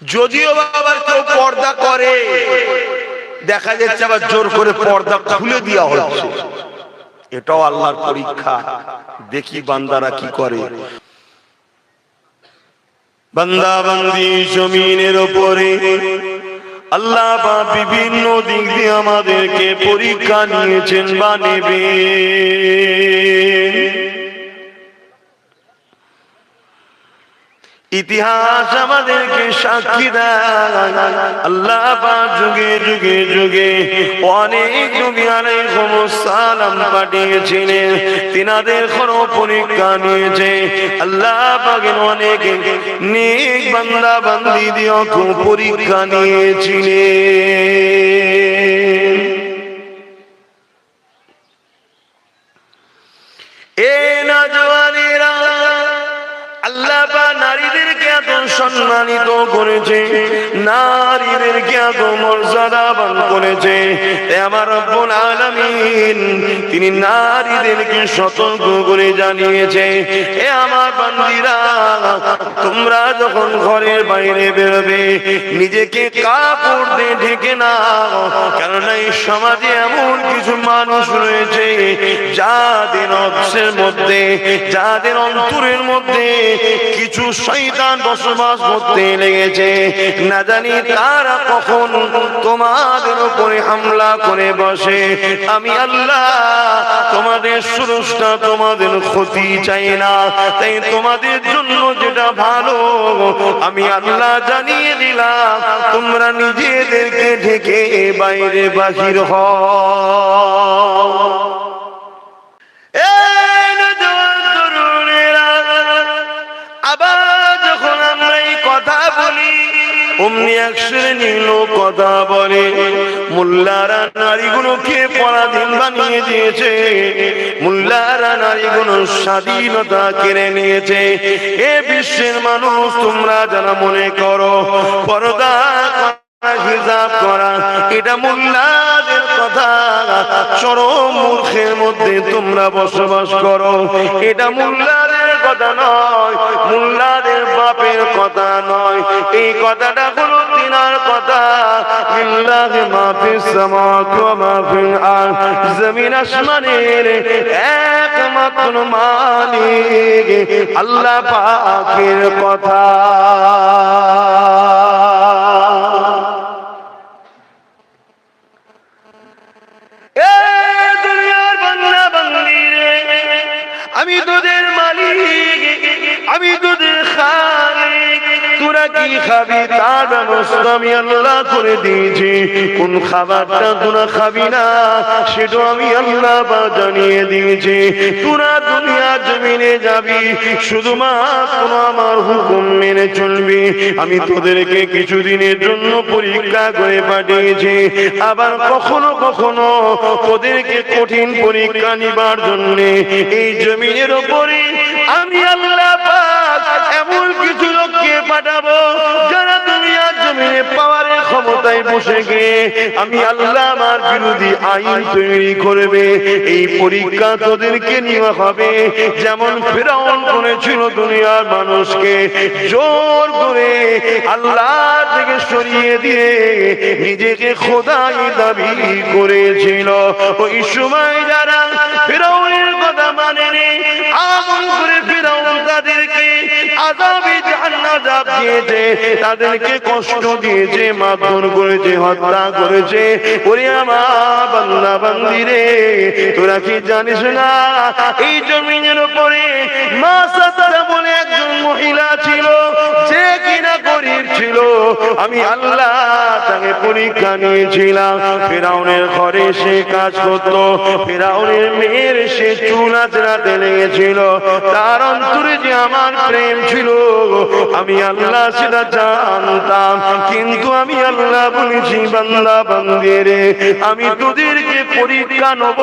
যদিও আবার কেউ পর্দা করে, দেখা যাচ্ছে আবার জোর করে পর্দা খুলে দেওয়া হচ্ছে। এটাও আল্লাহর পরীক্ষা, দেখি বান্দারা কি করে। বান্দা বান্দি জমিনের উপরে আল্লাহ পাক বিভিন্ন দিক দিয়ে আমাদেরকে পরীক্ষা নিয়েছেন বা নেবেন। ইতিহাস আমাদেরকে সাক্ষী দেয়, আল্লাহ পাক যুগে যুগে যুগে অনেক নবী আলাইহিস সালাম পাঠিয়েছিলেন, তিনাদের কোনো পরীক্ষা নিয়েছে। আল্লাহ পাকের অনেক নেক বান্দা বান্দি দিয়েও পরীক্ষা নিয়েছিলেন। এ নওজওয়ানেরা, আল্লাহ পাক নারীদেরকে এত সম্মানিত করেছে, নারীদেরকে এত মর্যাদাবান করেছে। আমার রব্বুল আলামিন তিনি নারীদেরকে সতর্ক করে জানিয়েছে, এ আমার বান্দীরা, তোমরা যখন ঘরের বাইরে বেরোবে নিজেকে কাপড় দিয়ে ঢেকে নাও, কেননা এই সমাজে এমন কিছু মানুষ রয়েছে যাদের নফসের মধ্যে, যাদের অন্তরের মধ্যে কিছু শয়তান বসবাস করতে লেগেছে। না জানি তারা কখন তোমাদের উপরে হামলা করে বসে। আমি আল্লাহ তোমাদের সুরক্ষা, তোমাদের ক্ষতি চাই না, তাই তোমাদের জন্য যেটা ভালো আমি আল্লাহ জানিয়ে দিলাম, তোমরা নিজেদেরকে ঢেকে বাইরে বাহির হও। আবার যখন আমরা এই কথা বলি, অমনি এক শ্রেণীর লোক কথা বলে, মোল্লারা নারীগুলোকে পরাধীন বানিয়ে দিয়েছে, মোল্লারা নারীগুলোর স্বাধীনতা কেড়ে নিয়েছে। এ বিশ্বের মানুষ, তোমরা যারা মনে করো পর্দা হিজাব করা এটা মোল্লাদের কথা, চরম মূর্খের মধ্যে তোমরা বসবাস করো। এটা মোল্লাদের কথা নয়, মোল্লাদের বাপের কথা নয়, এই কথাটা হলো তিনার কথা। লিল্লাহি মা ফিস সামাওয়াতি ওয়া মা ফিল আরদ, জমিন আসমানের একমাত্র মালিক আল্লাহ পাকের কথা। আমি তোদের মালিক, আমি তোদের খালিক, তোরা কি খাবি তার ব্যবস্থা আমি আল্লাহ করে দিয়েছি। কোন খাবারটা তোরা খাবি না সেটা আমি আল্লাহ জানিয়ে দিয়েছি। তোরা দুনিয়া জমিনে যাবি শুধুমাত্র আমার হুকুম মেনে চলবি। আমি তোদেরকে কিছুদিনের জন্য পরীক্ষা করে পাঠিয়েছি, আবার কখনো কখনো তোদেরকে কঠিন পরীক্ষা নিবার জন্য এই জমিনের উপরে আমি আল্লাহ পাক এমন কিছু লোককে পাঠাবো যারা দুনিয়ার জমিনে পাওয়ারের ক্ষমতায় বসে গিয়ে আমি আল্লাহ আমার বিরোধী আইন তৈরি করবে। এই পরীক্ষা তোদেরকে নেওয়া হবে, যেমন ফিরআউন করেছিল দুনিয়ার মানুষকে জোর করে আল্লাহ থেকে সরিয়ে দিয়ে নিজেকে খোদাই দাবি করেছিল। ওই সময় যারা ফিরআউনের কথা মানেনি, আমল করে ফিরআউন তাদেরকে আযাবে জাহান্নাম দিয়েছে, তাদেরকে কষ্ট দিয়েছে, মারধর করেছে, হত্যা করেছে। ওরে আমার বান্দা বান্দিরে, তোরা কি জানিস না এই জমিনের উপরে মা সাদরা বলে একজন মহিলা ছিল, যে কিনা গরীব ছিল। আমি আল্লাহ তাকে পরীক্ষা নিয়েছিলাম। ফিরআউনের ঘরে সে কাজ করত, ফিরআউনের মেয়ের সে চুল আঁচড়াতে লেগেছিল। তার অন্তরে যে আমার প্রেম ছিল আমি আল্লাহ সেটা জানতাম, কিন্তু আমি আল্লাহ বলেছি বান্দা বান্দিরে আমি তোদেরকে পরীক্ষা নেব।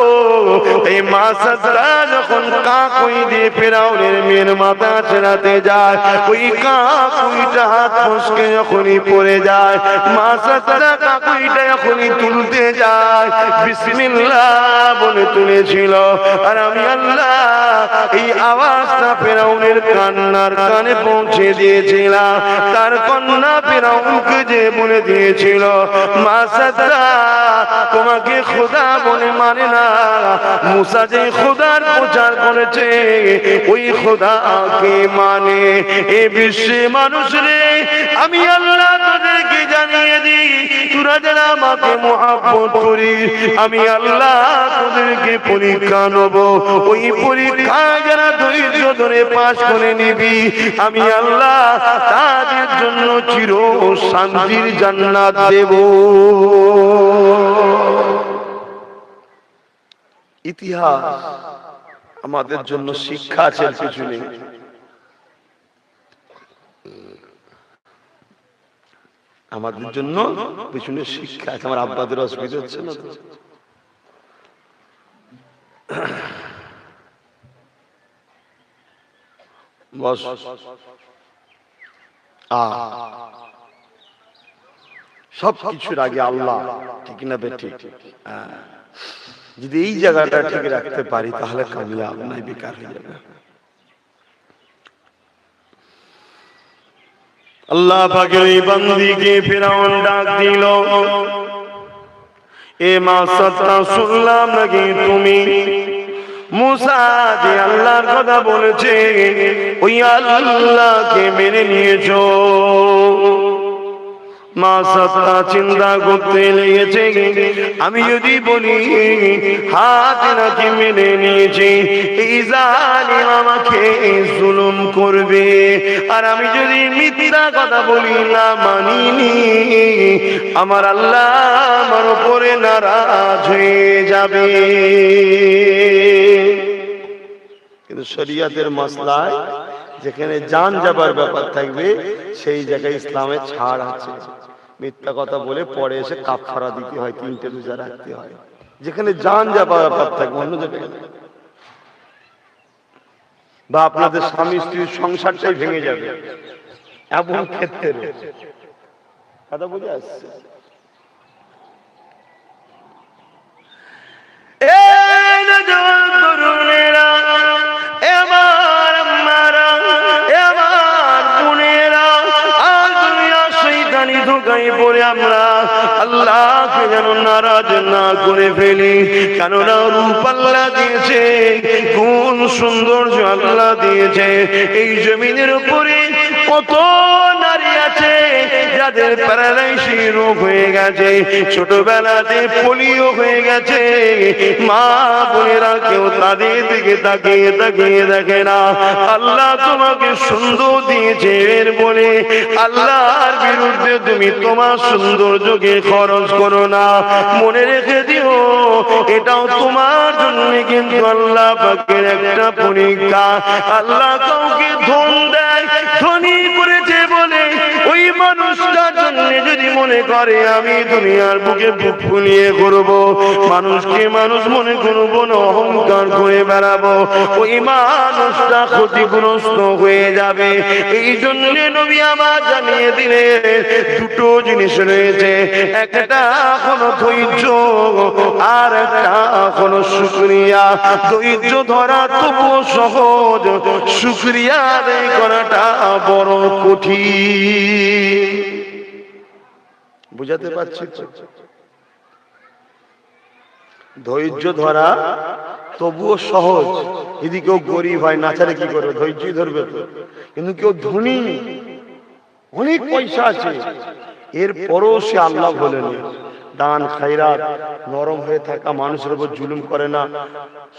এই মা সাদরা যখন কাকুই দিয়ে ফিরআউনের মেয়ের মাথা ছেড়াতে যায়, ওই কাকুইটা হাত ফসকে যখনই পড়ে যায়, মা সাতরা কাকুইটা যখনই তুলতে যায় বিসমিল্লাহ বলে তুলেছিল। আর আমি আল্লাহ এই আওয়াজটা ফেরাউনের কান্নার কানে পৌঁছে দিয়েছিলাম। তার কন্যা ফেরাউনকে যে বলে দিয়েছিল, মা সাতরা তোমাকে খোদা বলে মানে না, মুসা যে খোদার প্রচার করেছে ওই খোদাকে মানে। এ বিশ্বে মানুষ রে, আমি আল্লাহ তোদেরকে জানিয়ে দিই, তোরা যারা আমাকে মহব্বত করিস, আমি আল্লাহ তোদেরকে পরীক্ষা নেব। ওই পরীক্ষা যারা ধৈর্য ধরে পাশ করে নিবি, আমি আল্লাহ তাদের জন্য চির শান্তির জান্নাত দেব। ইতিহাস আমাদের জন্য শিক্ষা আছে, কিছু নেই। আমাদের জন্য পিছনে শিক্ষা আছে। আমার আব্বাদের অসুবিধা হচ্ছে না তো? বস সব কিছুর আগে আল্লাহ, ঠিক না বেঠিক? যদি এই জায়গাটা ঠিক রাখতে পারি তাহলে কামিয়াব, নাই বেকার হয়ে যাবে। আল্লাহ পাকের এই বান্দিকে ফিরাউন ডাক দিল, এ মা সাতরা শুনলাম নাকি তুমি মুসা যে আল্লাহর কথা বলেছে ওই আল্লাহকে মেনে নিয়েছো? মা সাতরা চিন্তা করতে লেগেছে, আমি যদি বলি হাত নাকি মেনে নিয়েছি, এই জালিম আমাকে জুলুম করবে। আর আমি যদি মিথ্যা কথা বলি না মানিনি, আমার আল্লাহ আমার উপরে নারাজ হয়ে যাবে। কিন্তু শরিয়তের মাসলায় যেখানে জান যাবার ব্যাপার থাকবে সেই জায়গায় ইসলামে ছাড় আছে। মিথ্যা কথা বলে পরে এসে কাফারা দিতে হয়, 3টে রোজা রাখতে হয়। যেখানে জান যাবার ব্যাপার থাকবে অন্য জায়গায়, বা আপনাদের স্বামী স্ত্রীর সংসারটাই ভেঙে যাবে, এমন ক্ষেত্রে কথা বুঝে আসছে। পরে আমরা আল্লাহকে যেন নারাজ না করে ফেলি, কেননা রূপ আল্লাহ দিয়েছে, কোন সৌন্দর্য আল্লাহ দিয়েছে। এই জমিনের উপরে কত নারী আছে যাদের প্যারালাইসিস রোগ হয়ে গেছে, ছোটবেলাতে পোলিও হয়ে গেছে, মা বোনেরা কেউ তাদের দিকে তাকিয়ে তাকিয়ে দেখে না। আল্লাহ তোমাকে সুন্দর দিয়েছে এর বলে আল্লাহর বিরুদ্ধে তুমি তোমার সৌন্দর্যকে খরচ করো না। মনে রেখে দিও, এটাও তোমার জন্য কিন্তু আল্লাহ পাকের একটা পরীক্ষা। আল্লাহ কাউকে ধন দেয়, ধনী করেছে বলে ওই মানুষটার জন্য যদি মনে করে আমি দুনিয়ার বুকে বুক ফুলিয়ে করবো, মানুষকে মানুষ মনে করবো না, অহংকার করে বেড়াবো, ওই মানুষটা ক্ষতিগ্রস্ত হয়ে যাবে। এই জন্য নবী আমার জানিয়ে দিলেন দুটো জিনিস রয়েছে, একটা হলো ধৈর্য আর একটা হলো শুকরিয়া। ধৈর্য ধরা তবুও সহজ, শুকরিয়া আদায় করাটা বড় কঠিন। বুঝাতে পারছি তো? ধৈর্য ধরা তবুও সহজ, যদি কেউ গরিব হয় নাচারে কি করবে, ধৈর্যই ধরবে তো। কিন্তু কেউ ধনী, অনেক পয়সা আছে, এরপরও সে আল্লাহ বলেন দান খায়রাত, নরম হয়ে থাকা, মানুষের উপর জুলুম করে না,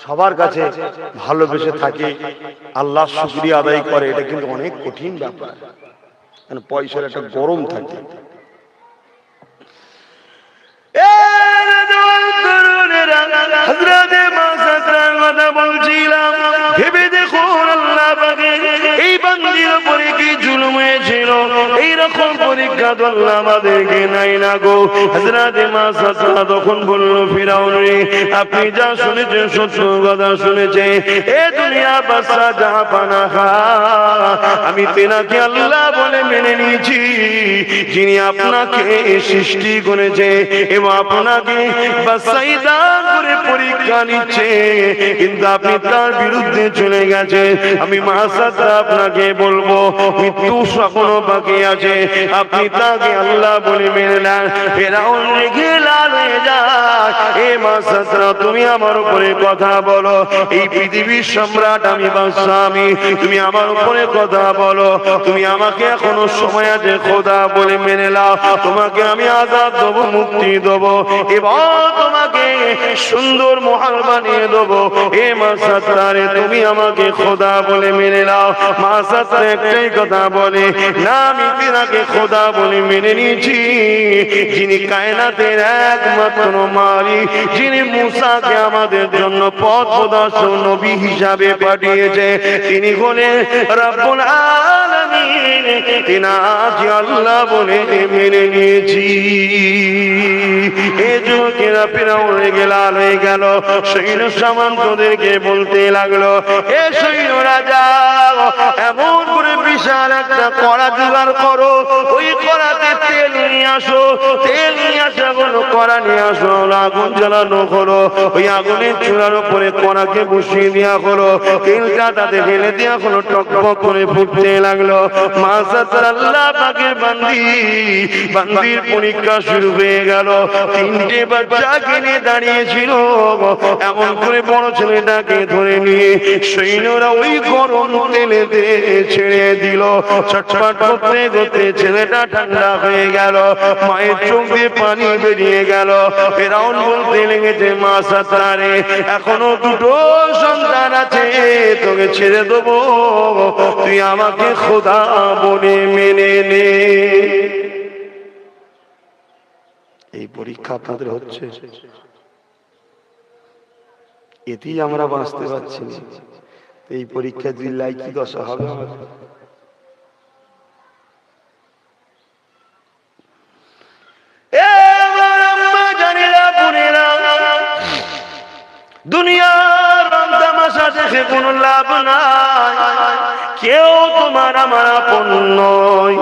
সবার কাছে ভালোবেসে থাকে, আল্লাহ শুকরিয়া আদায় করে, এটা কিন্তু অনেক কঠিন ব্যাপার। পয়সার একটা গরম থাকে। বলছিলাম ভেবে দেখুন আল্লাহ পাকের এই বান্দির উপর উপরে কি জুলুম হয়েছিল, এইরকম পরীক্ষা তো আল্লাহ আমাদেরকে নাই না গো। হযরত মাসা তখন বলল, ফিরাউন রে, আপনি যা শুনেছেন সত্য কথা শুনেছেন। এ দুনিয়া বাদশা জাহাপানা খা, আমি তেনাকে আল্লাহ বলে মেনে নিয়েছি, যিনি আপনাকে সৃষ্টি করেছে এবং আপনাকে বাদশাহী দান করে পরীক্ষা নিচ্ছে, কিন্তু আপনি তার বিরুদ্ধে চলে গেছেন। আমি মাসাদা আপনাকে বলবো, মৃত্যু এখনো বাকি আছে, আপনি তাকে আল্লাহ বলে মেনে নেন। ফিরাউন রেগে লাল হয়ে যায়, এ মাসাদা তুমি আমার উপরে কথা বলো, এই পৃথিবীর সম্রাট আমি, বাদশা আমি, তুমি আমার উপরে কথা বলো, তুমি আমাকে এখনো সময় আছে খোদা বলে মেনে নাও, তোমাকে আমি আজাদ দেবো, মুক্তি দেবো এবং তোমাকে সুন্দর মহাল বানিয়ে দেবো। এ মাসাদরে তুমি আমাকে খোদা বলে মেনে নাও। মাসাদ একটাই কথা বলে, না আমি তিনাকে খোদা বলে মেনে নিয়েছি, যিনি কায়নাতের একমাত্র মালিক, যিনি মুসাকে আমাদের জন্য পথ প্রদর্শক নবী হিসাবে পাঠিয়েছে, তিনি হলেন রব্বুল আলামিন, তিনি আজ আল্লাহ বলে মেনে নিয়েছি। এই যুবকেরা ফিরাউন রেগে লাল হয়ে গেল, সৈন্য সামন্তদেরকে বলতে লাগলো, এ সৈন্য রাজা, এমন করে বিশাল একটা কড়া জোগাড় করো, ওই কড়াতে তেল নিয়ে আসো, তেল নিয়ে আসা হলো, কড়া নিয়ে আসো, আগুন জ্বালানো হলো, ওই আগুনের চূড়ার উপরে কড়াকে বসিয়ে দেওয়া হলো, তেলটা তাতে ঢেলে দেওয়া হলো, টকবক করে ফুটতে লাগলো। মাসাদ আল্লাহ পাকের বান্দির পরীক্ষা শুরু হয়ে গেল। তিনটে বাচ্চা কিনে দাঁড়িয়েছিল, এমন করে বড় ছেলেটাকে ধরে নিয়ে সৈন্যরা ওই গরম তেলে ছেড়ে দিল। ছটফট করতে করতে ছেলেটা ঠান্ডা হয়ে গেল, মায়ের চোখ দিয়ে পানি বেরিয়ে গেল। ফিরাউন বলতে লেগেছে, মাসাদ রে, এখনো দুটো সন্তান আছে, তোকে ছেড়ে দেবো, তুই আমাকে খোদা বলে মেনে নে। এই পরীক্ষা আপনাদের হচ্ছে, এতেই আমরা বাঁচতে পারছি না। এই পরীক্ষা দিল্লাই কি দশা হবে আমাদের? দুনিয়ার তামাশা দেখে কোনো লাভ নাই, কেউ তোমার আমার আপন নয়।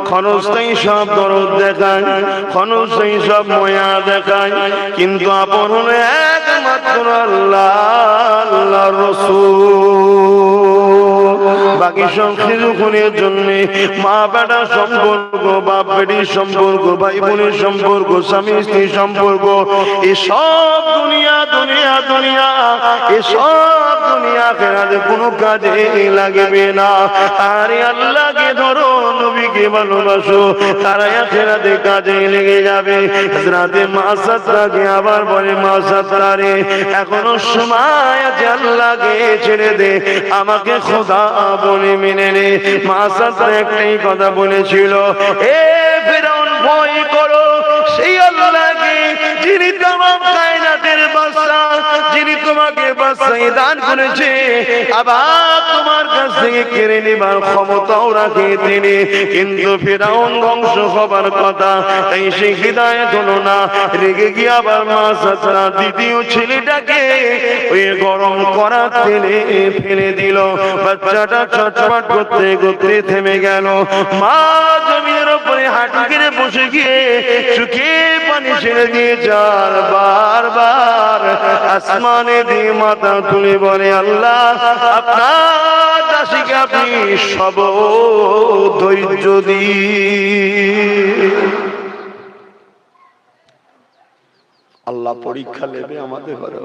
ক্ষণস্থায়ী সব দরদ দেখায়, ক্ষণস্থায়ী সব ময়া দেখায়, কিন্তু আপন হলো একমাত্র আল্লাহ, আল্লাহর রাসূল। বাকি সব কিছুক্ষণের জন্য মা বেটা সম্পর্ক, বাপ বেটির সম্পর্ক, ভাই বোনের সম্পর্ক, স্বামী স্ত্রীর সম্পর্ক, এসব দুনিয়া দুনিয়া দুনিয়া, এসব দুনিয়া খেলাতে কোনো কাজে লাগবে না। আরে আল্লাহকে ধরো, নবীকে ভালোবাসো, তারা খেলাতে কাজে লেগে যাবে। রাতে মাসাদকে আবার বলে, মাসাদরে এখনো সময় আছে, আল্লাহকে ছেড়ে দে, আমাকে খোদা বলে মেনে নে। মাসাদ একটাই কথা বলেছিল, এ ফিরাউন ভয় করো সেই আল্লাহকে, যিনি তামাম কায়নাতের বাদশা, যিনি তোমাকে বাদশাহী দান করেছে, আবার তোমার কাছ থেকে কেড়ে নেবার ক্ষমতাও রাখে তিনি। কিন্তু ফিরাউন ধ্বংস হবার কথা, তাই সে হিদায়াত হলো না, রেগে গিয়ে আবার মাসাদ দ্বিতীয় ছেলেটাকে ওই গরম করা তেলে ফেলে দিল। বাচ্চাটা ছটফট করতে করতে থেমে গেল। মা জমিনের উপরে হাঁটু গেড়ে বসে গিয়ে চোখে পানি ছেড়ে দিয়ে যার বারবার আসমানে দিয়ে মাথা তুলে বলে, আল্লাহ আপনার দাসীকে আপনি সব ধৈর্য দিন। আল্লাহ পরীক্ষা নেবে আমাদের ঘরে,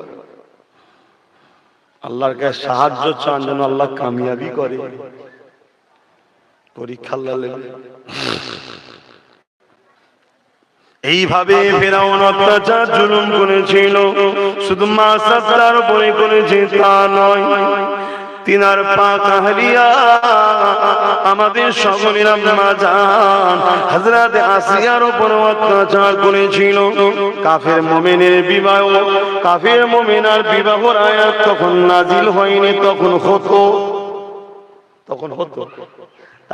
আল্লাহর কাছে সাহায্য চান যেন আল্লাহ কামিয়াবি করে। পরীক্ষা আল্লাহ নেবে। এইভাবে ফিরাউন অত্যাচার জুলুম করেছিল, শুধু মাসাদার উপরে করেছে তা নয়, তিনার পাক আহলিয়া আমাদের সকলের আম্মা জান হযরত আসিয়ার উপর অত্যাচার করেছিল। কাফের মুমিনের বিবাহ, কাফের মুমিনার বিবাহর আয়াত তখন নাজিল হয়নি, তখন হতো।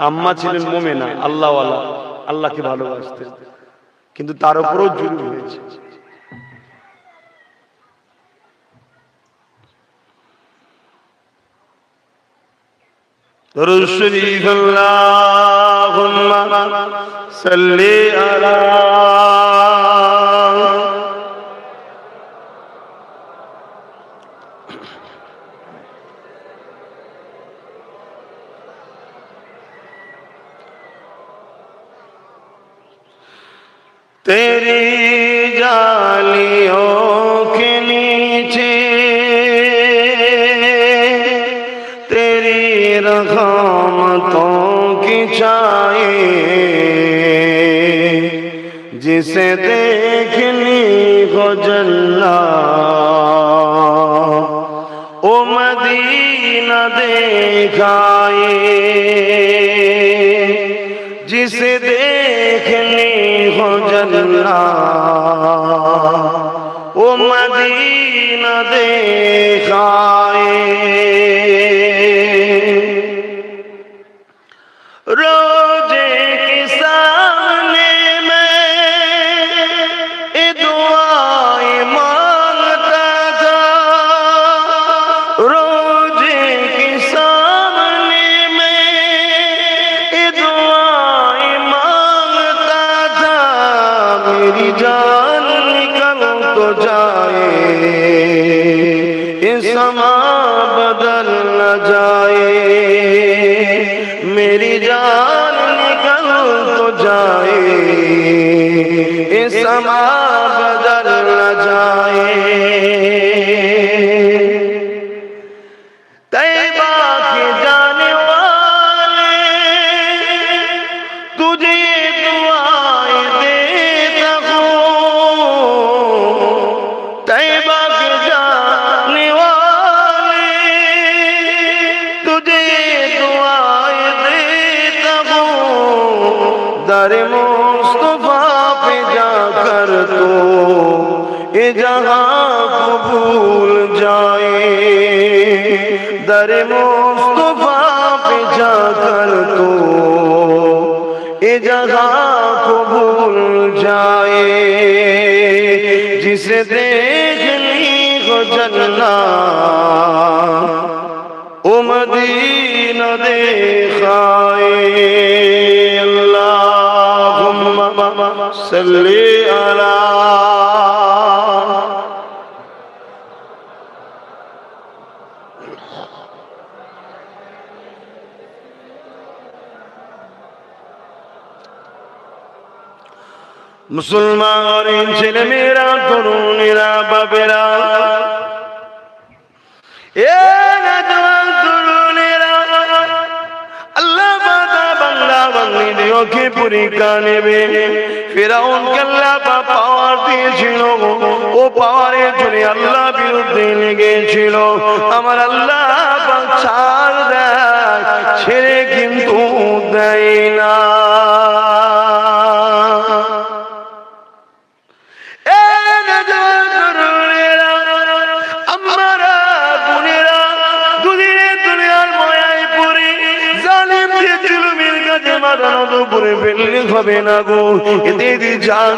আম্মা ছিলেন মুমিনা, আল্লাহওয়ালা, আল্লাহকে ভালোবাসতেন, কিন্তু তার উপরও জুলুম হয়েছে। দরুদ শরীফ আল্লাহুম্মা সাল্লি আলা तेरी जालियों के नीचे तेरी रहमतों की छाए, जिसे देखनी हो जल्ला ओ मदीना देखाए, जिसे देखनी हो जन्ना वो मदीना देखाए। रोजे के सामने मैं ये दुआएं मांगता था, रोजे के सामने मैं ये दुआएं मांगता था, मेरी जान निकल तो जाए, ये समा बदल न जाए, मेरी जान निकल तो जाए, ये समा बदल न जाए। तैबा के जाने वाले तुझे दुआएं देता हूँ, तैबा के जाने वाले तुझे दुआएं देता हूँ, दर मुस्तफा पे जाकर तो ये जहां को भूल जाए, दर मुस्तफा पे जाकर तो ये जहां को भूल जाए, जिसे देखनी हो जन्ना ओ मदीना देखाए। अल्लाहुम्मा सल्ली अला मुसलमान ছেলে মেয়েরা, তরুণেরা, বাবেরা, এ নওজওয়ান তরুণেরা, আল্লাহ বান্দা বাংলা বাঙালিও কে পরীক্ষা নেবে। ফিরাউনকে আল্লাহ পাওয়ার দিয়েছিল, ও পাওয়ারের জন্য আল্লাহ বিরুদ্ধে লেগেছিল। আমার আল্লাহ ছাড় দেয়, ছেড়ে কিন্তু দেয় না। হবে না গো, এতে জান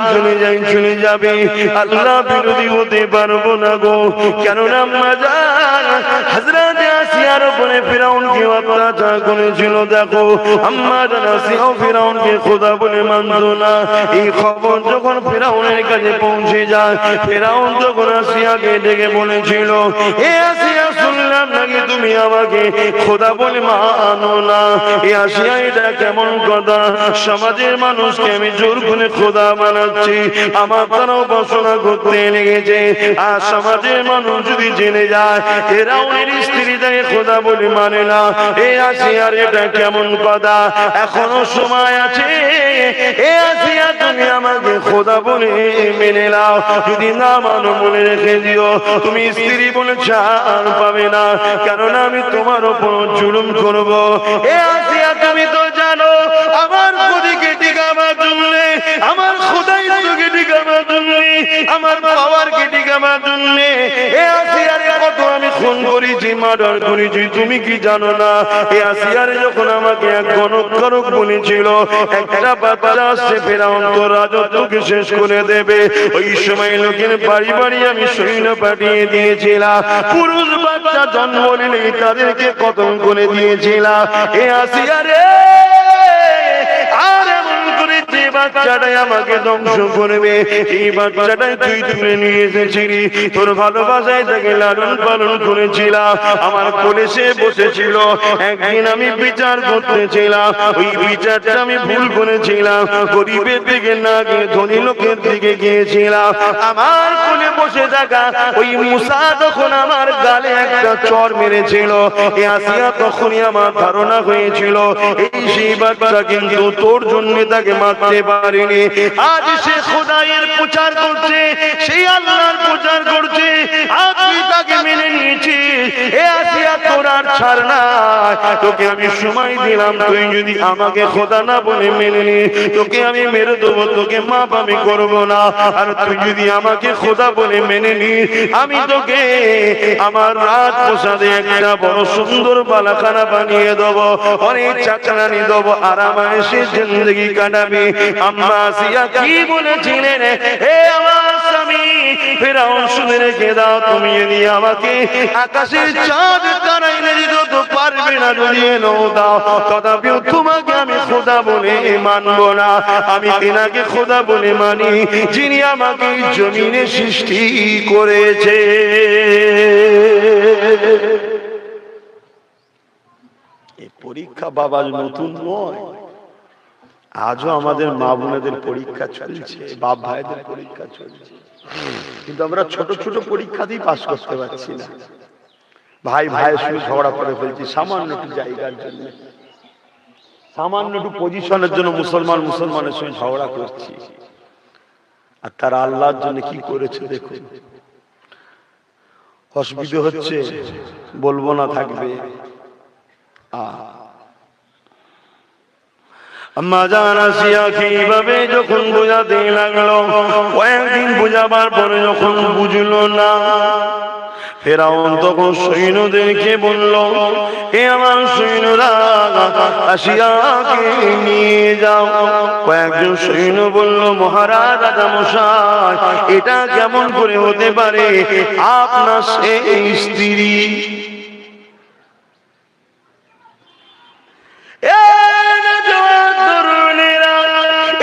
চলে যাবে, আল্লাহ বিরোধী হতে পারবো না গো। কেননা আম্মা জান হযরত আসিয়ার উপরে ফিরাউনকে অত্যাচার করেছিল। দেখো আম্মা জান আসিয়াও ফিরাউনকে খোদা বলে মানত না। এই খবর যখন ফিরাউনের কাছে পৌঁছে যায়, ফিরাউন তখন আসিয়াকে ডেকে বলেছিল, এ আসিয়া শুনলাম নাকি তুমি আমাকে খোদা বলে মানো না। এ আসিয়া এটা কেমন কথা? সমাজের মানুষকে আমি জোর করে খোদা বানাচ্ছি, আমার তারা উপাসনা করতে লেগেছে। আর সমাজের মানুষ যদি জেনে যায় ফিরাউনের স্ত্রী তাকে খোদা বলে মানে না, এ আসিয়ার এটা কেমন কথা? এখনো সময় আছে, এ আসিয়া তুমি আমাকে খোদা বলে মেনে নাও। যদি না মানো মনে রেখে দিও, তুমি স্ত্রী বলে ছাড় পাবে না, কেননা আমি তোমার উপর জুলুম করব। এ আসিয়া তুমি তো জানো আমার গদিকে টিকাবা তুললে, আমার খোদাইত্বকে টিকাবা তুললে, আমার পাওয়ারকে টিকাবা তুললে, এ আসিয়ার কত আমি খুন করেছি, মার্ডার করেছি, তুমি কি জানো না? এই আসিয়ার যখন আমাকে এক গণক বলেছিল একটা বাচ্চা আসছে ফেরাউন তো রাজত্বকে শেষ করে দেবে, ওই সময় লোকের বাড়ি বাড়ি আমি সৈন্য পাঠিয়ে দিয়েছিলাম, পুরুষ বাচ্চা জন্ম নিলে তাদেরকে কতল করে দিয়েছিলাম। এ আসিয়া রে, আর এমন করে যে বাচ্চাটাই আমাকে ধ্বংস করবে, এই বাচ্চাটাই তুই তুলে নিয়ে এসেছিলি, তোর ভালোবাসায় তাকে লালন পালন করেছিলাম, আমার কোলে সে বসেছিল, একদিন আমি বিচার করতেছিলাম, ওই বিচারটা আমি ভুল করেছিলাম, গরিবের দিকে না গিয়ে ধনী লোকের দিকে গিয়েছিলাম। আমার কোলে বসে থাকা ওই মুসা তখন আমার গালে একটা চর মেরেছিল, এ আসিয়া তখনই আমার ধারণা হয়েছিল এই সেই বাচ্চা কিন্তু তোর জন্য তাকে মারতে পারেনি। আজ সে খোদায়ের প্রচার করছে, সেই আল্লাহর প্রচার করছে, আজ তুই তাকে মেনে নিয়েছিস। এ আসিয়া তোর আর ছাড় না, তোকে আমি সময় দিলাম, তুই যদি আমাকে খোদা না বলে মেনে নি, তোকে আমি মেরে দেবো, তোকে মাপ আমি করবো না। আর তুই যদি আমাকে খোদা বলে মেনে নি, আমি তোকে আমার রাত প্রসাদে একটা বড় সুন্দর বালাখানা বানিয়ে দেবো, অনেক চাকরানি দেবো, আরামায়েশে জিন্দেগি কাটাবি। আম্মা আসিয়া কি বলেছিলেন, হে আমার স্বামী ফেরাউন, শুনে রেখে দাও, তুমি যদি আমাকে আকাশের চাঁদ তারাইলে দিতে তো পারবে না, যদি এলো দাও, তথাপিও তোমাকে আমি খোদা বলে মানবো না। আমি তিনাকে খোদা বলে মানি যিনি আমাকে জমিনে সৃষ্টি করেছে। এই পরীক্ষা বাবা নতুন নয়, আজও আমাদের মা বোনেদের পরীক্ষা চলছে, বাপ ভাইদের পরীক্ষা চলছে, কিন্তু আমরা ছোট ছোট পরীক্ষাতেই পাস করতে পারছি না। ভাই ভাইয়ের সঙ্গে ঝগড়া করে ফেলছি সামান্য একটু জায়গার জন্য, সামান্য একটু পজিশনের জন্য মুসলমানের সঙ্গে ঝগড়া করছি, আর তারা আল্লাহর জন্য কি করেছে দেখুন। অসুবিধা হচ্ছে বলবো না, থাকবে। আম্মা জান আসিয়া কিভাবে যখন বোঝাতে লাগলো, কয়েকদিন বোঝাবার পরে যখন বুঝলো না, ফেরাউন তখন সৈন্যদেরকে বলল, হে আমার সৈন্যরা, আসিয়াকে নিয়ে যাও। কয়েকজন সৈন্য বলল, মহারাজ রাজামশাই, এটা কেমন করে হতে পারে, আপনার সেই স্ত্রী।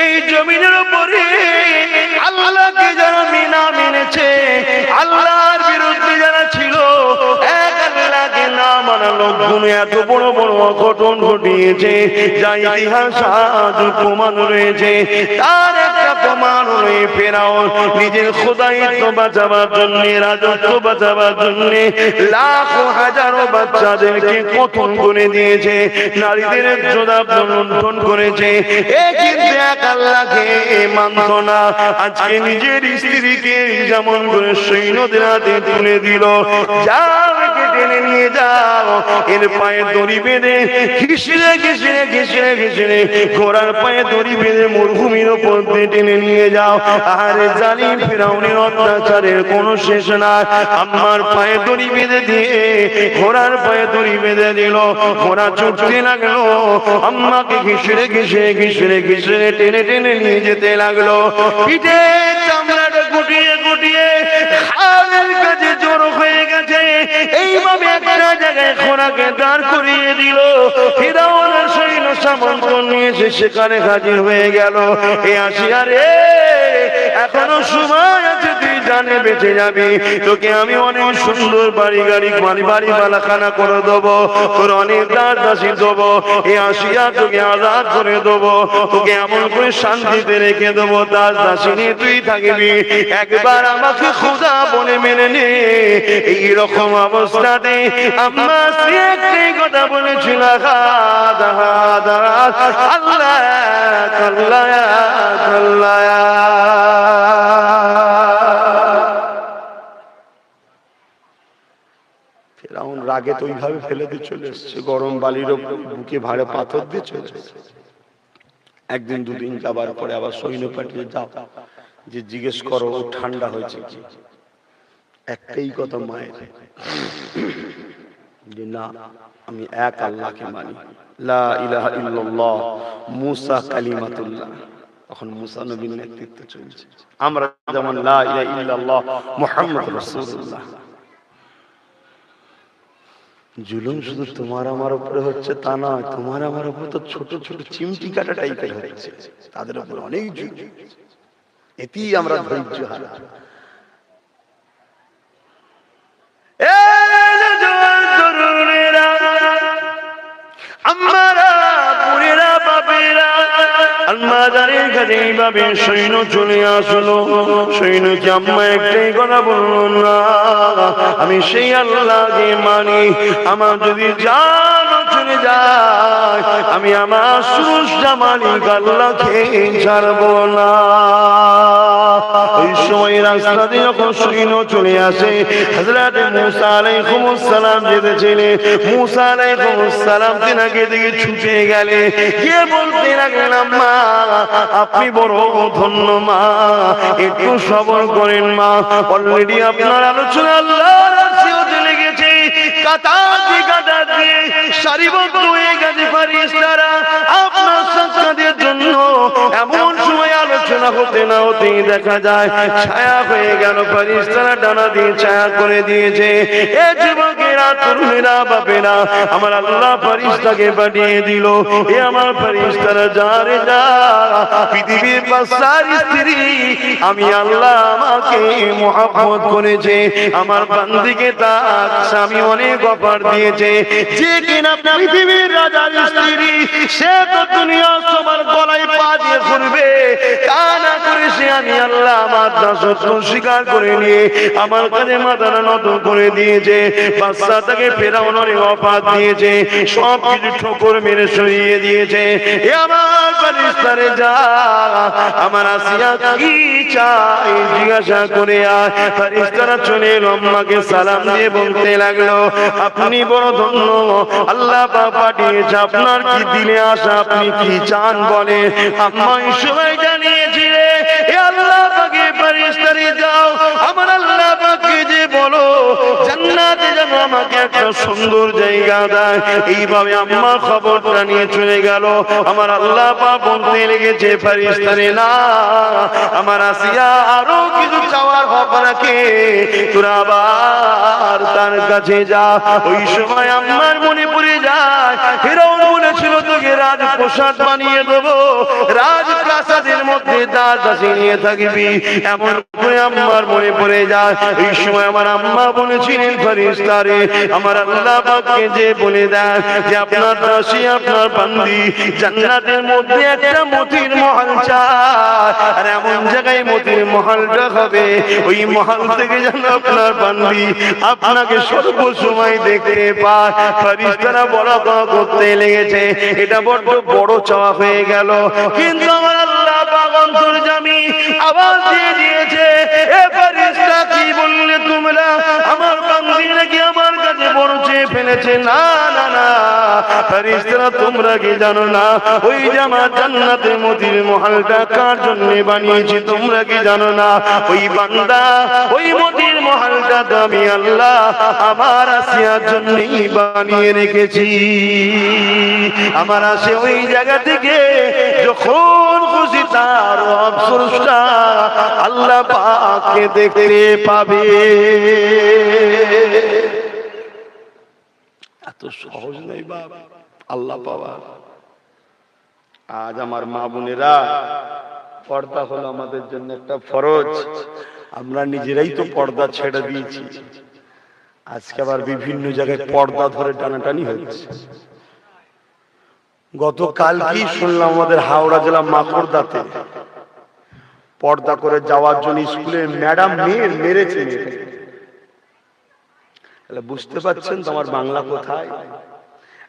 এই জমিনের উপরে আল্লাহকে যারা না মেনেছে, আল্লাহর বিরুদ্ধে যারা ছিল, এক আল্লাহকে না মানা লোকগুলো এত বড় বড় অঘটন ঘটিয়েছে, যা ইতিহাস আজ প্রমাণ রয়েছে। তার একটা প্রমাণ হলো ফেরাউন নিজের খোদায়িত্ব বাঁচাবার জন্য, রাজত্ব বাঁচাবার জন্য লাখো হাজারো বাচ্চাদেরকে কতল করে দিয়েছে, নারীদের জোদাব লুণ্ঠন করেছে। এ কিন্তু এক আল্লাহকে মানত না। আজকে নিজের স্ত্রীকে যেমন করে সৈন্যদের হাতে তুলে দিল, যাও টেনে নিয়ে যাও, এর পায়ে দড়ি বেঁধে ঘিসড়ে ঘিসড়ে ঘিসড়ে ঘিসড়ে ঘোড়ার পায়ে দড়ি বেঁধে মরুভূমির উপর টেনে নিয়ে যাও। আরে জালিম ফেরাউনের অত্যাচারের কোনো শেষ নাই। আম্মার পায়ে দড়ি বেঁধে দিয়ে ঘোড়ার পায়ে দড়ি বেঁধে দিল, ঘোড়া ছুটতে লাগলো, আম্মাকে ঘিসড়ে ঘিসড়ে ঘিসড়ে ঘিসড়ে টেনে টেনে নিয়ে যেতে লাগলো। পিঠে চামড়াটা গুটিয়ে গুটিয়ে খালের কাছে জড়ো হয়ে গেছে। এইভাবে একটা জায়গায় ঘোড়াকে দাঁড় করিয়ে দিল। ফিরাউনের সৈন্য সামন্ত নিয়ে এসে সেখানে হাজির হয়ে গেল। এ আসিয়া রে, এখনো সময় আছে, তুই জানে বেঁচে যাবি, তোকে আমি অনেক সুন্দর বাড়ি গাড়ি বাড়ি বালাখানা করে দেবো, তোর অনেক দাস দাসী দেবো। এ আসিয়া তোকে আজাদ করে দেবো, তোকে এমন করে শান্তিতে রেখে দেবো, দাস দাসী নিয়ে তুই থাকবি। একবার আমাকে খোদা বলে মেনে নে। এইরকম অবস্থাতে আম্মা একটাই কথা বলেছিল, আল্লাহ আল্লাহ আল্লাহ। ফেরাউন রাগে তো ওইভাবে ফেলে দিয়ে চলে এসছে, গরম বালির বুকে ভাড়ে পাথর দিয়ে চলে এসছে। একদিন দুদিন যাবার পরে আবার সৈন্য পাঠিয়ে যাও, যে জিজ্ঞেস করো ঠান্ডা হয়েছে কি। একটাই কথা মায়ের, যে না আমি এক আল্লাহকে মানি, লা ইলাহা ইল্লাল্লাহ মুসা কালিমাতুল্লাহ। তখন মুসা নবীর নেতৃত্বে চলছে। আমরা যেমন লা ইলাহা ইল্লাল্লাহ মুহাম্মদ রাসূলুল্লাহ। জুলুম শুধু তোমার আমার উপরে হচ্ছে তা নয়, তোমার আমার উপরে তো ছোট ছোট চিমটি কাটা টাইপের হচ্ছে, তাদের উপর অনেক জুলুম, এতেই আমরা ধৈর্য হারা। সৈন্য চলে আসলো, সৈন্যকে আম্মা একটাই কথা বললো, না আমি সেই আল্লাহকে মানি, আমার যদি জান চলে যায় আমি আমার স্রষ্টা মালিক আল্লাহকে ছাড়বো না। ওই সময় রাস্তা দিয়ে যখন সৈন্য চলে আসে, হযরত মুসা আলাইহিস সালাম যেতেছিলেন, মুসা আলাইহিস সালাম তিনাকে দিকে ছুটে গেলে, গিয়ে বলতে লাগলেন, আম্মা আপনি বড় ধন্য মা, একটু সবর করেন মা, অলরেডি আপনার আলোচনা আল্লাহর রাস্তায় চলে গেছে, কাতারে কাতারে সারিবদ্ধ হয়ে গেছে ফেরেশতারা আপনার সাক্ষাতের জন্য। এমন সময় আলোচনা হতে না হতেই দেখা যায় ছায়া হয়ে গেল, ফেরেশতারা ডানা দিয়ে ছায়া করে দিয়েছে। এ যুবকেরা, তরুণেরা, বাপেরা, আমার আল্লাহ ফেরেশতাকে পাঠিয়ে দিল, এ আমার ফেরেশতারা যা রে যা, পৃথিবীর বাদশার স্ত্রী আমি আল্লাহ আমাকে মহব্বত করেছে, আমার বান্দিকে তার স্বামী অনেক অফার দিয়েছে, যে কিনা পৃথিবীর রাজার স্ত্রী, সে তো দুনিয়া সবার গলায় পা দিয়ে ঘুরবে, তা না করে সে আমি আল্লাহ আমার দাসত্ব স্বীকার করে নিয়ে আমার কাছে মাথা নত করে দিয়েছে। বাদশাটাকে ফেরাউন অনেক অফার দিয়েছে, সব কিছু ঠোকর মেরে সরিয়ে দিয়েছে। এ আমার ফেরেশতারে যা, আমার আসিয়া কি চাই জিজ্ঞাসা করে আয়। ফেরেশতারা চলে এলো, আম্মাকে সালাম দিয়ে বলতে লাগলো, আপনি বড় ধন্য, আল্লাহ পাক পাঠিয়েছে, আপনার কি দিলে আশা, আপনি কি চান বলে। আম্মা এই সময় জানিয়েছিলে, এ আল্লাহ পাকের ফেরেশতারে যাও, আমার আল্লাহ পাককে যে বলো জান্নাতে যেন আমাকে একটা সুন্দর জায়গা দেয়। এইভাবে আম্মা খবরটা নিয়ে চলে গেল। আমার আল্লাহ পাক বলতে লেগেছে, ফেরেশতারে না, আমার আসিয়া আরো কিছু চাওয়ার হক রাখে, তোরা আবার তার কাছে যা। ওই সময় আম্মার মনে পড়ে যায়, ফেরাউন বলেছিল তোকে রাজপ্রাসাদ বানিয়ে দেবো, রাজপ্রাসাদের মধ্যে দাসী নিয়ে থাকবি, এমন করে আম্মার মনে পড়ে যায়। এই সময় আমার আম্মা বলেছিলেন, ফেরেশতারে আমার আল্লাহ পাককে যে বলে দেয় যে আপনার দাসী, আপনার বান্দি জান্নাতের মধ্যে একটা মতির মহল চায়, আর এমন জায়গায় মতির মহলটা হবে, ওই মহল থেকে যেন আপনার বান্দি আপনাকে সর্ব সময় দেখতে পায়। ফেরেশতারা বলা করতে লেগেছে, এটা বড্ড বড় চাওয়া হয়ে গেল, কিন্তু আমার আল্লাহ পাক অন্তর্যামী আওয়াজ দিয়ে দিয়েছে, এ ফেরেশতা কি বললে তোমরা, আমার বান্দি নাকি আমার কাছে বড় চেয়ে ফেলেছে। না না না ফেরেশতারা, তোমরা কি জানো না ওই যে আমার জান্নাতে মতির মহলটা কার জন্য বানিয়েছি, তোমরা কি জানো না ওই বান্দা ওই মতির মহলটা তো আমি আল্লাহ আমার আসিয়ার জন্যই বানিয়ে রেখেছি। আমার আসে ওই জায়গা থেকে যখন খুশি তার আফসোসটা আল্লাহ পাককে দেখতে পাবে। এত সহজ নয় বাপ আল্লাহ পাওয়া। আজ আমার মা বোনেরা, পর্দা হলো আমাদের জন্য একটা ফরজ, আমরা নিজেরাই তো পর্দা ছেড়ে দিয়েছি। আজকে আবার বিভিন্ন জায়গায় পর্দা ধরে টানাটানি হচ্ছে। গতকাল কি শুনলাম, আমাদের হাওড়া জেলা মাকড়দাতে পর্দা করে যাওয়ার জন্য স্কুলে ম্যাডাম মেরেছে। বুঝতে পারছেন তো আমার বাংলা কোথায়?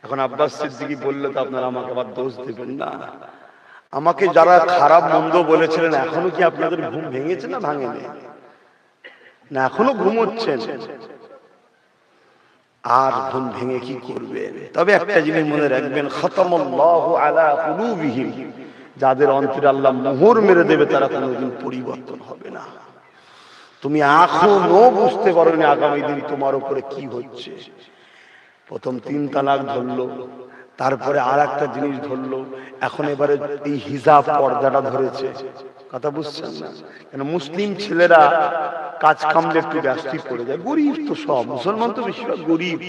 এখন আব্বাস সিদ্দিকী বললে তো আপনারা আমাকে আবার দোষ দেবেন না। আমাকে যারা খারাপ মন্দ বলেছিলেন, এখনো কি আপনাদের ঘুম ভেঙেছে না ভাঙেনি? না এখনো ঘুমোচ্ছেন? আর ঘুম ভেঙে কি করবেন? তবে একটা জিনিস মনে রাখবেন, খতমাল্লাহু আলা কুলুবিহিম, যাদের অন্তরে আল্লাহ মোহর মেরে দেবে তারা কোনোদিন পরিবর্তন হবে না। তো তুমি এখনো বুঝতে পারো না আগামী দিন তোমার উপরে কি হচ্ছে। প্রথম 3 তালাক ধরলো, তারপরে আর একটা জিনিস ধরলো, এখন এবারে এই হিজাব পর্দাটা ধরেছে। কথা বুঝছেন না? কেন মুসলিম ছেলেরা কাজ কামলে একটু ব্যস্ত পড়ে যায়, গরিব তো সব, মুসলমান তো বেশিরভাগ গরিব।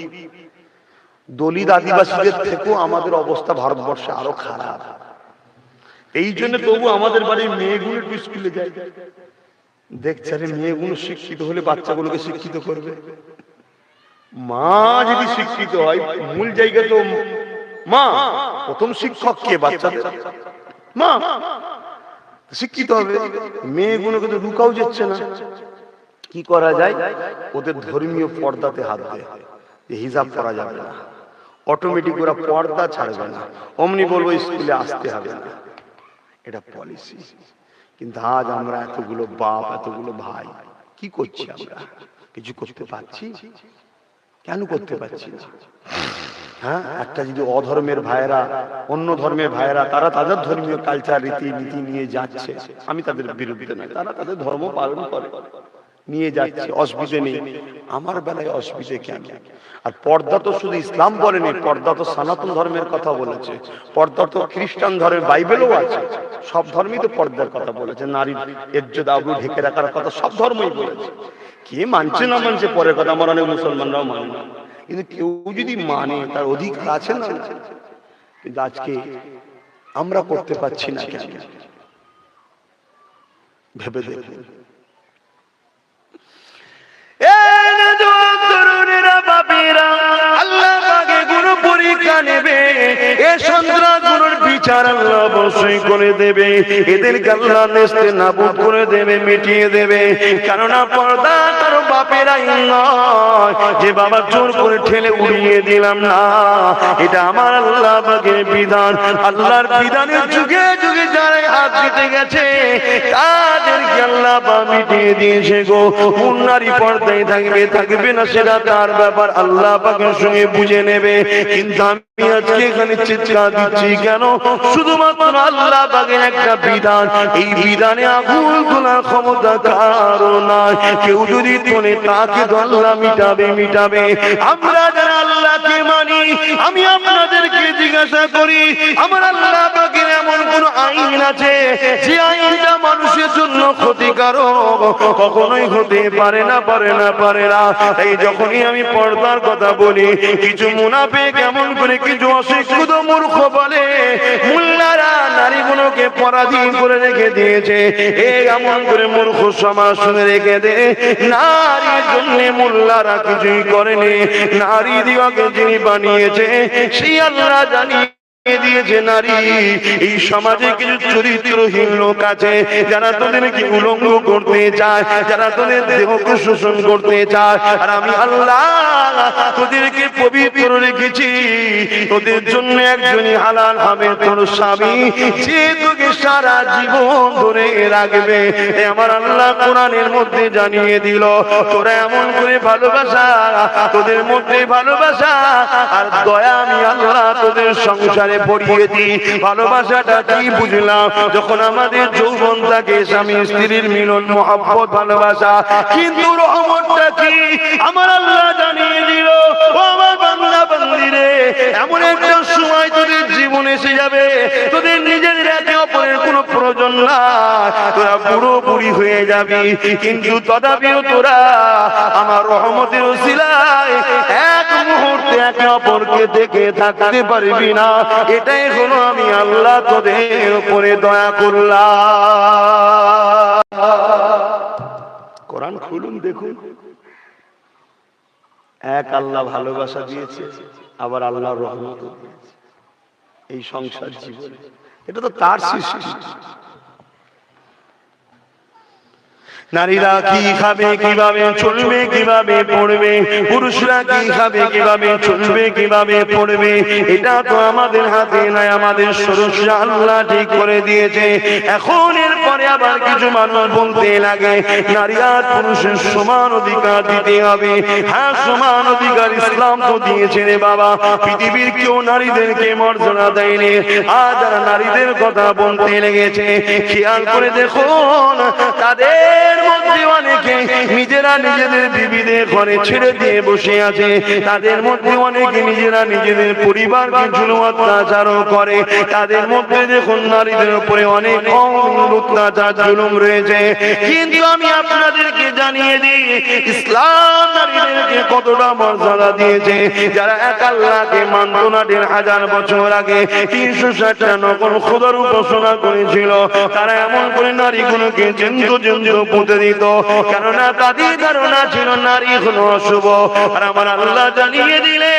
দলিত আদিবাসীদের থেকেও আমাদের অবস্থা ভারতবর্ষে আরো খারাপ। এই জন্য তবু আমাদের বাড়ির মেয়েগুলো একটু স্কুলে যায়, দেখছে আরে মেয়েগুলো শিক্ষিত হলে বাচ্চাগুলোকে শিক্ষিত করবে। মা যদি শিক্ষিত হয়, মূল জায়গা তো মা, প্রথম শিক্ষক কে? বাচ্চাদের মা শিক্ষিত হবে। মেয়েগুলোকে তো রুকাও যাচ্ছে না। কি করা যায়? ওদের ধর্মীয় পর্দাতে হাত দেয়, যে হিজাব করা যাবে না, অটোমেটিক ওরা পর্দা ছাড়বে না, অমনি বলবো স্কুলে আসতে হবে না, এটা পলিসি। কিন্তু আজ আমরা এতগুলো বাপ, এতগুলো ভাই, কি করছি? আমরা কিছু করতে পারছি? কেন করতে পারছি না? হ্যাঁ, একটা যদি অধর্মের ভাইয়েরা, অন্য ধর্মের ভাইয়েরা, তারা তাদের ধর্মীয় কালচার রীতি নীতি নিয়ে যাচ্ছে, আমি তাদের বিরুদ্ধে নয়, তারা তাদের ধর্ম পালন করে নিয়ে যাচ্ছে, অসুবিধে নেই। আমার বেলায় অসুবিধে কেন? আর পর্দা তো শুধু ইসলাম বলেনি, পর্দা তো সনাতন ধর্মের কথা বলেছে, পর্দা তো খ্রিস্টান ধর্মের বাইবেলও আছে, সব ধর্মই তো পর্দার কথা বলেছে, নারীর ইজ্জত আবরু ঢেকে রাখার কথা সব ধর্মই বলেছে। কে মানছে না মানছে পরের কথা, আমার অনেক মুসলমানরাও মানে না, কিন্তু কেউ যদি মানে তার অধিকার আছে না। কিন্তু আজকে আমরা করতে পারছি না কেন? ভেবে দেখুন। আল্লাহ পাকে গুলো পরীক্ষা নেবে, এ সন্ত্রাসগুলোর বিচার আল্লাহ অবশ্যই করে দেবে, এদেরকে আল্লাহ নেস্তে নাবুদ করে দেবে, মিটিয়ে দেবে। কেননা পর্দা কারো বাপের আইন নয় যে বাবা জোর করে ঠেলে উড়িয়ে দিলাম, না, এটা আমার আল্লাহ পাকের বিধান। আল্লাহর বিধানের যুগে যুগে যারা হাত দিতে গেছে তাদেরকে আল্লাহ পাক মিটিয়ে দিয়েছে গো। কোন নারী পর্দায় থাকবে থাকবে না সেটা তার ব্যাপার, আল্লাহ পাকের সঙ্গে বুঝে নেবে। কিন্তু আমি আজকে এখানে চিৎকার দিচ্ছি কেন? শুধুমাত্র আল্লাহ পাকের একটা বিধান, এই বিধানে আগুন তোলার ক্ষমতা কারো নাই। কেউ যদি তোলে তাকে তো আল্লাহ মিটাবে। আমরা যারা আল্লাহকে মানি, আমি আপনাদেরকে জিজ্ঞাসা করি, আমার আল্লাহ পাকের এমন কোন আইন আছে যে আইনটা মানুষের জন্য ক্ষতিকারক? কখনোই হতে পারে না। তাই যখনই আমি পর্দার কথা বলি, কিছু মুনাফিক এমন করে, কিছু অশিক্ষিত মূর্খ বলে মুল্লারা নারীগুলোকে পরাধীন করে রেখে দিয়েছে। এমন করে মূর্খ সমাজ শুনে রেখে দে, নারীর জন্য মুল্লারা কিছুই করেনি। নারী দিগকে যিনি বানিয়েছে সেই আল্লাহ জানি দিয়েছে নারী। এই সমাজে কিছু চরিত্রহীন লোক আছে যারা তোদেরকে উলঙ্গ করতে চায়, যারা তোদের দেহকে শোষণ করতে চায়। আর আমি আল্লাহ তোদেরকে পবিত্র রেখেছি, তোদের জন্য একজনই হালাল হবে তোর স্বামী, যে তোকে সারা জীবন ধরে রাখবে। আমার আল্লাহ কোরআনের মধ্যে জানিয়ে দিল, তোরা এমন করে ভালোবাসা, তোদের মধ্যে ভালোবাসা আর দয়া আমি আল্লাহ তোদের সংসারে পড়িয়ে দিই। ভালোবাসাটা কি বুঝলাম? যখন আমাদের যৌবন থাকে, স্বামী স্ত্রীর মিলন, মহব্বত, ভালোবাসা। কিন্তু রহমতটা কি আমার আল্লাহ জানিয়ে দিল, ও আমার বান্দা বান্দিরে, এমন একটা সময় তোদের জীবন এসে যাবে, তোদের নিজের একে অপরের কোনো প্রয়োজন নাই, তোরা বুড়ো বুড়ি হয়ে যাবি, কিন্তু তথাপিও তোরা আমার রহমতের উসিলায় এক মুহূর্তে একে অপরকে দেখে থাকতে পারবি না। এটাই হলো আমি আল্লাহ তোদের উপরে দয়া করলাম। কোরআন খুলুন, দেখুন, এক আল্লাহ ভালোবাসা দিয়েছে, আবার আল্লাহ রহমত দিয়েছে এই সংসার জীবনে। এটা তো তার সৃষ্টি। নারীরা কি খাবে, কিভাবে চলবে, কিভাবে পড়বে, পুরুষরা কি খাবে, কিভাবে চলবে, কিভাবে পড়বে, এটা তো আমাদের হাতে নাই, আমাদের সরস্ব আল্লাহ ঠিক করে দিয়েছে। এখন এরপরে আবার কিছু মানুষ বলতে লাগে নারী আর পুরুষের সমান অধিকার দিতে হবে। হ্যাঁ, সমান অধিকার ইসলাম তো দিয়েছে রে বাবা, পৃথিবীর কেউ নারীদেরকে মর্যাদা দেয়নি। আর যারা নারীদের কথা বলতে লেগেছে, খেয়াল করে দেখুন, তাদের এর মধ্যে অনেকে নিজেরা নিজেদের বিবিদের ঘরে ছেড়ে দিয়ে বসে আছে, তাদের মধ্যে অনেকে নিজেরা নিজেদের পরিবারকে জুলুম অত্যাচারও করে, তাদের মধ্যে দেখুন নারীদের উপরে অনেক অত্যাচার জুলুম রয়েছে। কিন্তু আমি আপনাদেরকে জানিয়ে দিই, ইসলাম নারীদেরকে কতটা মর্যাদা দিয়েছে। যারা এক আল্লাহকে মানত না ১,৫০০ বছর আগে ৩৬০টা নকল খোদার উপাসনা করেছিল, তারা এমন করে নারীগুলোকে জন্তু পুঁতে দিত, কেননা তাদের ধারণা ছিল নারী হলো অশুভ। আর আমার আল্লাহ জানিয়ে দিলে,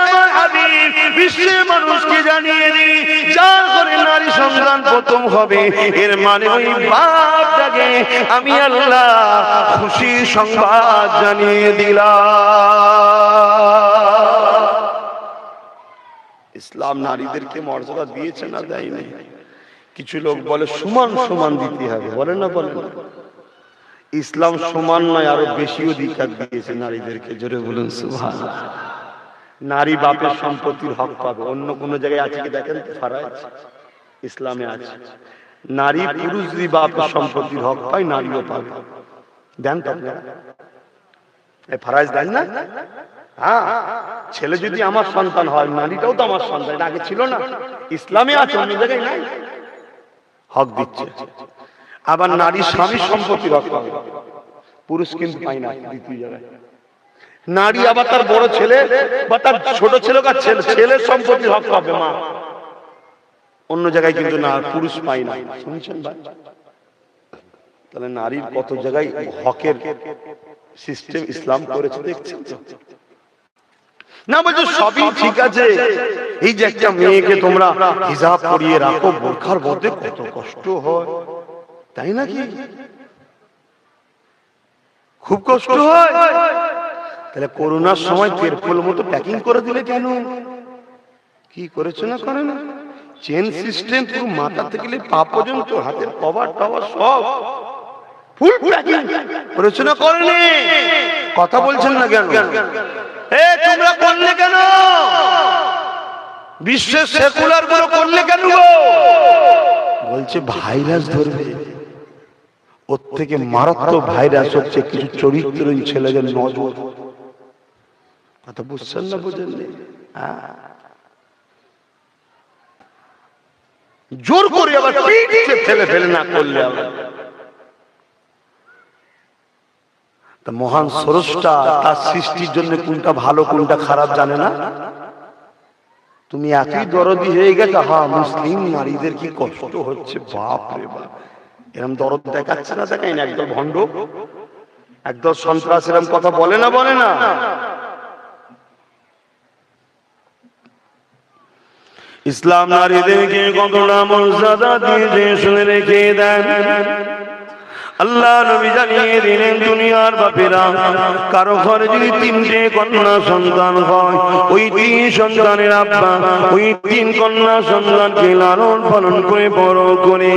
আমার হাবিব বিশ্বের মানুষকে জানিয়ে দিই, যার ঘরে নারী সন্তান প্রথম হবে, এর মানে ওই বাপটাকে আমি আল্লাহ খুশি সংবাদ জানিয়ে দিলাম। ইসলাম নারীদেরকে মর্যাদা দিয়েছে না দেয়নি? কিছু লোক বলে সমান সমান দিতে হবে, বলে না? বলে না? ইসলাম সমান নয়, আরো বেশি অধিকার দিয়েছে নারীদেরকে। জোরে বলুন সুবহানাল্লাহ। নারী বাপের সম্পত্তির হক পাবে। অন্য কোন জায়গায় আছে কি দেখেন? ফরজ ইসলামে আছে, নারী পুরুষ যদি বাপের সম্পত্তির হক পায়, নারীও পাবে। দেন তো আপনারা এই ফরজ দেন না? হ্যাঁ, ছেলে যদি আমার সন্তান হয়, নারীটাও তো আমার সন্তান। আগে ছিল না? ইসলামে আছে, অন্য জায়গায় নাই। হক দিচ্ছে। আবার নারী স্বামীর সম্পত্তির হক পাবে, পুরুষ কিন্তু পায় না। দ্বিতীয় জায়গায় নারী আবার তার বড় ছেলে বা তার ছোট ছেলে বা ছেলের সম্পত্তির হক পাবে মা। অন্য জায়গায় কিন্তু না, পুরুষ পায় না। শুনছেন ভাই? তাহলে নারীর কত জায়গায় হকের সিস্টেম ইসলাম করেছে, দেখছেন না? বলছো সবই ঠিক আছে, এই যে একটা মেয়েকে তোমরা হিজাব পরিয়ে রাখো, বোরখার মধ্যে কত কষ্ট হয়, তাই নাকি? খুব কষ্ট হয়। তাহলে করোনার সময় তেরপোল মতো প্যাকিং করে দিলে কেন? কি করেছো না? করে না? চেন সিস্টেম, পুরো মাথা থেকে পা পর্যন্ত, হাতের কভার টভার সব ফুল প্যাকিং করেছো না? করেনি? কথা বলছেন না কেন? তোমরা করলে কেন? বিশ্বের সেকুলার গুলো করলে কেন? বলছে ভাইরাস ধরবে। ওর থেকে মারাত্মক ভাইরাস হচ্ছে কিছু চরিত্রহীন ছেলেদের নজর। কথা বুঝছেন না? বুঝেন? জোর করে আবার পিঠে ফেলে ফেলে না করলে আবার। মহান স্রষ্টা তার সৃষ্টির জন্য কোনটা ভালো কোনটা খারাপ জানে না? তুমি এতই দরদি হয়ে গেছে, হ্যাঁ মুসলিম নারীদের কি কষ্ট হচ্ছে, বাপ রে বাপ। এরকম দরদ দেখাচ্ছে না? দেখাই না? একদল ভণ্ড, একদল সন্ত্রাস এরকম কথা বলে না? বলে না? ইসলাম নারীদেরকে কতটা মর্যাদা দিয়েছে শুনে রেখে দেন। আল্লাহ নবী জানিয়ে দিলেন, দুনিয়ার বাপেরা কারো ঘরে যদি 3টে কন্যা সন্তান হয়, ওই 3 সন্তানের আব্বা ওই 3 কন্যা সন্তানকে লালন পালন করে বড় করে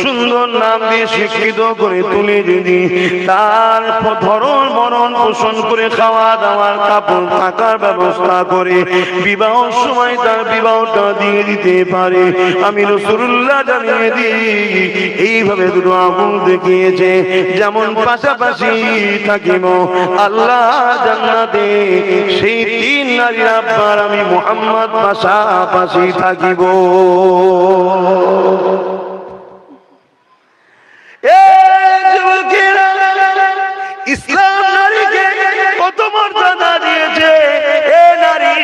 সুন্দর নাম দিয়ে শিক্ষিত করে তুলে যদি তার ধরন মরণ পোষণ করে খাওয়া দাওয়ার কাপড় থাকার ব্যবস্থা করে বিবাহ সময় তার বিবাহটা দিয়ে দিতে পারে, আমি রাসূলুল্লাহ জানিয়ে দিই এইভাবে দুটো আগুন দেখিয়েছে। যেমন পাশাপাশি থাকিব আল্লাহ জান্নাতে, সেই 3 নারীর আব্বার আমি মুহাম্মদ পাশাপাশি থাকিব। ইসলাম নারীকে কত মর্যাদা দিয়েছে। এ নারী,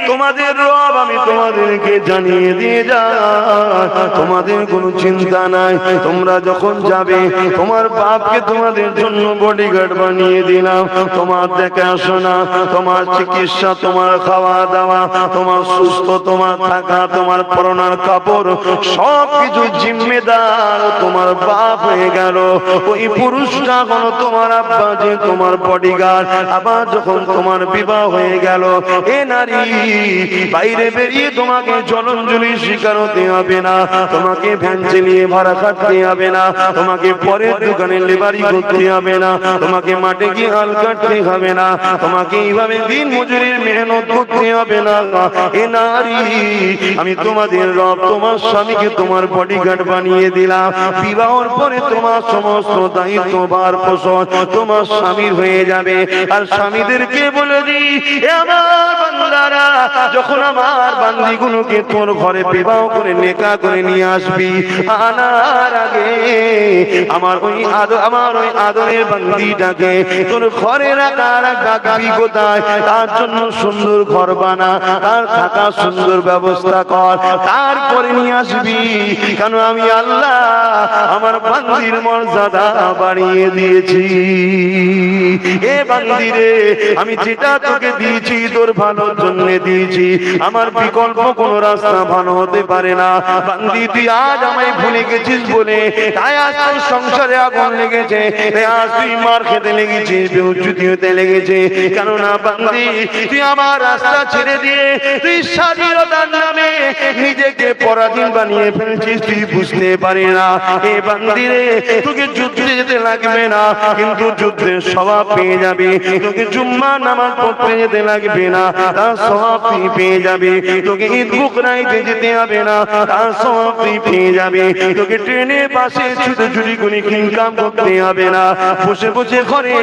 তোমাদের রব আমি তোমাদেরকে জানিয়ে দিয়ে যাই, তোমাদের কোনো চিন্তা নাই। তোমরা যখন যাবে, তোমার বাপকে তোমাদের জন্য বডিগার্ড বানিয়ে দিলাম। তোমার দেখাশোনা, তোমার চিকিৎসা, তোমার খাওয়া দাওয়া, তোমার সুস্থ, তোমার থাকা, তোমার পরনার কাপড় সব কিছু জিম্মেদার তোমার বাপ হয়ে গেল। ওই পুরুষটা হলো তোমার আব্বা, যে তোমার বডিগার্ড। আবার যখন তোমার বিবাহ হয়ে গেল, এ নারী বাইরে বেরিয়ে তোমাকে জলঞ্জলির শিকার হতে হবে না, তোমাকে ভ্যান চালিয়ে ভাড়া খাটতে হবে না, তোমাকে পরের দোকানে লেবারি করতে হবে না, তোমাকে মাঠে গিয়ে হাল কাটতে হবে না, তোমাকে এইভাবে দিন মজুরির মেহনত করতে হবে না। এ নারী, আমি তোমাদের রব তোমার স্বামীকে তোমার বডিগার্ড বানিয়ে দিলাম। বিবাহের পরে তোমার সমস্ত দায়িত্ব ভার পোষণ তোমার স্বামীর হয়ে যাবে। আর স্বামীদেরকে বলে দিই, এ আমার বান্দারা, যখন আমার বান্দিগুলোকে তোর ঘরে বিবাহ করে নেকা করে নিয়ে আসবি, আনার আগে আমার ওই আদরের বান্দিটাকে তোর ঘরে রাখবি কোথায়? তার জন্য সুন্দর ঘর বানা, তার থাকা সুন্দর ব্যবস্থা কর, তারপরে নিয়ে আসবি। কেন আমি আল্লাহ আমার বান্দির মর্যাদা বাড়িয়ে দিয়েছি। এ বান্দি রে, আমি যেটা তোকে দিয়েছি তোর ভালোর জন্য দিয়েছি, আমার বিকল্প কোন রাস্তা ভালো হতে পারে না। বান্দি, তুই আজ আমায় ভুলে গেছিস বলে তাই আজ তোর সংসারে আগুন লেগেছে, আজ তুই মার খেতে লেগেছিস, বেহুজ্জুতি হতে লেগেছে। কেননা বান্দি, তুই আমার রাস্তা ছেড়ে দিয়ে তুই স্বাধীনতার নামে নিজেকে পরাধীন বানিয়ে ফেলছিস, তুই বুঝতে পারি না। এ বান্দি রে, তোকে যুদ্ধে যেতে লাগবে না, কিন্তু যুদ্ধের স্বভাব পেয়ে যাবে। তোকে জুম্মা নামাজ পড়তে যেতে লাগবে না, তার স্বভাব তুই পেয়ে যাবে। তোকে ঈদ বুকরাইতে যেতে হবে না, তার স্বভাব তুই পেয়ে যাবে। তোকে ট্রেনে বাসে ছুটোছুটি করে ইনকাম করতে হবে না, বসে বসে ঘরে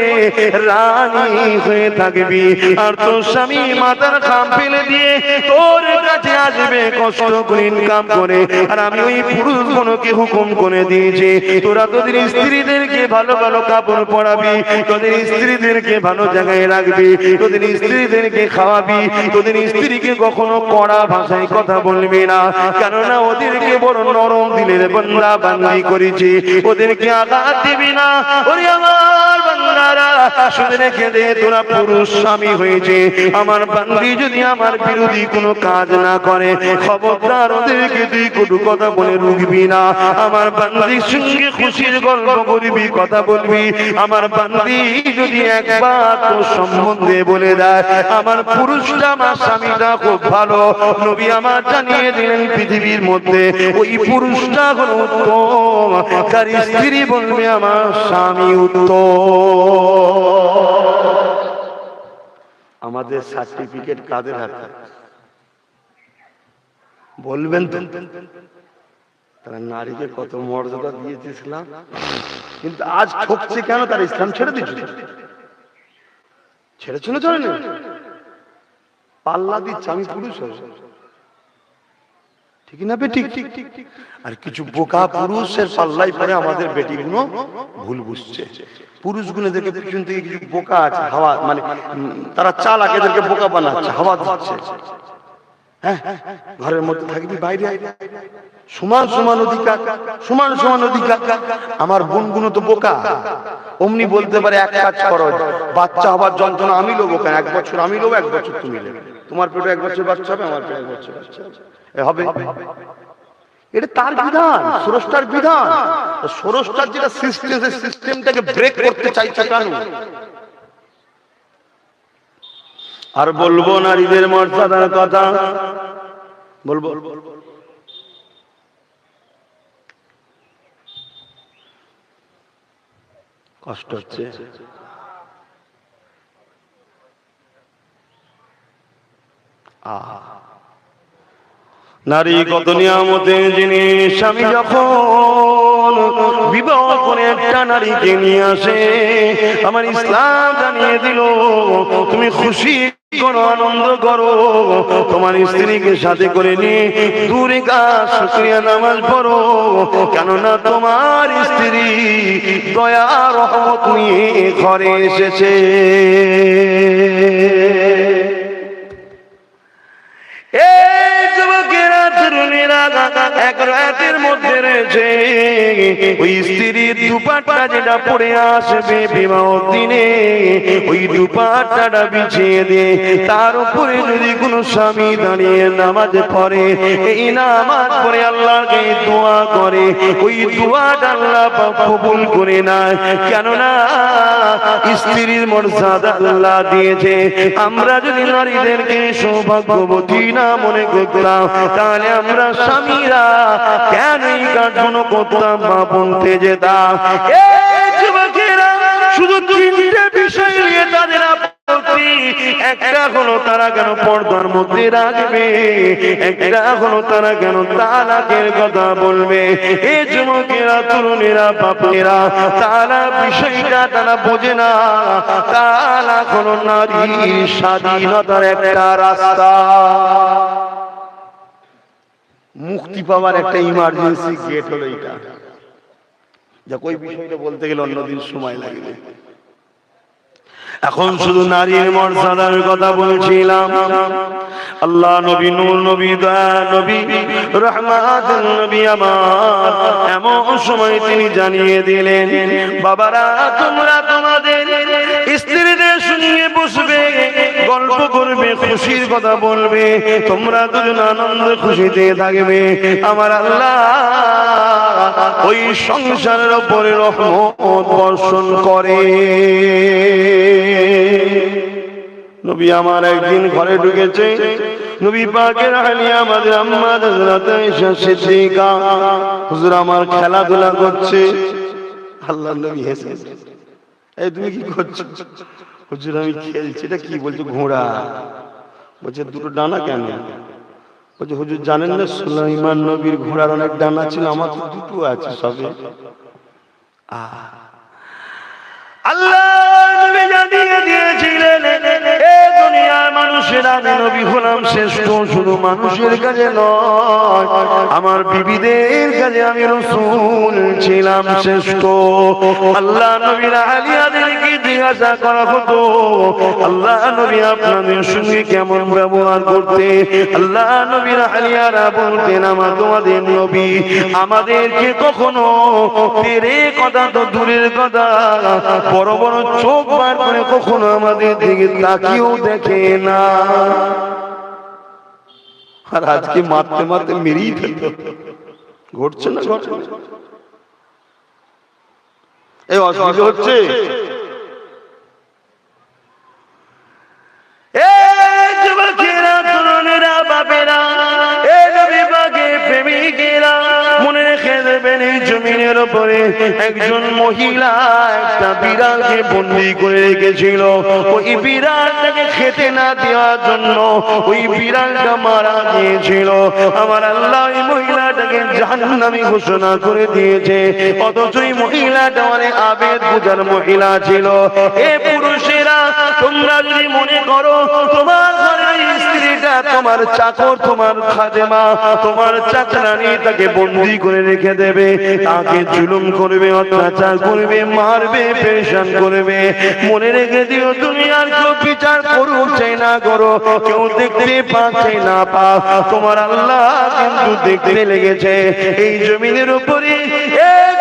রানী হয়ে থাকবি। আর তোর স্বামী মাথার খাম ফেলে দিয়ে তোর কাছে আসবে কষ্ট করে ইনকাম করে। আর আমি ওই পুরুষগুলোকে হুকুম করে দিয়েছি, তোরা তোদের স্ত্রীদেরকে ভালো ভালো কাপড় পরাবি, তোদের স্ত্রীদেরকে ভালো জায়গায় রাখবি, তোদের স্ত্রীদেরকে খাওয়াবি, তোদের স্ত্রীকে কখনো কড়া ভাষায় কথা বলবি না। কেননা ওদেরকে বড় নরম দিলের বান্দা বান্দি করেছি, ওদেরকে আঘাত দিবি না। ওরে আমার বান্দারা, শুনে রেখে দে, তোরা পুরুষ স্বামী হয়েছে, আমার বান্দি যদি আমার বিরোধী কোনো কাজ না করে, খবরদার ওদেরকে তুই কটু কথা বলে রুখবি না। আমার বান্দির সঙ্গে খুশির গল্প করবি, কথা বলবি। আমার বান্দি যদি একবার তোর সম্বন্ধে বলে দেয়, আমার পুরুষটা, আমার স্বামীটা খুব ভালো, নবী আমার জানিয়ে দিলেন পৃথিবীর মধ্যে ওই পুরুষটা হলো উত্তম, তার স্ত্রী বলবে আমার স্বামী উত্তম। আমাদের সার্টিফিকেট কাদের হাতে বলবেন তো? তারা নারীকে কত মর্যাদা দিয়েছে ইসলাম, কিন্তু আজ ঠকছে কেন? তারা ইসলাম ছেড়ে দিচ্ছে, ছেড়ে চলে চলে না, পাল্লা দিচ্ছে আমি পুরুষ হব, ঠিক না বেটি? আর কিছু বোকা পুরুষের পাল্লাই পরে আমাদের বেটিগুলো ভুল বুঝছে। পুরুষগুলো দেখে পিছন থেকে কিছু বোকা আছে, হাওয়া মানে তারা চালাক, এদেরকে বোকা বানাচ্ছে, হাওয়া দিচ্ছে। হ্যাঁ, ঘরের মধ্যে থাকবি, বাইরে সমান সমান অধিকার, সমান সমান অধিকার। আমার বোনগুলো তো বোকা, অমনি বলতে পারে এক কাজ করো, বাচ্চা হবার যন্ত্রণা আমি লোবো কেন? 1 বছর আমি লোবো, 1 বছর তুমি নেবে। তোমার পেটে 1 বছর বাচ্চা হবে, আমার পেটে 1 বছর বাচ্চা হবে। এটা তার বিধান, স্রষ্টার বিধান। স্রষ্টার যেটা সিস্টেম, সেই সিস্টেমটাকে ব্রেক করতে চাইছে কেন? আর বলবো নারীদের মর্যাদার কথা, বলবো কষ্ট হচ্ছে। নারী কত নিয়ামতের জিনিস। আমি যখন বিবাহ করে একটা নারীকে নিয়ে আসে, আমার ইসলাম জানিয়ে দিল, তুমি খুশি করো, আনন্দ করো, তোমার স্ত্রীকে সাথে করে নিয়ে 2 রাকাত শুকরিয়া নামাজ পড়ো। কেননা তোমার স্ত্রী দয়া রহমত নিয়ে ঘরে এসেছে। আয়াতের মধ্যে রয়েছে ওই স্ত্রীর দুপাট্টা যেটা পরে আসবে বিবাহ দিনে ওই দুপাট্টাটা বিছিয়ে দিয়ে তার উপরে যদি কোনো স্বামী দাঁড়িয়ে নামাজ পড়ে, এই নামাজ পড়ে আল্লাহকে দোয়া করে, ওই দোয়াটা আল্লাহ কবুল করে নেয়। কেননা স্ত্রীর মর্যাদা আল্লাহ দিয়েছে। আমরা যদি নারীদেরকে সৌভাগ্যবতী না মনে করতাম, তাহলে আমরা স্বামীরা কেন এই কাজগুলো করতাম বা বলতে যেতাম? এই যুবকেরা শুধু তিনটে বিষয় নিয়ে তাদের একটা হলো তারা কেন পর্দার মধ্যে রাখবে, একটা হলো তারা কেন তালাকের কথা বলবে। এই যুবকেরা, তরুণেরা, বাপেরা, তারা বিষয়টা তারা বোঝে না। তালাক হলো নারীর স্বাধীনতার একটা রাস্তা, মুক্তি পাওয়ার একটা ইমার্জেন্সি গেট হলো এটা। যা ওই বিষয়টা বলতে গেলে অন্যদিন সময় লাগবে। এখন শুধু নারীর মর্যাদার কথা বলছিলাম। আল্লাহ নবী, নূর নবী, দয়া নবী, রহমাতুল নবী আমার এমন সময় তিনি জানিয়ে দিলেন, বাবারা তোমরা তোমাদের স্ত্রীদের শুনিয়ে বসবে, গল্প করবে, খুশির কথা বলবে, তোমরা দুজন আনন্দ খুশিতে থাকবে। আমার আল্লাহ ওই সংসারের উপরে রহমত বর্ষণ করে। নবী আমার একদিন ঘরে ঢুকেছে, নবী পাকের আলিয়া আমাদের আম্মা হযরত আয়েশা সিদ্দিকা হুজুর আমার খেলাধুলা করছে। আল্লাহর নবী হেসে, এই তুমি কি করছো? হুজুর আমি খেলছি। এটা কি বলছো? ঘোড়া। বলছে দুটো ডানা কেন? বলছে হুজুর জানেন না সুলাইমান নবীর ঘোড়ার অনেক ডানা ছিল, আমার তো দুটো আছে সবে। আল্লাহ নবী জানিয়ে দিয়েছিলেন, এ দুনিয়ার মানুষের আমি নবী হলাম শ্রেষ্ঠ, শুধু মানুষের কাছে নয়, আমার বিবিদের কাছে আমি রাসূল ছিলাম শ্রেষ্ঠ। আল্লাহ নবীর আলিয়াদেরকে জিজ্ঞাসা করা হতো, আল্লাহ নবী আপনাদের সঙ্গে কেমন ব্যবহার করতে? আল্লাহ নবীর আলিয়ারা বলতেন, আমার তোমাদের নবী আমাদেরকে কখনো তেরে কথা তো দূরের কথা, বড় বড় চোখ বার করে কখনো আমাদের দিকে তাকিয়েও দেখে না। আর আজকে মারতে মারতে মেরেই ফেলতো। ঘটছে না? ঘটছে। এই অসুবিধা হচ্ছে। যুবকেরা, তরুণেরা, বাপেরা, এ নবী পাকের প্রেমিকেরা, মনে রেখে দেবেন এই জমিনের উপরে একজন মহিলা একটা বিড়ালকে বন্দী করে রেখেছিল। ওই বিড়ালটাকে খেতে না দেওয়ার জন্য ওই বিড়ালটা মারা গিয়েছিল। আমার আল্লাহ ওই মহিলাটাকে জাহান্নামী ঘোষণা করে দিয়েছে। অথচ ওই মহিলাটা অনেক আবেগ বুঝার মহিলা ছিল। এ পুরুষেরা, তোমরা যদি মনে করো তোমার ঘরের স্ত্রীটা তোমার চাকর, তোমার খাদেমা, তোমার চাকরানি, তাকে বন্দী করে রেখে দেবে, তাকে জুলুম করবে, অত্যাচার করবে, মারবে, পেরেশান করবে, মনে রেখে দিও দুনিয়ার কেউ বিচার করুক চাই না করো, কেউ দেখতে পাচ্ছে না পাক, তোমার আল্লাহ কিন্তু দেখতে লেগেছে এই জমিনের উপরে।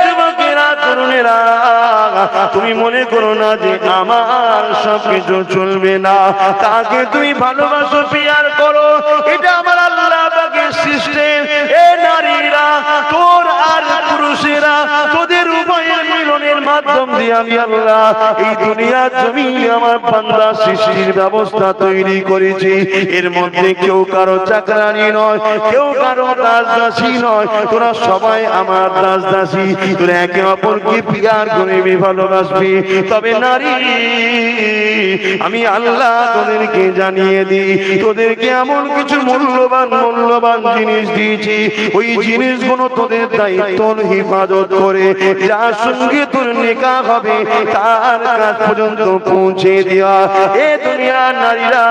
যুবকেরা, তরুণেরা, তুমি মনে করো না যে আমার সব কিছু চলবে না, তাকে তুমি ভালোবাসো, পিয়ার করো, এটা আমার আল্লাহ পাকের সিস্টেম। এ নারীরা, তোর আর পুরুষেরা, তোদের উভয়ের মিলনের মাধ্যম দিয়ে আমি আল্লাহ এই দুনিয়ার জমিন আমার বান্দা সৃষ্টির ব্যবস্থা তৈরি করেছি। এর মধ্যে কেউ কারো চাকরানি নয়, কেউ কারো দাসদাসী নয়, তোরা সবাই আমার দাসদাসী, তোরা একে অপরকে পিয়ার করবি, ভালোবাসবি। তবে নারী, আমি আল্লাহ তোদেরকে জানিয়ে দিই, তোদেরকে এমন কিছু মূল্যবান মূল্যবান জিনিস দিয়েছি, ওই জিনিসগুলো তোদের দায়িত্ব হিফাজত করে যার সঙ্গে তোর নিকাহ হবে তার কাছ পর্যন্ত পৌঁছে দেওয়া। এ দুনিয়ার নারীরা,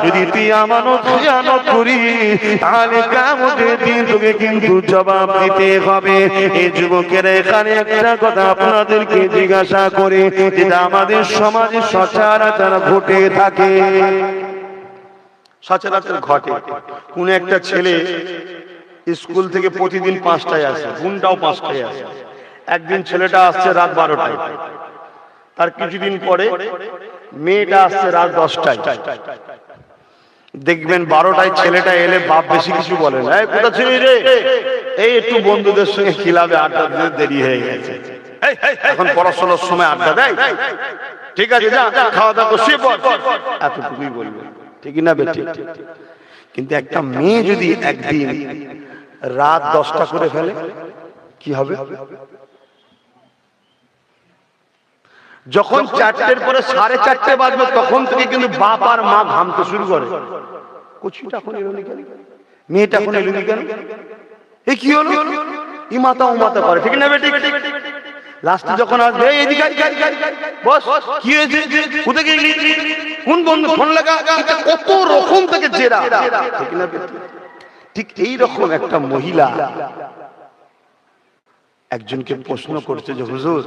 যদি তুই আমানত খিয়ানত করি তাহলে কিয়ামতের দিন তোকে কিন্তু জবাব দিতে হবে। এই যুবকেরা, এখানে একটা কথা আপনাদেরকে জিজ্ঞাসা করে, যেটা আমাদের সমাজে সচরাচর ঘটে থাকে, সচরাচর ঘটে। কোন একটা ছেলে স্কুল থেকে প্রতিদিন 5টায় আসে, বোনটাও 5টায় আসে। একদিন ছেলেটা আসছে রাত 12টায়, তার কিছুদিন পরে মেয়েটা আসছে রাত 10টায়। দেখবেন 12টায় ছেলেটা এলে বাপ বেশি কিছু বলে না, এই কোথা ছিলি রে, এই একটু বন্ধুদের সঙ্গে ক্লাবে আড্ডা দিতে দেরি হয়ে গেছে, এখন পড়াশোনার সময় আড্ডা দেয়, ঠিক আছে যা খাওয়া দাওয়া করে শুয়ে পড়, এতটুকুই বলবে, ঠিক না বেটি? কিন্তু একটা মেয়ে যদি একদিন রাত 10টা করে ফেলে কি হবে? যখন 4টের পরে 4:30 বাজবে তখন থেকে কিন্তু বাপ আর মা ঘামতে শুরু করে, কচিটা এখন এলো নি কেন, মেয়েটা এখন এলো নি কেন, এ কি হলো, ই মাথা ও মাথা করে, ঠিক না বেটি? লাস্টে যখন আসবে এইদিকে বস, কি হয়েছে, কোথায় গেলি, কোন বন্ধু ফোন লাগা, কত রকম থেকে জেরা, ঠিক না বেটি? ঠিক এই রকম একটা মহিলা একজনকে প্রশ্ন করছে যে হুজুর,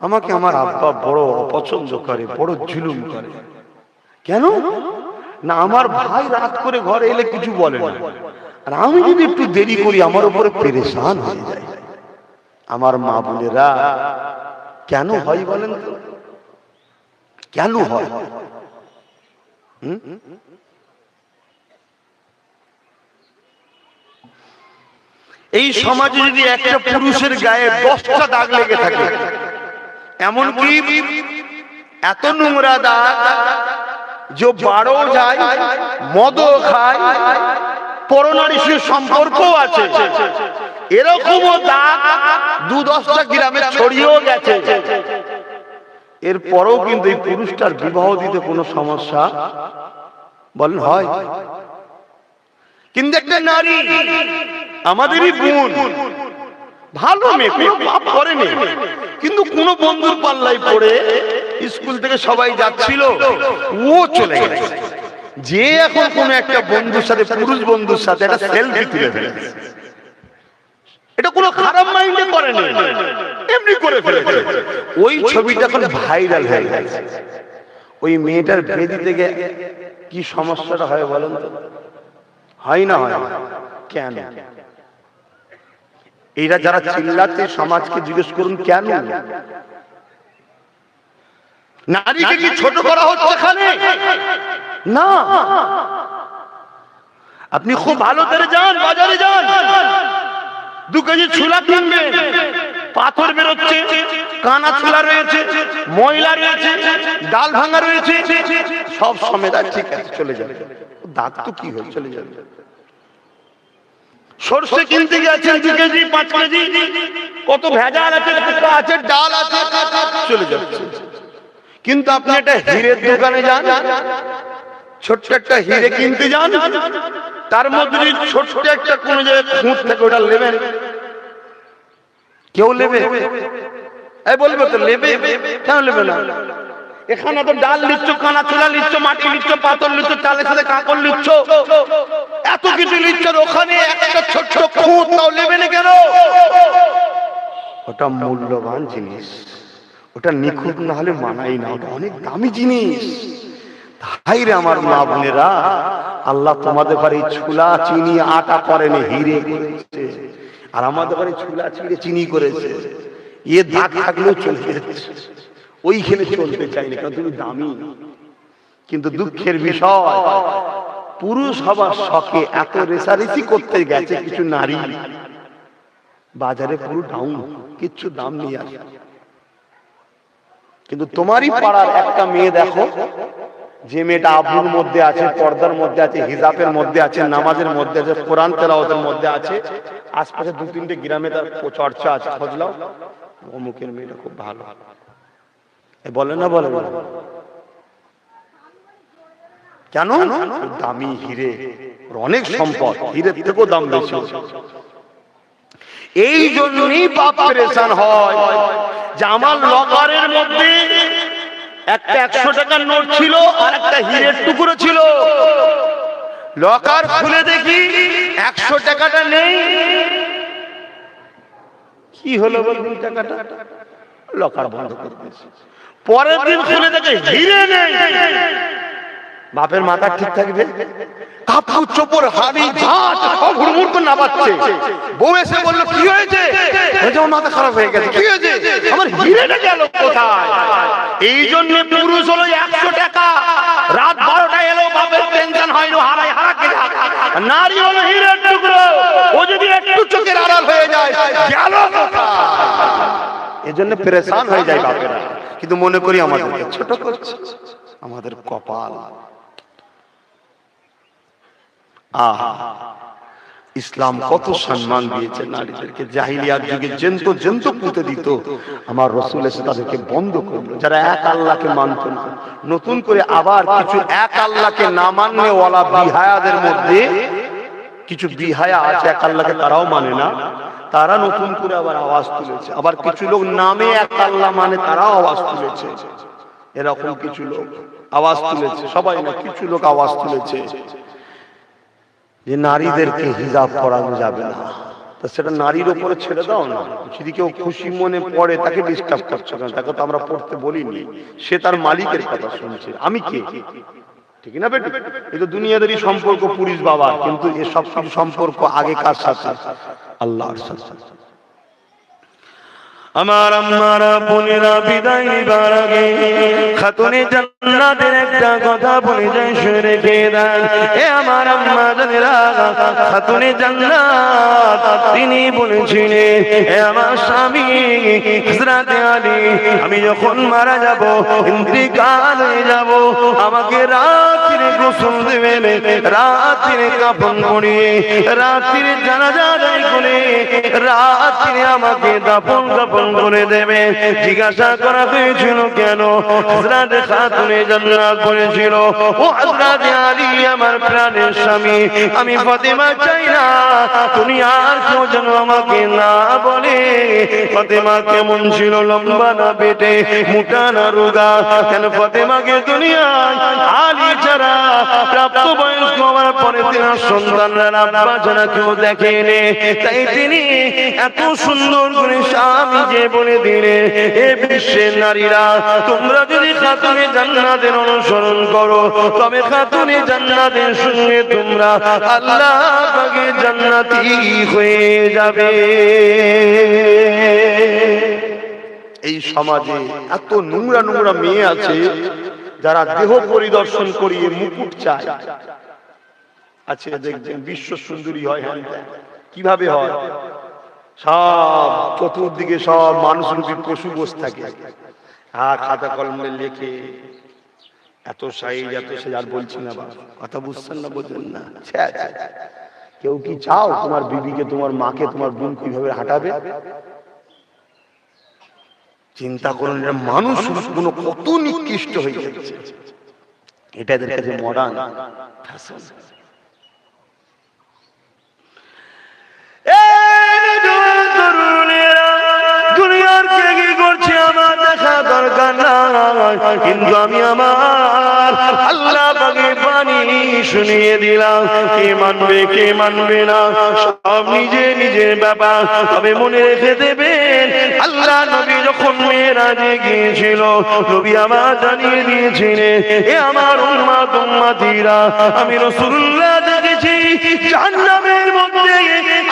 আমাকে আমার আব্বা বড় অপছন্দ করে, বড় জুলুম করে, কেন না? আমার ভাই রাত করে ঘরে এলে কিছু বলে না, আর আমি যদি একটু দেরি করি আমার উপরে পেরেশান হয়ে যায়। আমার মা বোনেরা, কেন হয় বলেন তো, কেন হয়? এই সমাজে যদি একটা পুরুষের গায়ে 10টা দাগ লেগে থাকে, এমনকি এত নোংরা দাগ যে বারো যায়, মদও খায়, পরনারীর সম্পর্কও আছে, এরকমও দাগ 2-10টা গ্রামে ছড়িয়েও গেছে, এরপরও কিন্তু এই পুরুষটার বিবাহ দিতে কোনো সমস্যা বলেন হয়? কিন্তু একটা নারী আমাদেরই বোন, ভালো মেয়ে, কোনো পাপ করেনি, কিন্তু কোন বন্ধুর পাল্লায় পড়ে স্কুল থেকে সবাই যাচ্ছিল, ও চলে গেছে, যে এখন কোন একটা বন্ধুর সাথে, পুরুষ বন্ধুর সাথে একটা সেলফি তুলে ফেলেছে, এটা কোনো খারাপ মাইন্ডে করেনি, এমনি করে ফেলেছে, ওই ছবিটা এখন ভাইরাল হয়ে গেছে। ওই মেয়েটার বিয়ে দিতে গিয়ে কি সমস্যাটা হয় বলেন তো? হয় না হয়? কেন? এরা যারা চিল্লাতে সমাজকে জিজ্ঞেস করুন কেন? নারীকে কি ছোট করা হচ্ছে এখানে? না, আপনি খুব ভালো করে যান, বাজারে যান, 2 কেজি ছোলা কিনবেন, পাথর বেরোচ্ছে, কানা ছোলা রয়েছে, ময়লা রয়েছে, ডাল ভাঙা রয়েছে, সব সমেত ঠিক আছে চলে যাবে, দাঁত তো কি হয়ে চলে যাবে। সরষে কিনতে গেছেন 2 কেজি 5 কেজি, কত ভেজাল আছে, আছে ডাল আছে, চলে যাচ্ছে। কিন্তু আপনি একটা হীরের দোকানে যান, ছোট্ট একটা হীরে কিনতে যান, তার মধ্যে যদি ছোট্ট একটা কোন জায়গায় খুঁত থাকে ওটা নেবেন, কেউ নেবে? এই বলবে তো নেবে, কেন নেবে না? এখানে তো ডাল নিচ্ছ, কানা ছোলা নিচ্ছ, মাটি নিচ্ছ, পাথর নিচ্ছ, চালের সাথে কাকড় নিচ্ছ, এত কিছু নিচ্ছ, ওখানে একটা ছোট্ট খুঁত তাও নেবে না কেন? ওটা মূল্যবান জিনিস, ওটা নিখুঁত না হলে মানাই না, ওটা অনেক দামি জিনিস। তাই রে আমার মা বোনেরা, আল্লাহ তোমাদের ঘরে ছোলা চিনি আটা করেনি, হিরে করেছে, আর আমাদের ঘরে ছোলা চিড়ে চিনি করেছে। এ দাগ থাকলেও চলে যাচ্ছে, ওইখানে চলতে চাই না, কারণ তুমি দামি। কিন্তু দুঃখের বিষয়, পুরুষ হবার শখে এত রেসারেসি করতে গেছে কিছু নারী, বাজারে পুরো ডাউন, কিচ্ছু দাম নেই আর। কিন্তু তোমারই পাড়ার একটা মেয়ে দেখো, যে মেয়েটা আব্রুর মধ্যে আছে, পর্দার মধ্যে আছে, হিজাবের মধ্যে আছে, নামাজের মধ্যে আছে, কোরআন তেলাওয়াতের মধ্যে আছে, আশপাশে 2-3টে গ্রামে তার চর্চা আছে, খোঁজলাও অমুকের মেয়েটা খুব ভালো, বলে না? বলে না কেন? দামি হিরে, অনেক সম্পদ, হিরের থেকেও দাম বেশি। এই জন্যই বাপ পেরেশান হয় যে আমার লকারের মধ্যে একটা 100 টাকার নোট ছিল আর একটা হীরের টুকরো ছিল, লকার খুলে দেখি 100 টাকাটা নেই, কি হলো বলুন? টাকাটা লকার বন্ধ করে দিয়েছে। পরের দিন খুলে দেখে হীরে নেই, বাপের মাথা ঠিক থাকবে? কাপড় চোপড় হাড়ি ঝাঁট সব হুড়মুড় করে নামাচ্ছে। বউ এসে বললো কি হয়েছে? আমার মাথা খারাপ হয়ে গেছে। কি হয়েছে? আমার হিরেটা গেল কোথায়? এই জন্য পুরুষ হলো 100 টাকা, রাত 12টা এলো বাপের টেনশন হয় না, হারাই হারাকে নারী হলো হীরের টুকরো, ও যদি একটু চোখের আড়াল হয়ে যায় গেল কোথায়? এজন্য পেরেশান হয়ে যায় বাপেরা, কিন্তু মনে করি আমাদেরকে ছোট করছে, আমাদের কপাল। ইসলাম কত সম্মান দিয়েছে নারীদেরকে। জাহিলিয়ার যুগে জেন্ত পুঁতে দিত, আমার রাসূল এসে তাদেরকে বন্ধ করলো। যারা এক আল্লাহকে মানত না, নতুন করে আবার কিছু এক আল্লাহকে না মাননে ওয়ালা বিহায়াদের মধ্যে কিছু বিহায়া আছে, এক আল্লাহকে তারাও মানে না, তারা নতুন করে আবার আওয়াজ তুলেছে। আবার কিছু লোক নামে এক আল্লাহ মানে, তারাও আওয়াজ তুলেছে। এরকম কিছু লোক আওয়াজ তুলেছে, সবাই না, কিছু লোক আওয়াজ তুলেছে যে নারীদেরকে হিজাব পরানো যাবে না। তা সেটা নারীর উপরে ছেড়ে দাও না, যদি কেউ খুশি মনে পড়ে তাকে ডিস্টার্ব করছে না, তাকে তো আমরা পড়তে বলিনি, সে তার মালিকের কথা শুনছে, আমি কে? ঠিক না বেটি? এই তো দুনিয়াদারি সম্পর্ক পুরুষ বাবা, কিন্তু এ সব কিছু সম্পর্ক আগে কার সাথে? আল্লাহর সাথে। আমার আম্মারা বোনেরা, বিদায় নিবার আগে খাতুনে জান্নাতের একটা কথা বলে যাই, শুনে রেখে দেন। এ আমার আম্মা জানেরা, খাতুনে জান্নাত তিনি বলেছিলেন, এ আমার স্বামী হযরত আলী, আমি যখন মারা যাব, ইন্তিকাল হয়ে যাব, আমাকে রাত্রে গোসল দেবেন, রাত্রে কাফন পরিয়ে, রাত্রে জানাজা আদায় করে, রাত্রে আমাকে দাফন করে দেবে। জিজ্ঞাসা করা হয়েছিল কেন? হযরত খাতুনে জান্নাত বলেছিল, ও হযরত আলী আমার প্রাণের স্বামী, আমি ফাতেমা চাই না তুমি আর কেউ যেন আমাকে না বলে ফাতেমা কেমন ছিল, লম্বা না বেটে, মোটা না রোগা, কেন ফাতেমাকে দুনিয়ায় আলী ছাড়া প্রাপ্তবয়স্ক হওয়ার পরে তিনার সন্তানরা আব্বা ছাড়া কেউ দেখেনি, তাই তিনি এত সুন্দর করে স্বামী যে বলে দিলে, এ বিশ্বের নারীরা তোমরা যদি খাতুনে জান্নাতের অনুসরণ করো, তবে খাতুনে জান্নাতের সঙ্গে তোমরা আল্লাহ পাকের জান্নাতি হয়ে যাবে। এই সমাজে এত নোংরা নোংরা মেয়ে আছে যারা দেহ পরিদর্শন করিয়ে মুকুট চায়। আছে দেখবেন বিশ্ব সুন্দরী হয়, কিভাবে হয়? সব চতুর্দিকে সব মানুষরূপী পশু বসে থাকে, খাতা কলমে লেখে এত সাইজ এত সাইজ। আর বলছি না, কথা বুঝছেন না, বোঝেন না? কেউ কি চাও তোমার বিবিকে, তোমার মাকে, তোমার বোন কিভাবে হাঁটাবে? চিন্তা করুন, মানুষ কোনো কত নিকৃষ্ট হয়ে যাচ্ছে। এটা এদের কাছে মডার্ন ফ্যাশন। কিন্তু আমি আমার আল্লাহ পাকের বাণী শুনিয়ে দিলাম, কে মানবে কে মানবে না সব নিজে নিজের ব্যাপার। তবে মনে রেখে দেবেন, আল্লাহ নবী যখন মেরাজে গিয়েছিল, নবী আমার জানিয়ে দিয়েছিলেন, এ আমার উম্মত উম্মতিরা, আমি রাসূলুল্লাহ দেখেছি জাহান্নামের মধ্যে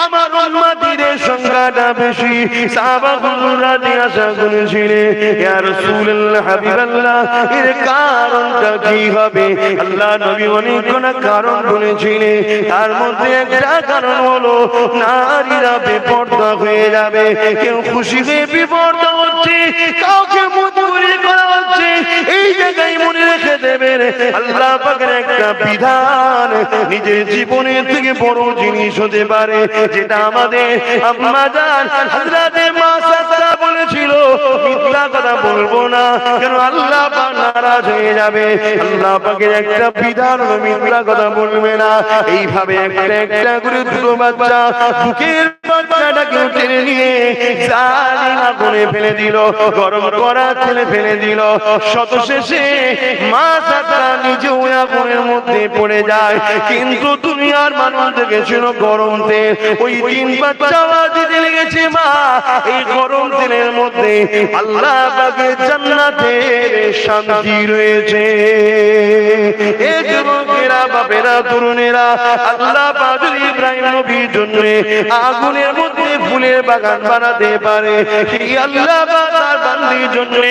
আমার উম্মতিদের সংখ্যাটা বেশি। সাহাবাগণরা জিজ্ঞাসা করেছিলেন, ইয়া রাসূলুল্লাহ হাবিবাল্লাহ, এর কারণটা কি হবে? আল্লাহ নবী অনেকগুলো কারণ বলেছিলেন, তার মধ্যে একটা কারণ হলো নারীরা বেপরদা হয়ে যাবে। কেউ খুশি হয়ে বেপরদা হচ্ছে, কাউকে মজবুরি করা হচ্ছে। এই জায়গায় মনে রেখে দেবেন, আল্লাহ পাকের একটা বিধান নিজের জীবনের থেকে বড় জিনিস হতে পারে, যেটা আমাদের আম্মা জান হযরত মা সাদরা বলেছিল, মিথ্যা কথা বলবো না, কেন আল্লাহ পাক নারাজ হয়ে যাবে। আল্লাহ পাকের একটা বিধান, মিথ্যা কথা বলবে না। এইভাবে একটা একটা করে দুটো বাচ্চা বুকের বাচ্চাটাকে টেনে নিয়ে জালিম আগুনে ফেলে দিল, গরম করা তেলে ফেলে দিল। শত শেষে মা সাদরা বাচ্চাটা নিজেও আগুনের মধ্যে পড়ে যায়। কিন্তু দুনিয়ার মানুষ দেখেছিল গরম তেল, ওই 3 বাচ্চা দিতে লেগেছে মা। এই গরম তেলের মধ্যে আল্লাহ পাকের জান্নাতের শান্তি রয়েছে। এ যুবকেরা, বাপেরা, তরুণেরা, আল্লাহ পাক ইব্রাহিম নবীর জন্য আগুনের মধ্যে ফুলের বাগান বানাতে পারে, এই আল্লাহ পাক তার বান্দির জন্য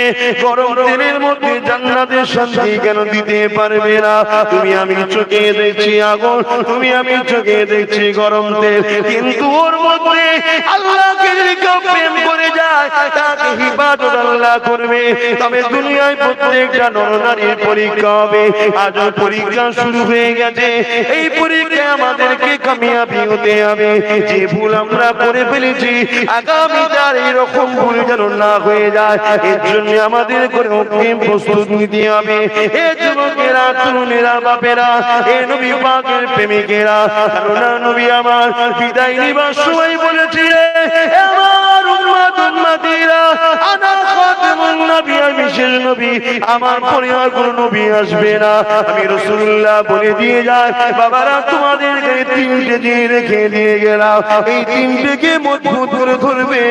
গরম তেলের মধ্যে জান্নাতের শান্তি কেন দিতে পারবে না? তুমি আমি চোখে দেখছি আগুন, তুমি আমি চোখে দেখছি গরম তেল, কিন্তু ওর মধ্যে আল্লাহকে কেউ প্রেম করে যায় তাকে ইবাদত আল্লাহ করবে। তবে দুনিয়ায় প্রত্যেকটা নরনারীর পরীক্ষা হবে। আজ পরীক্ষা শুরু হয়ে গেছে, এই পরীক্ষায় আমাদেরকে কামিয়াবি হতে হবে। যে ভুল আমরা করে ফেলেছি আগামীতে আর এরকম ভুল যেন না হয়ে যায়, এর জন্য আমাদের করে অগ্রিম প্রস্তুত নিতে হবে। এ যুবকেরা, তরুণেরা, বাপেরা, এ নবী পাকের প্রেমিকেরা, কারণ নবী আমার বিদায় নিবার সময় বলেছিলেন, আমার উম্মত উম্মতিরা, আনা খাতামুন নবী, আমি শেষ নবী, আমার পরে আর কোনো নবী আসবে না। আমি রাসূলুল্লাহ বলে দিয়ে যায়, বাবারা তোমাদেরকে 3টে দিয়ে রেখে দিয়ে গেলাম, এই 3টেকে মজবুত করে ধরবে,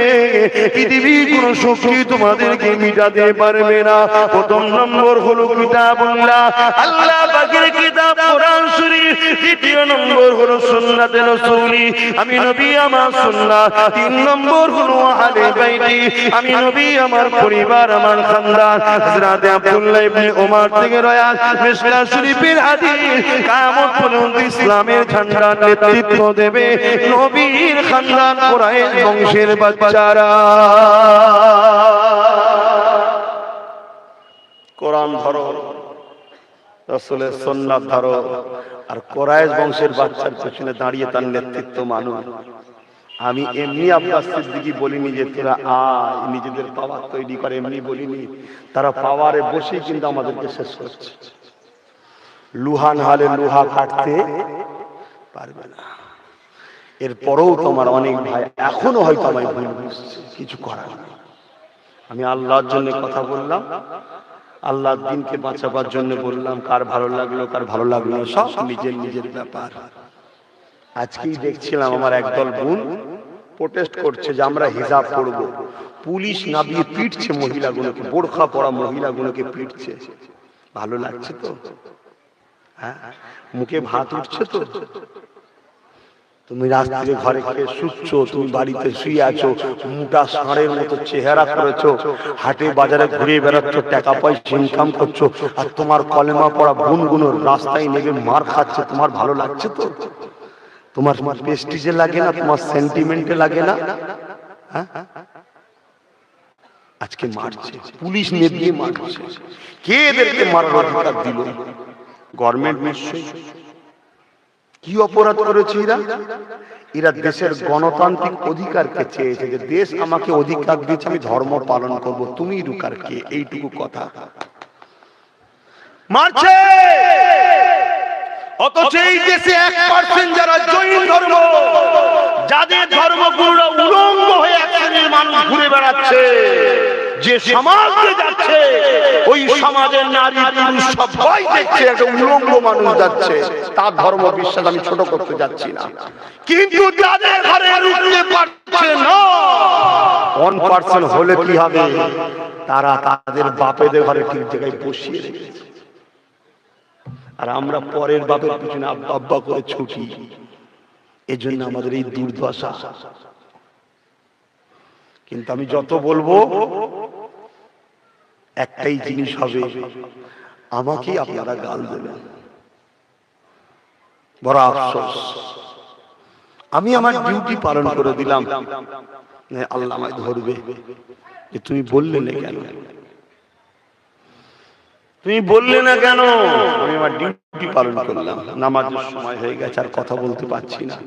পৃথিবীর কোনো শক্তি তোমাদেরকে মিটাতে পারবে না। প্রথম নম্বর হলো কিতাবুল্লাহ, আল্লাহ পাকের কিতাব কোরআন শরীফ। দ্বিতীয় নম্বর হলো সুন্নাতে রাসূলি, আমি নবী আমার সুন্নাত। 3 নম্বর হলো আহলে বাইতি, আমি নবী আমার পরিবার, আমার খানদান। হযরত আব্দুল্লাহ ইবনে ওমর থেকে রওয়ায়াত, মিশকাত শরীফের হাদিস, কিয়ামত পর্যন্ত ইসলামের ঝান্ডার নেতৃত্ব দেবে নবীর খানদান, কুরাইশ বংশের বাচ্চারা। কোরআন ধরো, রাসূলের সুন্নাত ধরো, আর কুরাইশ বংশের বাচ্চার পেছনে দাঁড়িয়ে তার নেতৃত্ব মানুষ। আমি এমনি আব্বাস সিদ্দিকী বলিনি যে তোরা আয়, নিজেদের পাওয়ার তৈরি করে, এমনি বলিনি। তারা পাওয়ারে বসেই কিন্তু আমাদেরকে শেষ করছে। লুহান হালে লুহা কাটতে পারবে না। এরপরেও তোমার অনেক ভাই এখনো হয়তো আমায় ভুল বুঝছে, কিছু করার নেই। আমি আল্লাহর জন্য কথা বললাম, আল্লাহর দিনকে বাঁচাবার জন্য বললাম। কার ভালো লাগলো কার ভালো লাগলো না সব নিজের নিজের ব্যাপার। আজকেই দেখছিলাম আমার একদল বোন প্রোটেস্ট করছে যে আমরা হিজাব পরব। পুলিশ নামিয়ে পিটছে মহিলাগুলোকে, বোরখা পরা মহিলাগুলোকে পিটছে। ভালো লাগছে তো? হ্যাঁ, মুখে ভাত উঠছে তো? তুমি রাত্রে ঘরে খেয়ে শুচ্ছ, তুমি বাড়িতে শুয়ে আছো, মোটা ষাঁড়ের মতো চেহারা করেছো, হাটে বাজারে ঘুরে বেড়াচ্ছ, টাকা পয়সা ইনকাম করছো, আর তোমার কলেমা পড়া বোনগুলো রাস্তায় নেবে মার খাচ্ছে। তোমার ভালো লাগছে তো? তোমার প্রেস্টিজে লাগে না? তোমার সেন্টিমেন্টে লাগে না? হ্যাঁ, আজকে মারছে, পুলিশ নেবিয়ে মারছে। কে এদেরকে মারার অধিকার দিল? গভর্নমেন্ট নিশ্চয়ই। কি অপরাধ করেছে এরা? এরা দেশের গণতান্ত্রিক অধিকারকে চেয়েছে, যে দেশ আমাকে অধিকার দিয়েছে, আমি ধর্ম পালন করব, তুমি রুকার কে? এইটুকু কথা। মারছে, অথচ এই দেশে 1% যারা জৈন ধর্ম, যাদের ধর্মগুরুরা উলঙ্গ হয়ে এক শ্রেণীর মানুষ ঘুরে বেড়াচ্ছে, যে সমাজে যাচ্ছে ওই সমাজের নারী পুরুষ সবাই দেখছে একটা উলঙ্গ মানুষ যাচ্ছে। তার ধর্ম বিশ্বাস আমি ছোট করতে যাচ্ছি না, কিন্তু যাদের ঘরে রুখতে পারছে না, 1% হলে কি হবে? তারা তাদের বাপেদের ঘরে ঠিক জায়গায় বসিয়ে রেখেছে, আর আমরা পরের বাপের পিছনে আব্বা আব্বা করে ছুটি। এজন্য আমাদের এই দুর্দশা। কিন্তু আমি যত বলবো একটাই জিনিস হবে, আমাকেই আপনারা গাল দেবেন। বড় আফসোস, আমি আমার ডিউটি পালন করে দিলাম, আল্লাহ আমায় ধরবে যে তুমি বললে না কেন, তুমি বললে না কেন? আমি আমার ডিউটি পালন করলাম, নামাজের সময় হয়ে গেছে, আর কথা বলতে পারছি না।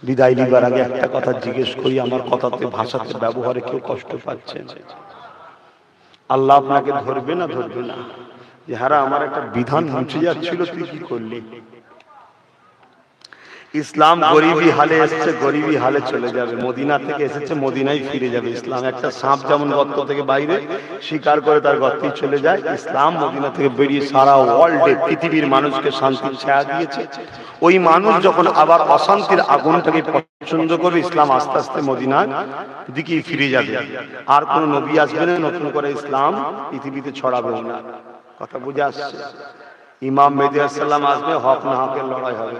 বিদায় নিবার আগে একটা কথা জিজ্ঞেস করি, আমার কথাতে ভাষাতে ব্যবহারে কেউ কষ্ট পাচ্ছেন? আল্লাহ আপনাকে ধরবে না ধরবে না? যে হারা আমার একটা বিধান মুছে যাচ্ছিল, তুই কি করলি? ইসলাম গরিবী হালে এসেছে, গরিবী হালে চলে যাবে। মদিনা থেকে এসেছে, মদিনায় ফিরে যাবে। ইসলাম একটা সাপ যেমন গর্ত থেকে বাইরে শিকার করে তার গর্তেই চলে যায়, ইসলাম মদিনা থেকে বেরিয়ে সারা ওয়ার্ল্ডে পৃথিবীর মানুষকে শান্তির ছায়া দিয়েছে। ওই মানুষ যখন আবার অশান্তির আগুনটাকে পছন্দ করবে, ইসলাম আস্তে আস্তে মদিনার দিকে ফিরে যাবে। আর কোন নবী আসবে না নতুন করে ইসলাম পৃথিবীতে ছড়াবে না। কথা বুঝে আসছে? ইমাম মেহদী আলাইহিস সালাম আসবে, হক না হকের লড়াই হবে।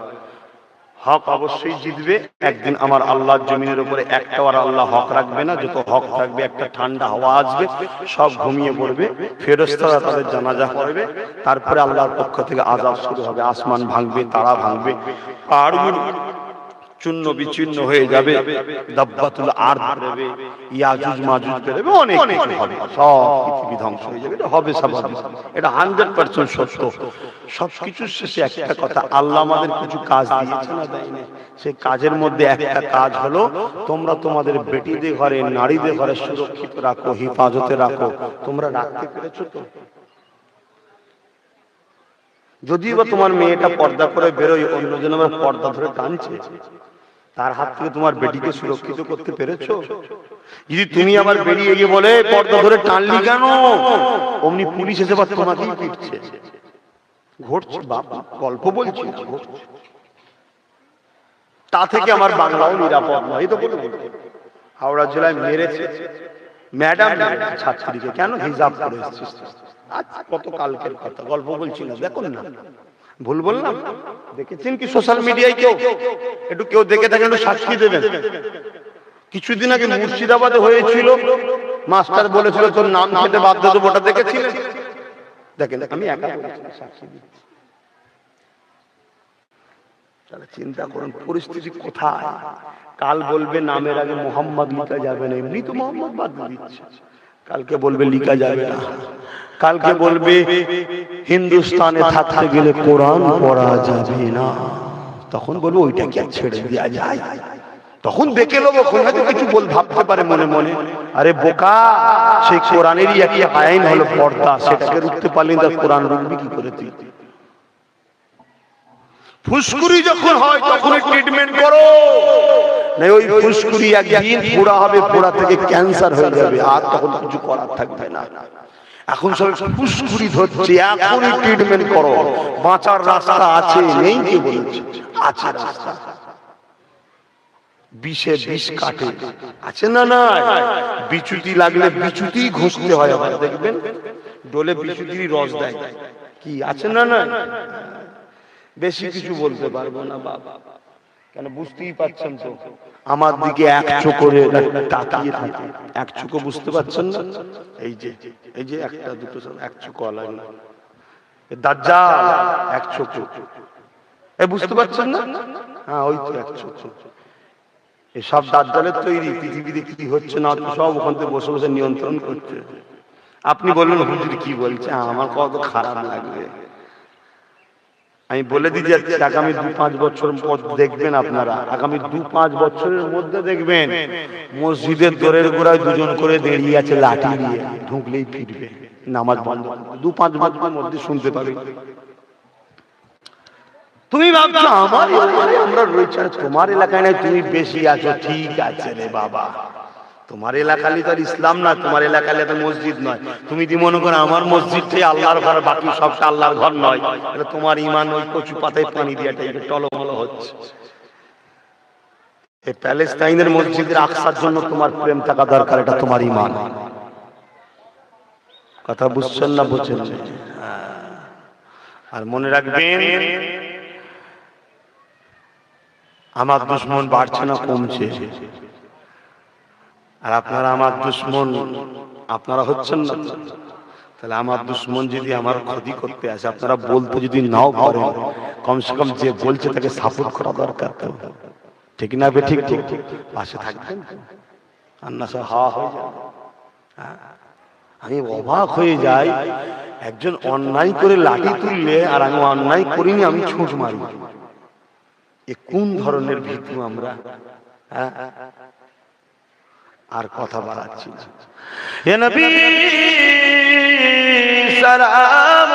হক অবশ্যই জিতবে। একদিন আমার আল্লাহর জমিনের উপরে একটা আর আল্লাহ হক রাখবে না। যত হক থাকবে একটা ঠান্ডা হাওয়া আসবে, সব ঘুমিয়ে পড়বে, ফেরেশতারা তাদের জানাজা পড়বে। তারপরে আল্লাহর পক্ষ থেকে আযাব শুরু হবে, আসমান ভাঙবে, তারা ভাঙবে, পাহাড়গুলো চূর্ণ বিচূর্ণ হয়ে যাবে, দাব্বাতুল আরদ বেরোবে, ইয়াজুজ মাজুজ বেরোবে, অনেক কিছু হবে, সব পৃথিবী ধ্বংস হয়ে যাবে। এটা হবে স্বাভাবিক, এটা 100% সত্য। সবকিছুর শেষে একটা কথা, আল্লাহ আমাদের কিছু কাজ দিয়েছে না দেয়নি? সেই কাজের মধ্যে একটা কাজ হলো, তোমরা তোমাদের বেটিদের ঘরে, নারীদের ঘরে সুরক্ষিত রাখো, হেফাজতে রাখো। তোমরা রাখতে পেরেছো তো? যদিও বা তোমার মেয়েটা পর্দা করে বেরোয়, অন্যজন আমার পর্দা ধরে টানছে, তার হাত থেকে তোমার বেটিকে সুরক্ষিত করতে পেরেছো? যদি তুমি আবার বেরিয়ে গিয়ে বলে পর্দা ধরে টানলি কেন, অমনি পুলিশ এসে বা তোমাকেই পিটছে। ঘটছে বাবা, গল্প বলছি না, ঘটছে। তা থেকে আমার বাংলাও নিরাপদ নয়। তো বলে হাওড়া জেলায় মেরেছে ম্যাডাম ছাত্রীকে, কেন? হিজাব করে এসেছিস। আচ্ছা, কত কালকের কথা, গল্প বলছি না, দেখুন না, ভুল বললাম? দেখেছেন কি সোশ্যাল মিডিয়ায়? কেউ দেখে থাকেন, একটু সাক্ষী দেবেন। কিছুদিন আগে মুর্শিদাবাদে হয়েছিল, মাস্টার বলেছিল তোর নাম খেতে বাধ্য দেবো, ওটা দেখেছিলেন? দেখেন, আমি একা বলেছি, সাক্ষী দিচ্ছি। চিন্তা করুন পরিস্থিতি কোথায়। কাল বলবে নামের আগে মোহাম্মদ লিখা যাবে না, এমনি তো মোহাম্মদ বাদ দিচ্ছে। কালকে বলবে লিখা যাবে না, কালকে বলবে হিন্দুস্তানে থাকতে গেলে কোরআন পড়া যাবে না। তখন বলবো ওইটা কি ছেড়ে দেওয়া যায়? তখন দেখে নেবো, হয়তো কিছু ভাবতে পারে মনে মনে, আরে বোকা, সেই কোরআনেরই একটা আইন হলো পর্দা, সেটাকে রুখতে পারলি না, কোরআন রুখবি কি করে তুই? ফুসকুড়ি যখন হয় তখন ট্রিটমেন্ট করো, না ওই ফুসকুড়ি একদিন পোড়া হবে, পোড়া থেকে ক্যান্সার হয়ে যাবে, আর তখন কিছু করার থাকবে না। এখন সব ফুসকুড়ি ধরছে, এখনই ট্রিটমেন্ট করো, বাঁচার রাস্তা আছে, নেই কি বলছে? আছে রাস্তা। বিষে বিষ কাটে, আছে না? না, বিচুতি লাগলে বিচুতি ঘষতে হয়, আবার দেখবেন ডোলে বিচুতির রস দেয়, কি আছে না? না, বেশি কিছু বলতে পারবো না বাবা, কেন বুঝতেই পারছেন তো, আমার দিকে এক চোখ করে তাকিয়ে থাকে, এক চোখ বুঝতে পারছেন না? এই যে একটা দুটো এক চোখ আলাদা দাজ্জাল, এক চোখ, এই বুঝতে পারছেন না? হ্যাঁ, ওই তো এক চোখ। এসব দাজ্জালের তৈরি, পৃথিবীতে কি হচ্ছে না সব ওখান থেকে বসে বসে নিয়ন্ত্রণ করছে। আপনি বললেন হুজুর কি বলছে, আমার কত খারাপ লাগবে। আমি বলে দিয়ে যাচ্ছি, আগামী 2-5 বছর পর দেখবেন আপনারা, আগামী 2-5 বছরের মধ্যে দেখবেন মসজিদের দোরের গোড়ায় দুজন করে দাঁড়িয়ে আছে লাঠি নিয়ে, ঢুকলেই ফিরবে, নামাজ বন্ধ। 2-5 বছরের মধ্যে শুনতে পাবে। তুমি ভাবছো আমার আমরা রয়েছে, তোমার এলাকায় নাই, তুমি বেশি আছো, ঠিক আছে রে বাবা, তোমার এলাকালি তো ইসলাম না, তোমার এলাকালে তো মসজিদ নয়। তুমি যদি মনে করো আমার মসজিদটাই আল্লাহর ঘর, বাকি সবটা আল্লাহর ঘর নয়, তাহলে তোমার ইমান ওই কচু পাতায় পানি দিয়ে টলমল হচ্ছে। এই প্যালেস্টাইনের মসজিদের আকসার জন্য তোমার প্রেম থাকা দরকার, এটা তোমার ইমান। কথা বুঝছেন না? বুঝছেন? আর মনে রাখবেন, আমার দুশ্মন বাড়ছে না, কমছে। আর আপনারা আমার দুশ্মন, আপনারা হচ্ছেন না। তাহলে আমার দুশ্মন যদি আমার ক্ষতি করতে আসে, আপনারা বলতে যদি নাও পারেন, কমসে কম যে বলছে তাকে সাপোর্ট করা দরকার তো, ঠিক না? ঠিক ঠিক পাশে থাকবেন, আর না সব হাওয়া হয়ে যাবে। আমি অবাক হয়ে যাই, একজন অন্যায় করে লাঠি তুললে আর আমি অন্যায় করিনি, আমি ছুঁচ মারি। এ কোন ধরনের ভিতু আমরা? আর কথা বাড়াচ্ছি না। হে নবী সালাম,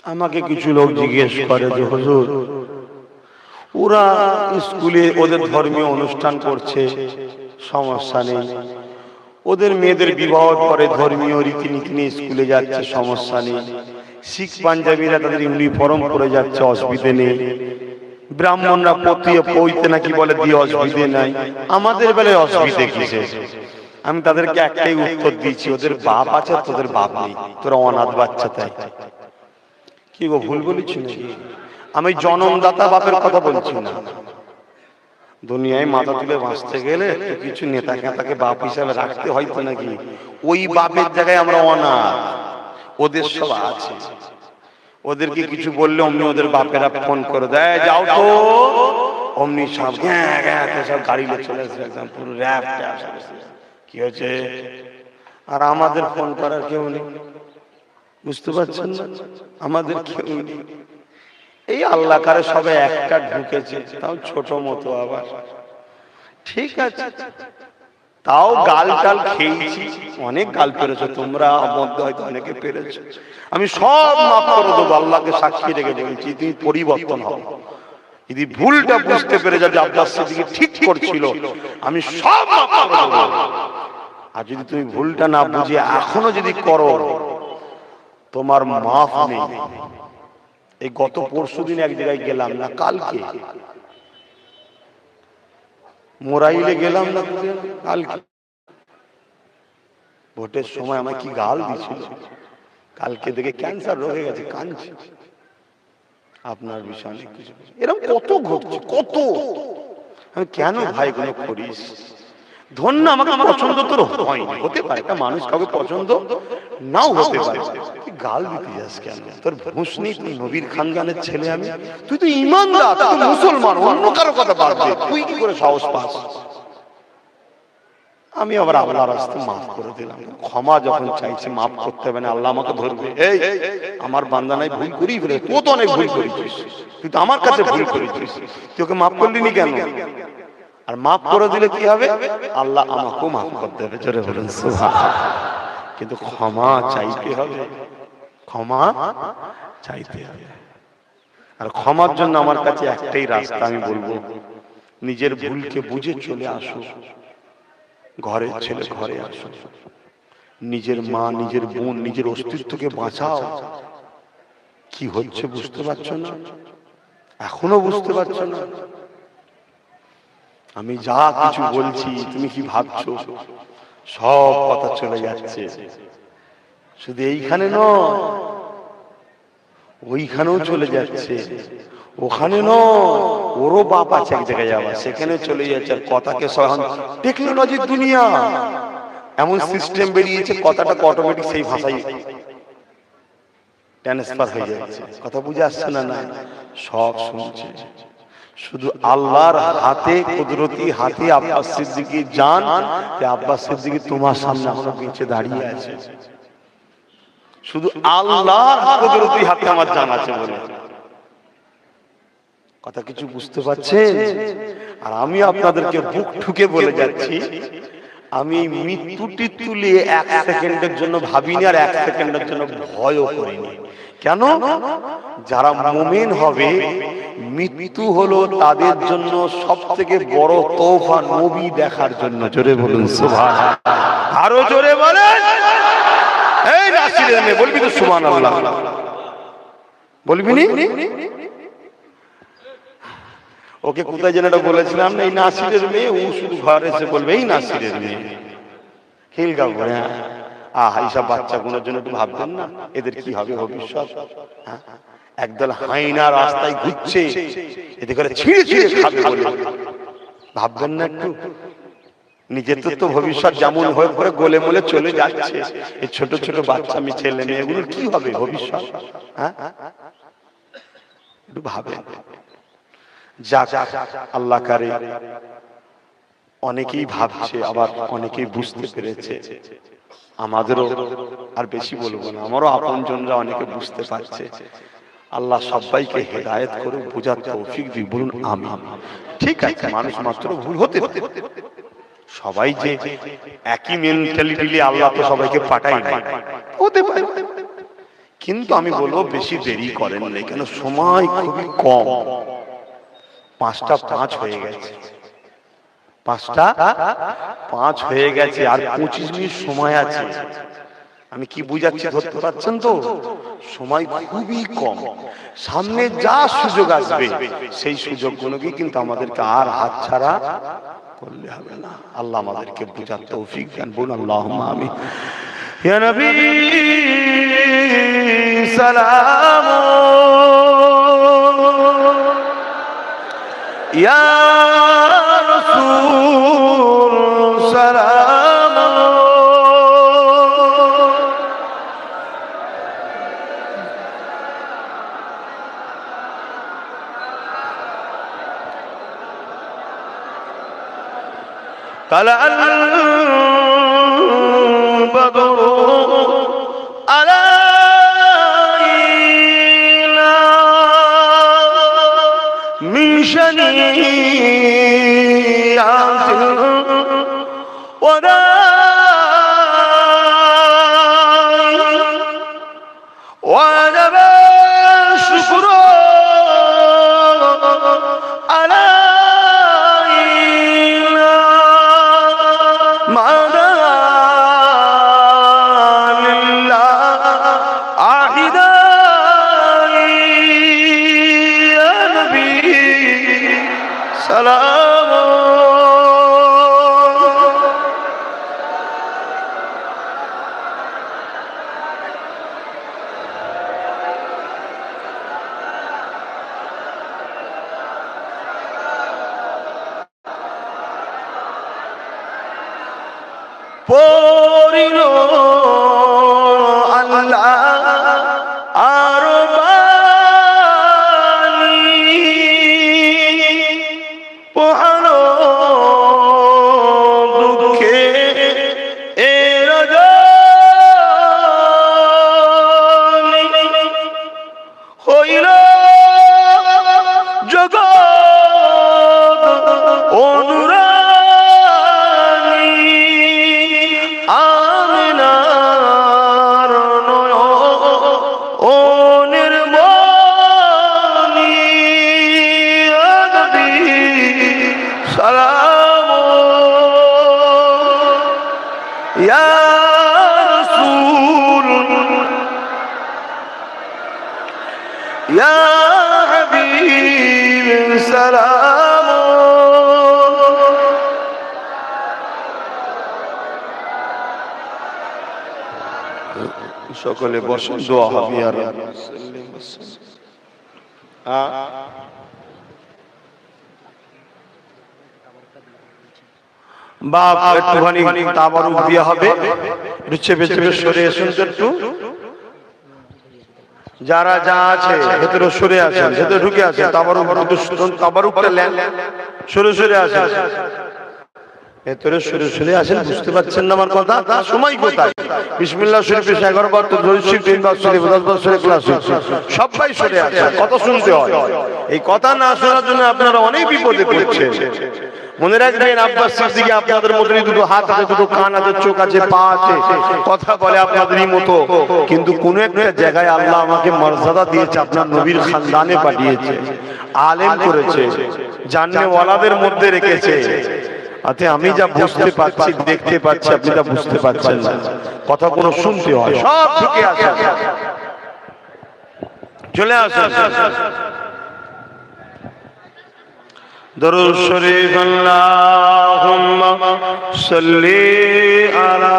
আমাকে কিছু লোক জিজ্ঞেস করে যে হুজুর, ওরা স্কুলে ওদের ধর্মীয় অনুষ্ঠান করছে, সমস্যা নেই, ওদের মেয়েদের বিবাহ করে ধর্মীয় রীতিনীতি নিয়ে স্কুলে যাচ্ছে, সমস্যা নেই, শিখ পাঞ্জাবিরা তাদের ইউনিফর্ম পরে যাচ্ছে, অসুবিধে নেই, ব্রাহ্মণরা পইতে নাকি বলে দিয়ে অসুবিধে নাই, আমাদের বেলায় অসুবিধে কিসে? আমি তাদেরকে একটাই উত্তর দিয়েছি, ওদের বাপ আছে, তোদের বাপ নেই, তোরা অনাথ বাচ্চা। তাই কি গো, ভুল বলেছি নাকি? আমি জন্মদাতা বাপের কথা বলছি না। দুনিয়ায় মাথা তুলে বাঁচতে গেলে একটু কিছু নেতা খেতাকে বাপ হিসাবে রাখতে হয়তো নাকি, ওই বাপের জায়গায় আমরা অনাথ। ওদের সব আছে, ওদেরকে কিছু বললে অমনি ওদের বাপেরা ফোন করে দেয়, যাও তো, অমনি সব সব গাড়ি নিয়ে চলে আসবে, একদম পুরো র্যাপ ট্যাপ। কি হয়েছে? আর আমাদের ফোন করার কেউ নেই, বুঝতে পারছেন না? আমাদের কেউ নেই। এই আল্লাহ কারে সবে একটা ঢুকেছে, তাও ছোট মতো, আবার ঠিক আছে, তাও গাল টাল খেয়েছি, অনেক গাল পেরেছো তোমরা, মধ্যে হয়তো অনেকে পেরেছো, আমি সব মাফ করে দেবো, আল্লাহকে সাক্ষী রেখে বলছি, তুমি পরিবর্তন হও। যদি ভুলটা বুঝতে পেরে যাবে আব্বাস সিদ্দিকী ঠিক করছিল, আমি সব মাফ করে দেবো। আর যদি তুমি ভুলটা না বুঝে এখনো যদি করো, তোমার মাফ নেই। এই গত পরশুদিন এক জায়গায় গেলাম না, কালকে মোরাইলে গেলাম না, কালকে ভোটের সময় আমায় কি গাল দিছিল, কালকে দেখে ক্যান্সার রোগ হয়ে গেছে, কাঁদছি। আপনার বিষয় অনেক কিছু, এরকম কত ঘটছে, কত। আমি কেন ভাই গুলো করিস? ধন্য আমাকে পছন্দ তোর হয়নি, হতে পারে, একটা মানুষ কাউকে পছন্দ নাও হতে পারে, গাল দিতে যাস কেন? তোর হুঁশ নেই? তুই নবীর খানদানের ছেলে, আমি, তুই তো ইমানদার, তুই তো মুসলমান, অন্য কারো কথা বাদ দে, তুই কি করে সাহস পাস? আমি আবার আল্লাহর রাস্তে মাফ করে দিলাম। ক্ষমা যখন চাইছি, মাফ করতে হবে না, আল্লাহ আমাকে ধরবে, এই আমার বান্দা নাই, ভুল করি ফেলে, তুই তো অনেক ভুল করেছিস, তুই তো আমার কাছে ভুল করেছিস, তুই ওকে মাফ করলি নি কেন? আর মাফ করে দিলে কি হবে? আল্লাহ আমাকেও মাফ করে দেবে, জোরে বলুন সুবহানাল্লাহ। কিন্তু ক্ষমা চাইতে হবে, ক্ষমা চাইতে হবে। আর ক্ষমার জন্য আমার কাছে একটাই রাস্তা, আমি বলবো, নিজের ভুলকে বুঝে চলে আসো, ঘরের ছেলে ঘরে আসো, নিজের মা, নিজের বোন, নিজের অস্তিত্বকে বাঁচাও। কি হচ্ছে বুঝতে পারছো না? এখনো বুঝতে পারছো না? আমি যা কিছু বলছি তুমি কি ভাবছো? সব কথা চলে যাচ্ছে, শুধু এইখানে নয়, ওইখানেও চলে যাচ্ছে, ওখানে নয়, ওরও বাপ আছে এক জায়গায় যাওয়া, সেখানে চলে যাচ্ছে। আর কথাকে সহন, টেকনোলজির দুনিয়া, এমন সিস্টেম বেরিয়েছে, কথাটা অটোমেটিক সেই ভাষায় ট্রান্সফার হয়ে যাচ্ছে। কথা বুঝে আসছে না? না, সব শুনছে। শুধু আল্লাহর হাতে, কুদরতি হাতে আব্বাস সিদ্দিকী জান, যে আব্বাস সিদ্দিকী তোমার সামনে এখনো বেঁচে দাঁড়িয়ে আছে, শুধু আল্লাহর কুদরতি হাতে আমার জান আছে বলে। কথা কিছু বুঝতে পারছেন? আর আমি আপনাদেরকে বুক ঠুকে বলে যাচ্ছি, আমি মৃত্যুটি তুলে এক সেকেন্ডের জন্য ভাবিনি, আর এক সেকেন্ডের জন্য ভয়ও করিনি। কেন? যারা মুমিন হবে, মৃত্যু হলো তাদের জন্য সব থেকে বড় তোফা, নবী দেখার জন্য। জোরে বলুন সুবহানাল্লাহ, আরো জোরে বলেন। এই নাসিরের মেয়ে, বলবি তো সুবহানাল্লাহ? বলবি নি? ওকে কোথায় যেন বলেছিলাম না, এই নাসিরের মেয়ে, ও শুধু ঘরে এসে বলবে এই নাসিরের মেয়ে, খিলগা করে। এইসব বাচ্চাগুলোর জন্য একটু ভাববেন না, এদের কি হবে ভবিষ্যৎ? একদল হাইনা রাস্তায় ঘুরছে, এতে করে ছিঁড়ে ছিঁড়ে খাবে বলে ভাববেন না একটু? নিজের তো ভবিষ্যৎ যেমন হয়ে পড়ে গলে মলে চলে যাচ্ছে, এই ছোট ছোট বাচ্চা ছেলে মেয়েগুলোর কি হবে ভবিষ্যৎ? একটু ভাবে। যাক, আল্লাহ কারে, অনেকেই ভাবছে, আবার অনেকেই বুঝতে পেরেছে। আমাদেরও, আর বেশি বলবো না, আমারও আপনজনরা অনেকে বুঝতে পারছে। আল্লাহ সবাইকে হেদায়েত করে বোঝার তৌফিক দিন, বলুন আমিন। ঠিক আছে, মানুষ মাত্র ভুল হতে পারে, সবাই যে একই মেন্টালিটি নিয়ে আল্লাহ তো সবাইকে পাঠায় না, হতে পারে। কিন্তু আমি বলবো বেশি দেরি করেন নাই, কেন সময় খুবই কম। 5টা 5 হয়ে গেছে, 5টা 5 হয়ে গেছে, আর 25 মিনিট সময় আছে। আমি কি বুঝাচ্ছি ধরতে পারছেন তো? সময় খুবই কম, সামনে যা সুযোগ আসবে সেই সুযোগগুলোকে কিন্তু আমাদেরকে আর হাতছাড়া করলে হবে না। আল্লাহ আমাদেরকে বুঝার তৌফিক দেন, বলুন আল্লাহুম্মা আমিন। ইয়া নবী সালাম, ইয়া রাসূল সালাম, طلع البدر علينا من شنيعة الوداع وجب الشكر علينا ما دام لله عاهدا يا نبي سلام. পরিল আল্লাহ আর বাণী, পোহালো দুঃখে এ রজনী, হইল জগৎ অনুরানী, আমিনার নয়নের মনি, ইয়া নবী সালাম, ইয়া রাসূল, ইয়া হাবিব সালাম. সকলে বসুন, দোয়া হবে। আর বাপ একটুখানি তাবারুক দেওয়া হবে, একটু চেপে চেপে সরে এসুন তো একটু। যারা যা আছে ভেতরে সরে আসেন, ভেতরে ঢুকে আসেন, তাবারুকটা নেন, সরে সরে আসেন, ভেতরে সরে সরে আসেন। বুঝতে পারছেন না আমার কথা? সময় কোথায়? বিসমিল্লাহ শরীফে 11 বার, দরুদ শরীফ 3 বার, 10 বার সরে ক্লাস সবাই সরে আসেন, কথা শুনতে হয়। এই কথা না শোনার জন্য আপনারা অনেক বিপদে পড়ছেন। মনে রাখবেন, আব্বাস সিদ্দিকী আপনাদের মতনই দুটো হাত আছে, দুটো কান আছে, চোখ আছে, পা আছে, কথা বলে আপনাদেরই মতো, কিন্তু কোন একটা জায়গায় আল্লাহ আমাকে মর্যাদা দিয়েছে, আপনার নবীর খানদানে পাঠিয়েছে, আলেম করেছে, জাননে ওয়ালাদের মধ্যে রেখেছে। আতে আমি যা বুঝতে পারছি, দেখতে পাচ্ছি, আপনি যা বুঝতে পারছেন না, কথা কোনো শুনতে হয়। সব ঢুকে আসে, চলে আসেন। দরুদ শরীফ আল্লাহুম্মা সাল্লি আলা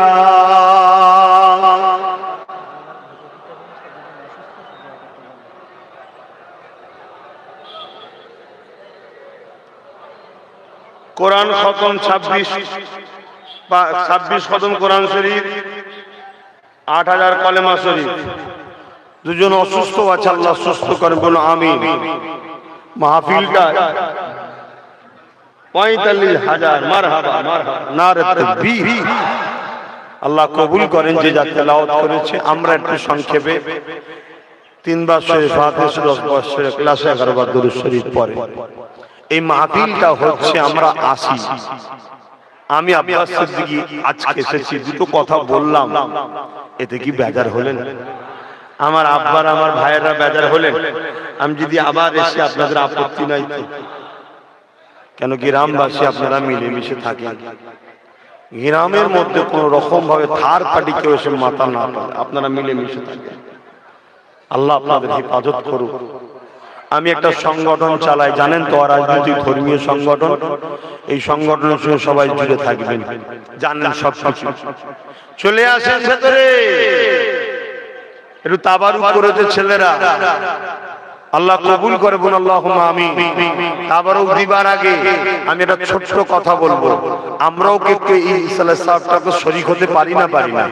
কোরআন খতম 26 খতম কোরআন শরীফ, 8000 কলেমা শরীফ। দুজন অসুস্থ আছে, আল্লাহ সুস্থ করেন, বলুন আমিন। মাহফিলটা 45,000 মারহাবা মারহাবা নারে তাকবীর। আল্লাহ কবুল করেন যে যা তেলাওয়াত করেছে। আমরা একটু সংক্ষেপে 3 বার সূরা ফাতিহা, 10 বার সূরা ইখলাস, 11 বার দরুদ শরীফ পড়ে। এই মাহফিলটা হচ্ছে আমরা আসি, আমি আব্বাস সিদ্দিকী আজকে এসেছি, দুটো কথা বললাম, এতে কি বেজার হলেন? আমার আব্বার আমার ভাইয়েরা বেজার হলেন, আমি যদি আবার এসে আপনাদের আপত্তি নাই তো? কেন গ্রামবাসী আপনারা মিলেমিশে থাকেন, গ্রামের মধ্যে কোন রকম ভাবে থার পার্টি কেউ এসে মাথা না পায়, আপনারা মিলেমিশে থাকেন। আল্লাহ আপনাদের হেফাজত করুক। আমি একটা সংগঠন চালাই, জানেন তো, রাজনৈতিক ধর্মীয় সংগঠন। এই সংগঠনের সঙ্গে সবাই জুড়ে থাকবেন, জানেন সব কিছু। চলে আসেন ভেতরে, একটু তাবারুক করেছে ছেলেরা, আল্লাহ কবুল করে বলুন আল্লাহুম্মা আমিন। তাবারুক দিবার আগে আমি একটা ছোট্ট কথা বলবো। আমরাও কে এই ইসলামের সাথে শরীক হতে পারি না?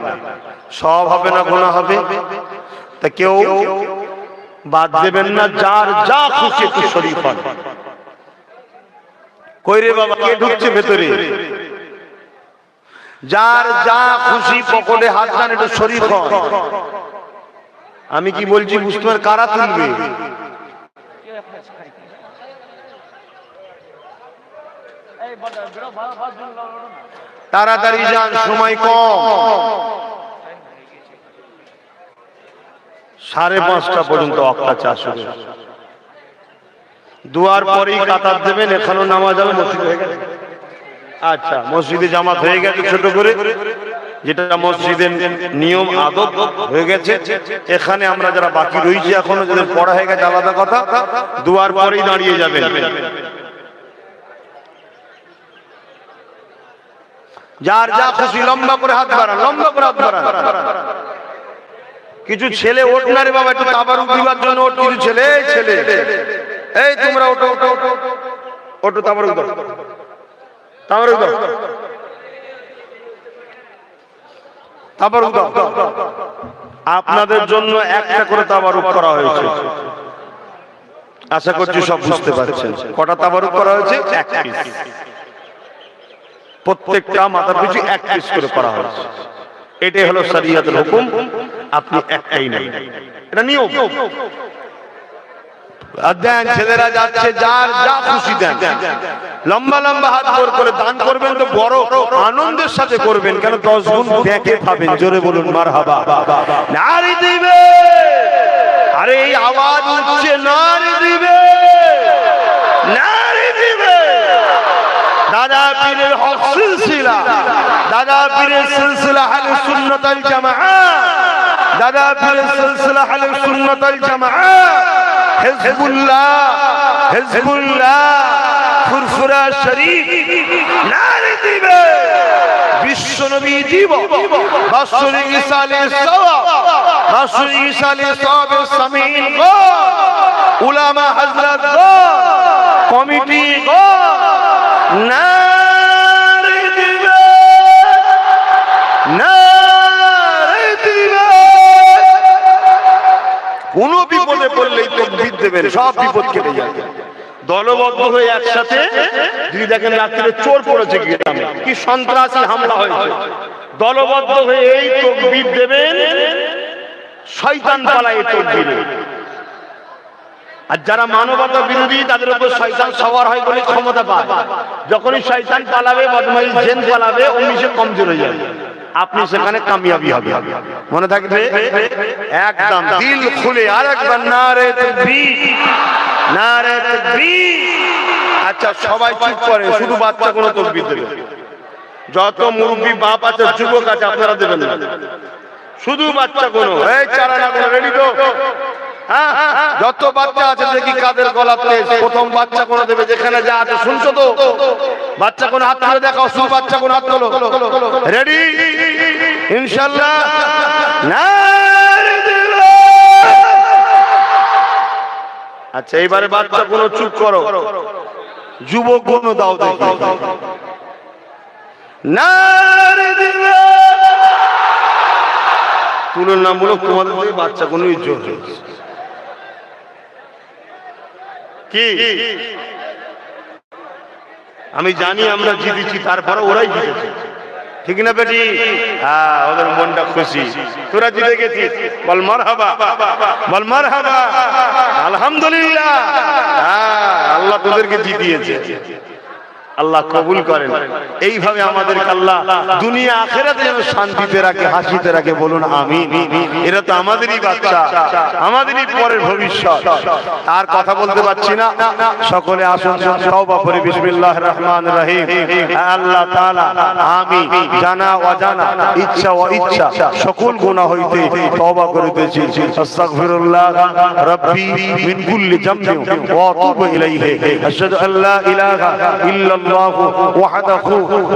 সব হবে না, গুনাহ হবে। তা কেউ বাদ দেবেন না, যার যা খুশি একটু শরীক হন। কই রে বাবা, কে ঢুকছে ভেতরে? যার যা খুশি পকেটে হাত দেন, একটু শরীক হন। আমি কি বলছি বুঝতে পারেন? কারা তুলবে? তাড়াতাড়ি যান, সময় কম। 5:30 পর্যন্ত অক্টা চাষ হবে। দুয়ার পরেই কাতার দেবেন, এখনো নামাজ হবে। মসজিদ হয়ে গেছে? আচ্ছা, মসজিদে জামাত হয়ে গেছে ছোট করে, যেটা মসজিদের নিয়ম আদব হয়ে গেছে। এখানে আমরা যারা বাকি রয়েছি এখনো, যাদের পড়া হয়ে গেছে আলাদা কথা, দুয়ার পরেই দাঁড়িয়ে যাবেন। যার যা খুশি লম্বা করে হাত বাড়ান, লম্বা করে হাত বাড়ান। কিছু ছেলে ওঠ না রে বাবা, একটু তাবারুক দিবার জন্য ওঠ। কিছু ছেলে, এই তোমরা ওঠো, ওঠো, তাবারুক দাও, তাবারুক দাও, তাবারুক দাও। আপনাদের জন্য একটা করে তাবারুক করা হয়েছে, আশা করছি সব বুঝতে পারছেন। কটা তাবারুক করা হয়েছে? 1 পিস। প্রত্যেকটা মাথার পিছু 1 পিস করে করা হয়েছে। এটাই হলো শরীয়তের হুকুম। আপনি একটাই নেই, এটা নিয়ম। দেন, ছেলেরা যাচ্ছে, যার যা খুশি দেন। লম্বা লম্বা হাত জোর করে দান করবেন তো বড় আনন্দের সাথে করবেন, কেন 10 গুণ ব্যাকে পাবেন। জোরে বলুন মারহাবা। নারী দিবে, আরে এই আওয়াজ উঠছে, নারী দিবে, নারী দিবে। দাদা পীরের হক সিলসিলা, দাদা পীরের সিলসিলা আহলে সুন্নাত ওয়াল জামাআত, দাদা পীরের সিলসিলা আহলে সুন্নাত ওয়াল জামাআত, হিজবুল্লাহ, হিজবুল্লাহ, ফুরফুরা শরীফ নারী দিবে। বিশ্ব নবী জীবন, বাৎসরিক ইসালে সওয়াব, বাৎসরিক ইসালে সওয়াবের সামিন গো, উলামা হযরত গো, কমিটি গো, নারী দিবে, নারী দিবে। কোন বিপদে পড়লেই তাকবীর দেবেন, সব বিপদ কেটে যাবে। দলবদ্ধ হয়ে একসাথে, যদি দেখেন রাত্রে চোর পড়েছে গ্রামে, কি সন্ত্রাসী হামলা হয়েছে, দলবদ্ধ হয়ে এই তাকবীর দেবেন, শয়তান পালায় তাকবীরে। আর যারা মানবতা বিরোধী, তাদের উপর শয়তান সওয়ার হয় বলে ক্ষমতা পায়। যখনই শয়তান পালাবে, বদমাইশ জিন পালাবে, অমনি সে কমজোর হয়ে যাবে, আপনি সেখানে কামিয়াবি হবে। মনে থাকবে একদম, দিল খুলে। আর একবার নারে তাকবীর, নারে তাকবীর। আচ্ছা, সবাই চুপ করে, শুধু বাচ্চা কোনো তাকবীর দেবে। যত মুরব্বী বাপ আছে, যুবক আছে, আপনারা দেবেন না, শুধু বাচ্চা কোনো। এই চারানা কোনো রেডি তো? হ্যাঁ, যত বাচ্চা আছে দেখি কাদের গলাতে প্রথম বাচ্চা কোনো দেবে। যেখানে যা আছে শুনছো তো? বাচ্চা কোনো হাত তুলে দেখাও, শুধু বাচ্চা কোনো হাত তোলো। রেডি ইনশাআল্লাহ? আচ্ছা, এইবারে বাচ্চা কোনো চুপ করো, যুবক কোনো দাও দেখি। তুলনামূলক তোমাদের থেকে বাচ্চা কোনো জোর হয়েছে কি? আমি জানি আমরা জিতেছি, তারপরে ওরাই জিতেছে, ঠিক না বেটি? হ্যাঁ, ওদের মনটা খুশি, তোরা জিতে গেছিস, বল মারহাবা, বল মারহাবা, আলহামদুলিল্লাহ। হ্যাঁ, আল্লাহ তোদেরকে জিতিয়েছে। আল্লাহ কবুল করেন। এইভাবে আমাদেরকে আল্লাহ দুনিয়া আখিরাতে যেন শান্তিতে রাখে, হাসিতে রাখে, বলুন আমিন। এরা তো আমাদেরই বাচ্চা, আমাদেরই পরের ভবিষ্যৎ। আর কথা বলতে পারছি না, সকলে আসুন তওবা করি। বিসমিল্লাহির রহমানির রহিম। আল্লাহ তাআলা আমি জানা অজানা, ইচ্ছা ও ইচ্ছা সকল গুনাহ হইতে তওবা করিতেছি। আস্তাগফিরুল্লাহ রাব্বি মিন কুল্লি যামবি ওয়া আতুবু ইলাইহি। আশহাদু আল্লা ইলাহা ইল্লাল্লাহ ওয়াহদাহু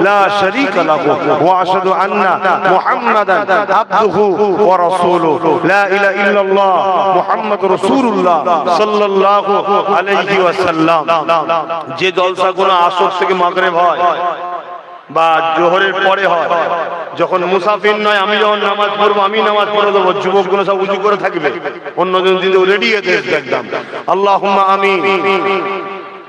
লা শারীকা লাহু ওয়া আশহাদু আন্না মুহাম্মাদান আবদুহু ওয়া রাসূলুহু। লা ইলাহা ইল্লাল্লাহ মুহাম্মাদুর রাসূলুল্লাহ সাল্লাল্লাহু আলাইহি ওয়াসাল্লাম। যে জলসাগুলো আসর থেকে মাগরিব হয় বা জোহরের পরে হয়, যখন মুসাফির নয়, আমি যখন নামাজ পড়বো, আমি নামাজ পড়ে দেবো, যুবকগুলো সব উঁচু করে থাকবে, অন্যজন দিন রেডি আছে একদম। আল্লাহুম্মা আমিন।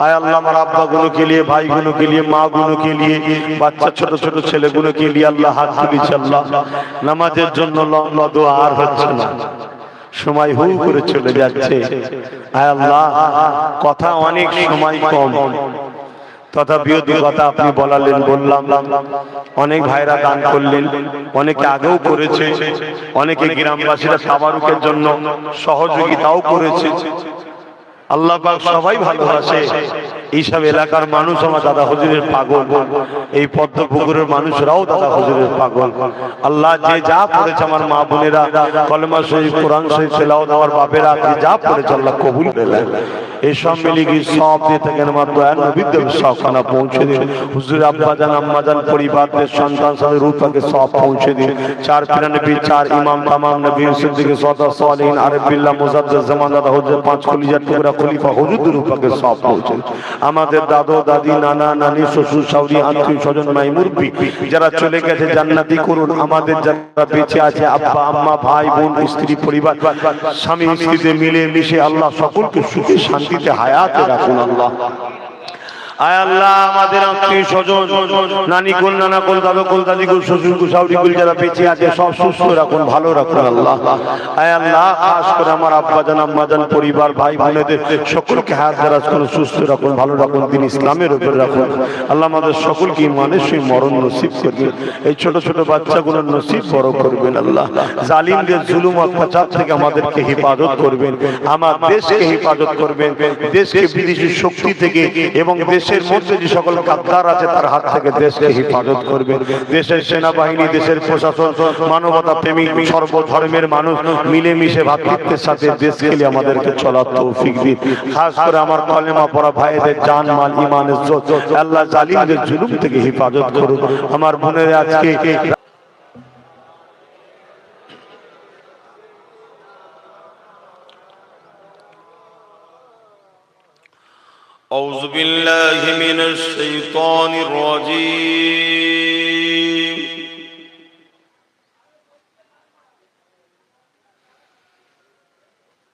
आय अल्लाह हमारा अब्बा गुनो के लिए, भाई गुनो के लिए, माँ गुनो के लिए, बच्चा छोटे छोटे छेले गुनो के लिए अल्लाह हाथ তুলেছি। আল্লাহ নামাজের জন্য লম্বা দোয়া আর হচ্ছে না, সময় হু করে চলে যাচ্ছে। আয় আল্লাহ কথা অনেক সময় কম, তথাপিও দু কথা আপনি বলালেন, বললাম। অনেক ভাইরা দান করলেন, অনেকে আগেও করেছে, অনেকে গ্রামবাসীরা তাবারুকের জন্য সহযোগিতাও করেছে। আল্লাহ পাক সবাই ভালোবাসে। এইসব এলাকার মানুষ আমার দাদা হুজুরের পাগল, এই পদ্মপুকুরের মানুষরাও দাদা হুজুরের পাগল। আল্লাহ যে যা করেছে আমার মা বোনেরা, কলেমা শরীফ, কোরআন শরীফ তেলাওয়াত, আমার বাপেরা যা করেছে আল্লাহ কবুল করে। এই সব মিলিয়ে গিয়ে সব দিয়ে থাকেন আমার দয়ার নবীর সবখানা পৌঁছে দিন। হুজুর আব্বাজান আম্মাজান পরিবারদের সন্তান সাথে রূপাকে সব পৌঁছে দিন। চার পিরানবী, চার ইমাম, তামাম নবী সিদ্দিক, সদা সালিহিন, আরিফ বিল্লাহ, মুজাদ্দিদ জামান, দাদা হুজুর, পাঁচ খলিজার টুকরা খলিফা হুজুর রূপাকে সব পৌঁছে। আমাদের দাদু দাদি, নানা নানি, শ্বশুর শাশুড়ি, আত্মীয় স্বজন, মাই মুরব্বি যারা চলে গেছে জান্নাতি করুন। আমাদের যারা বেঁচে আছে, আব্বা আম্মা, ভাই বোন, স্ত্রী, পরিবার, স্বামী স্ত্রীতে মিলে মিশে আল্লাহ সকলকে সুখে শান্তিতে হায়াতে রাখুন। আল্লাহ আয় আল্লাহ আমাদের আত্মীয় স্বজন, নানি কুল, নানা কুল, দাদু কুল, দাদি কুল, শ্বশুর কুল, শাশুড়ি কুল যারা বেঁচে আছে সব সুস্থ রাখুন, ভালো রাখুন। আল্লাহ আয় আল্লাহ খাস করে আমার আব্বাজান আম্মাজান পরিবার, ভাই বোনেদের সকলকে হায়াত দারাজ করুন, সুস্থ রাখুন, ভালো রাখুন, দিন ইসলামের উপরে রাখুন। আল্লাহ আমাদের সকলকে ইমানের সেই মরণ নসিব করবেন। এই ছোট ছোট বাচ্চাগুলোর নসিব বড় করবেন। আল্লাহ জালিমদের জুলুম অত্যাচার থেকে আমাদেরকে হেফাজত করবেন, আমার দেশকে হেফাজত করবেন, দেশকে বিদেশি শক্তি থেকে এবং দেশের মধ্যে যে সকল গাদ্দার আছে তার হাত থেকে দেশকে হেফাজত করবেন। দেশের সেনাবাহিনী, দেশের প্রশাসন, মানবতা প্রেমিক সর্বধর্মের মানুষ মিলেমিশে ভ্রাতৃত্বের সাথে দেশকে আমাদেরকে চলার তৌফিক দিন। খাস করে আমার কলেমা পড়া ভাইদের জান মাল ঈমান ইজ্জত আল্লাহ জালিমদের জুলুম থেকে হেফাজত করুন। আমার বোনের আজকে أعوذ بالله من الشيطان الرجيم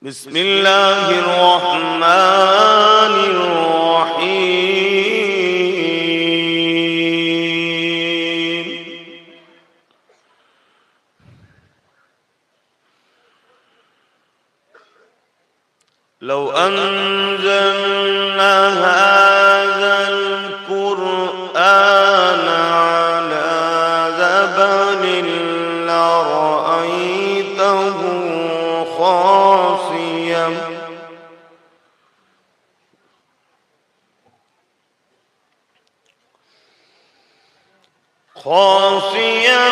بسم الله الرحمن الرحيم لو أنزلنا هذا القرآن على جبل لرأيته خاشعا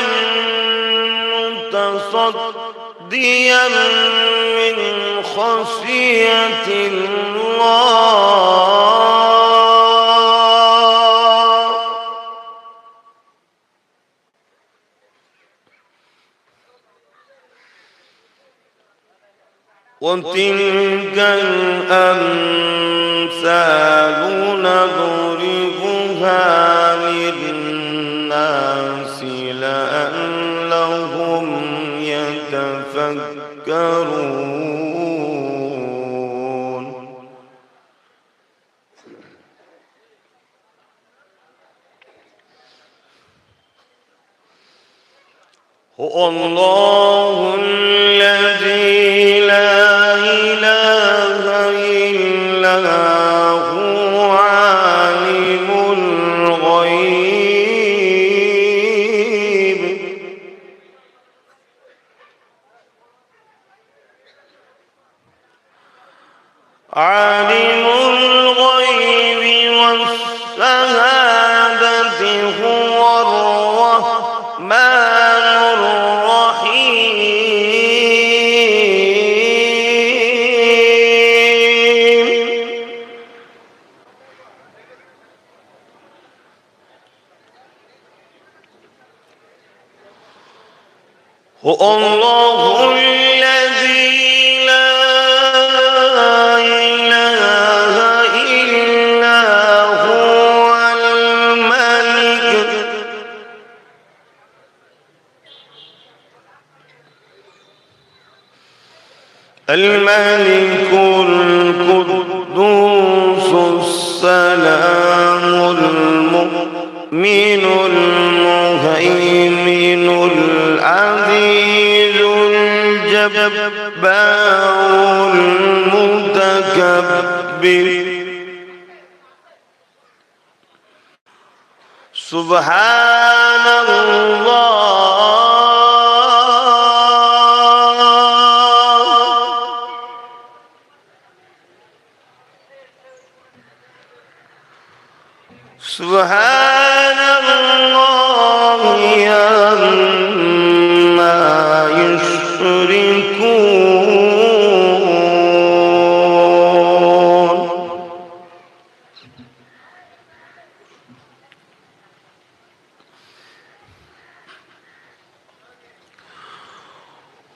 متصديا من خشية الله وتلك الأمثال نضربها للناس لعلهم يتفكرون هو الله الذي لا إله إلا هو عالم عالم الغيب والشهادة هو الرحمن الرحيم هو الله الذي لا إله إلا هو الملك القدوس السلام المؤمن المهيمن العزيز الجبار المتكبر سبحان الله سبحان الله عما يشركون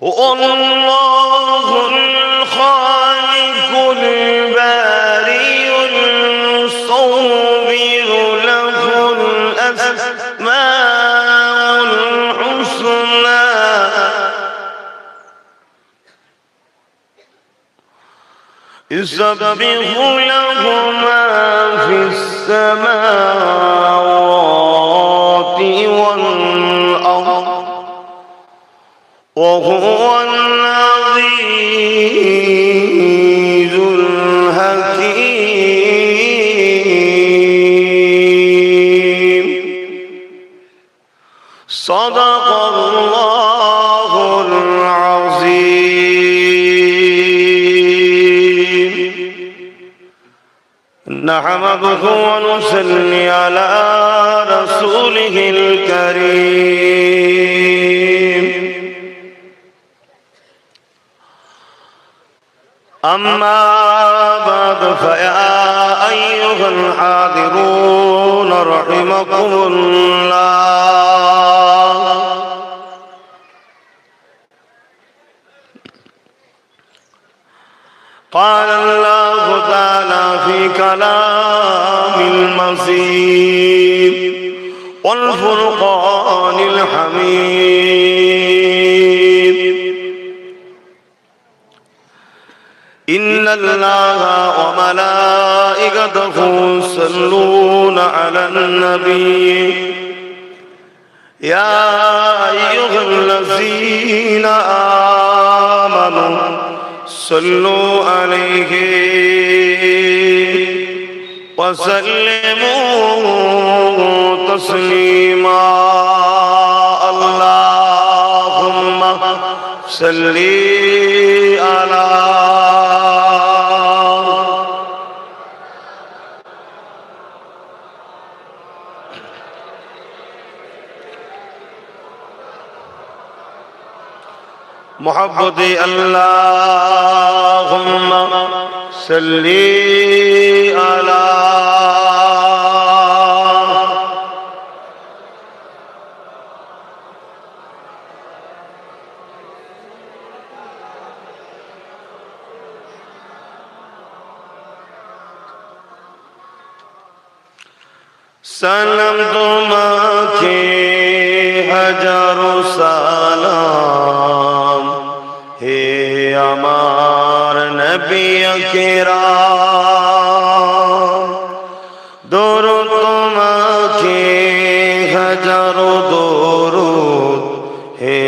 هو الله الخالق البارئ المصور له الأسماء الحسنى يسبح له ما في السماوات والأرض وهو العزيز الحكيم صدق الله العظيم نحمده ونصلي على رسوله الكريم أما بعد فيا أيها الحاضرون رحمكم الله قال الله تعالى في كلام المسيح والفرقان الحميد إن الله وملائكته يصلون على النبي يا أيها الذين آمنوا صلوا عليه وسلموا تسليما اللهم صل على محبت اللهم صل على সালাম তোমাকে হাজারো সালাম হে আমার নবী আকরাম দরুদ তোমাকে হাজারো দরুদ হে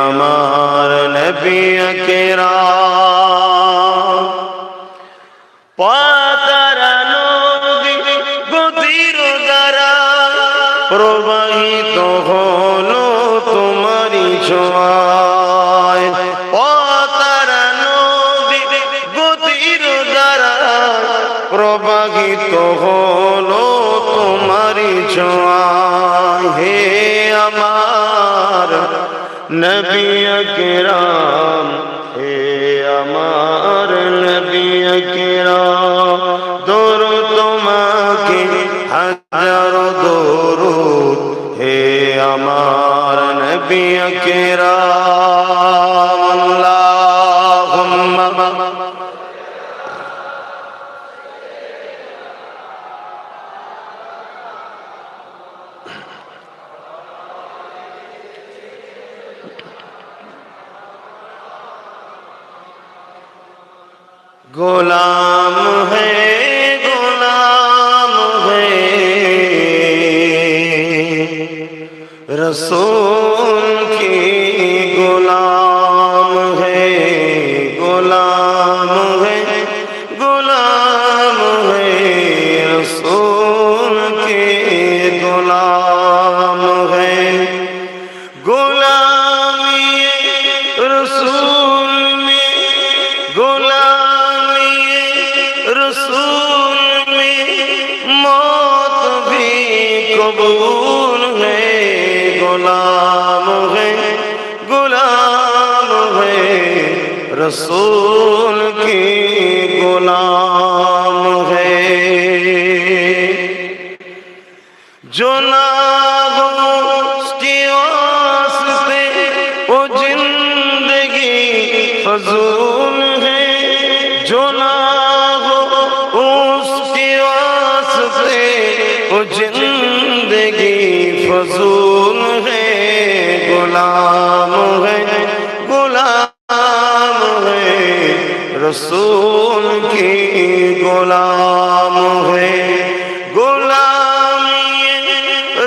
আমার নবী আকরাম প্রবাহিত হলো তোমারি ছোঁয়ায় ও তারা নদী গতির দ্বারা প্রবাহিত হলো তোমারি ছোঁয়া হে আমার নবী আকরাম হে আমার নবী আকরাম দরুদ তোমাকে হাজারো দরুদ হে আমার নবী আকরাম আল্লাহুম্মা गुलाम है रसूल की गुलाम है रसूल के गुलाम है गुलामी रसूल में गुलामी रसूल में मौत भी कबूल है गुलाम है रसूल की गुलाम है जो ना हो उसके वास्ते वो जिंदगी फजूल है जो ना हो उसके वास्ते वो जिंदगी फजूल है गुलाम है रसूल की गुलाम है गुलामी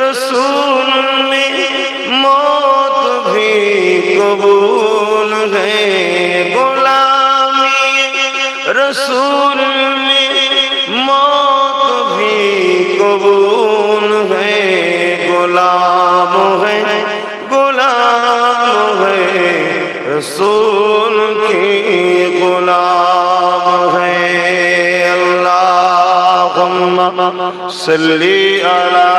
रसूल में मौत भी कबूल है गुलामी रसूल में मौत भी कबूल है गुलाम है रसूल की गुलाम है अल्लाहुम्मा सल्ली अला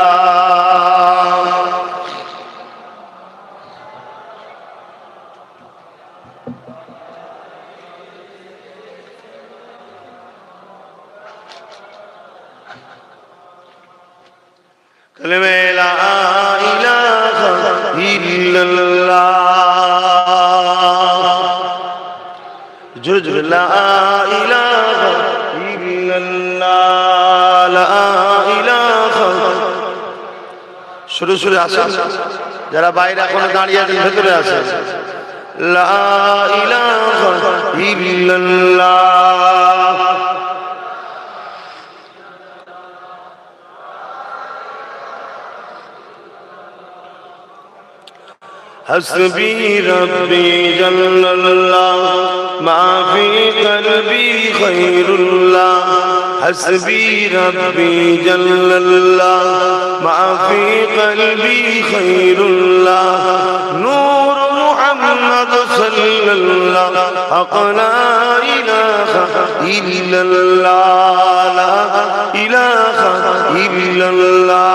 कलमे ला इलाहा इल्लल्लाह जुज ला इलाहा इल्लल्लाह ला इलाहा শুরু শুরু আসেন যারা বাইরে এখনো দাঁড়িয়ে আছেন ভেতরে আসেন লা ইলাহা ইল্লাল্লাহ हस्बी रब्बी जल्लल्लाह मा फी क़ल्बी खैरुल्लाह हस्बी रब्बी जल्लल्लाह मा फी क़ल्बी खैरुल्लाह नूर मुहम्मद सल्लल्लाह हक़ ला इलाहा इल्लल्लाह ला इलाहा इल्लल्लाह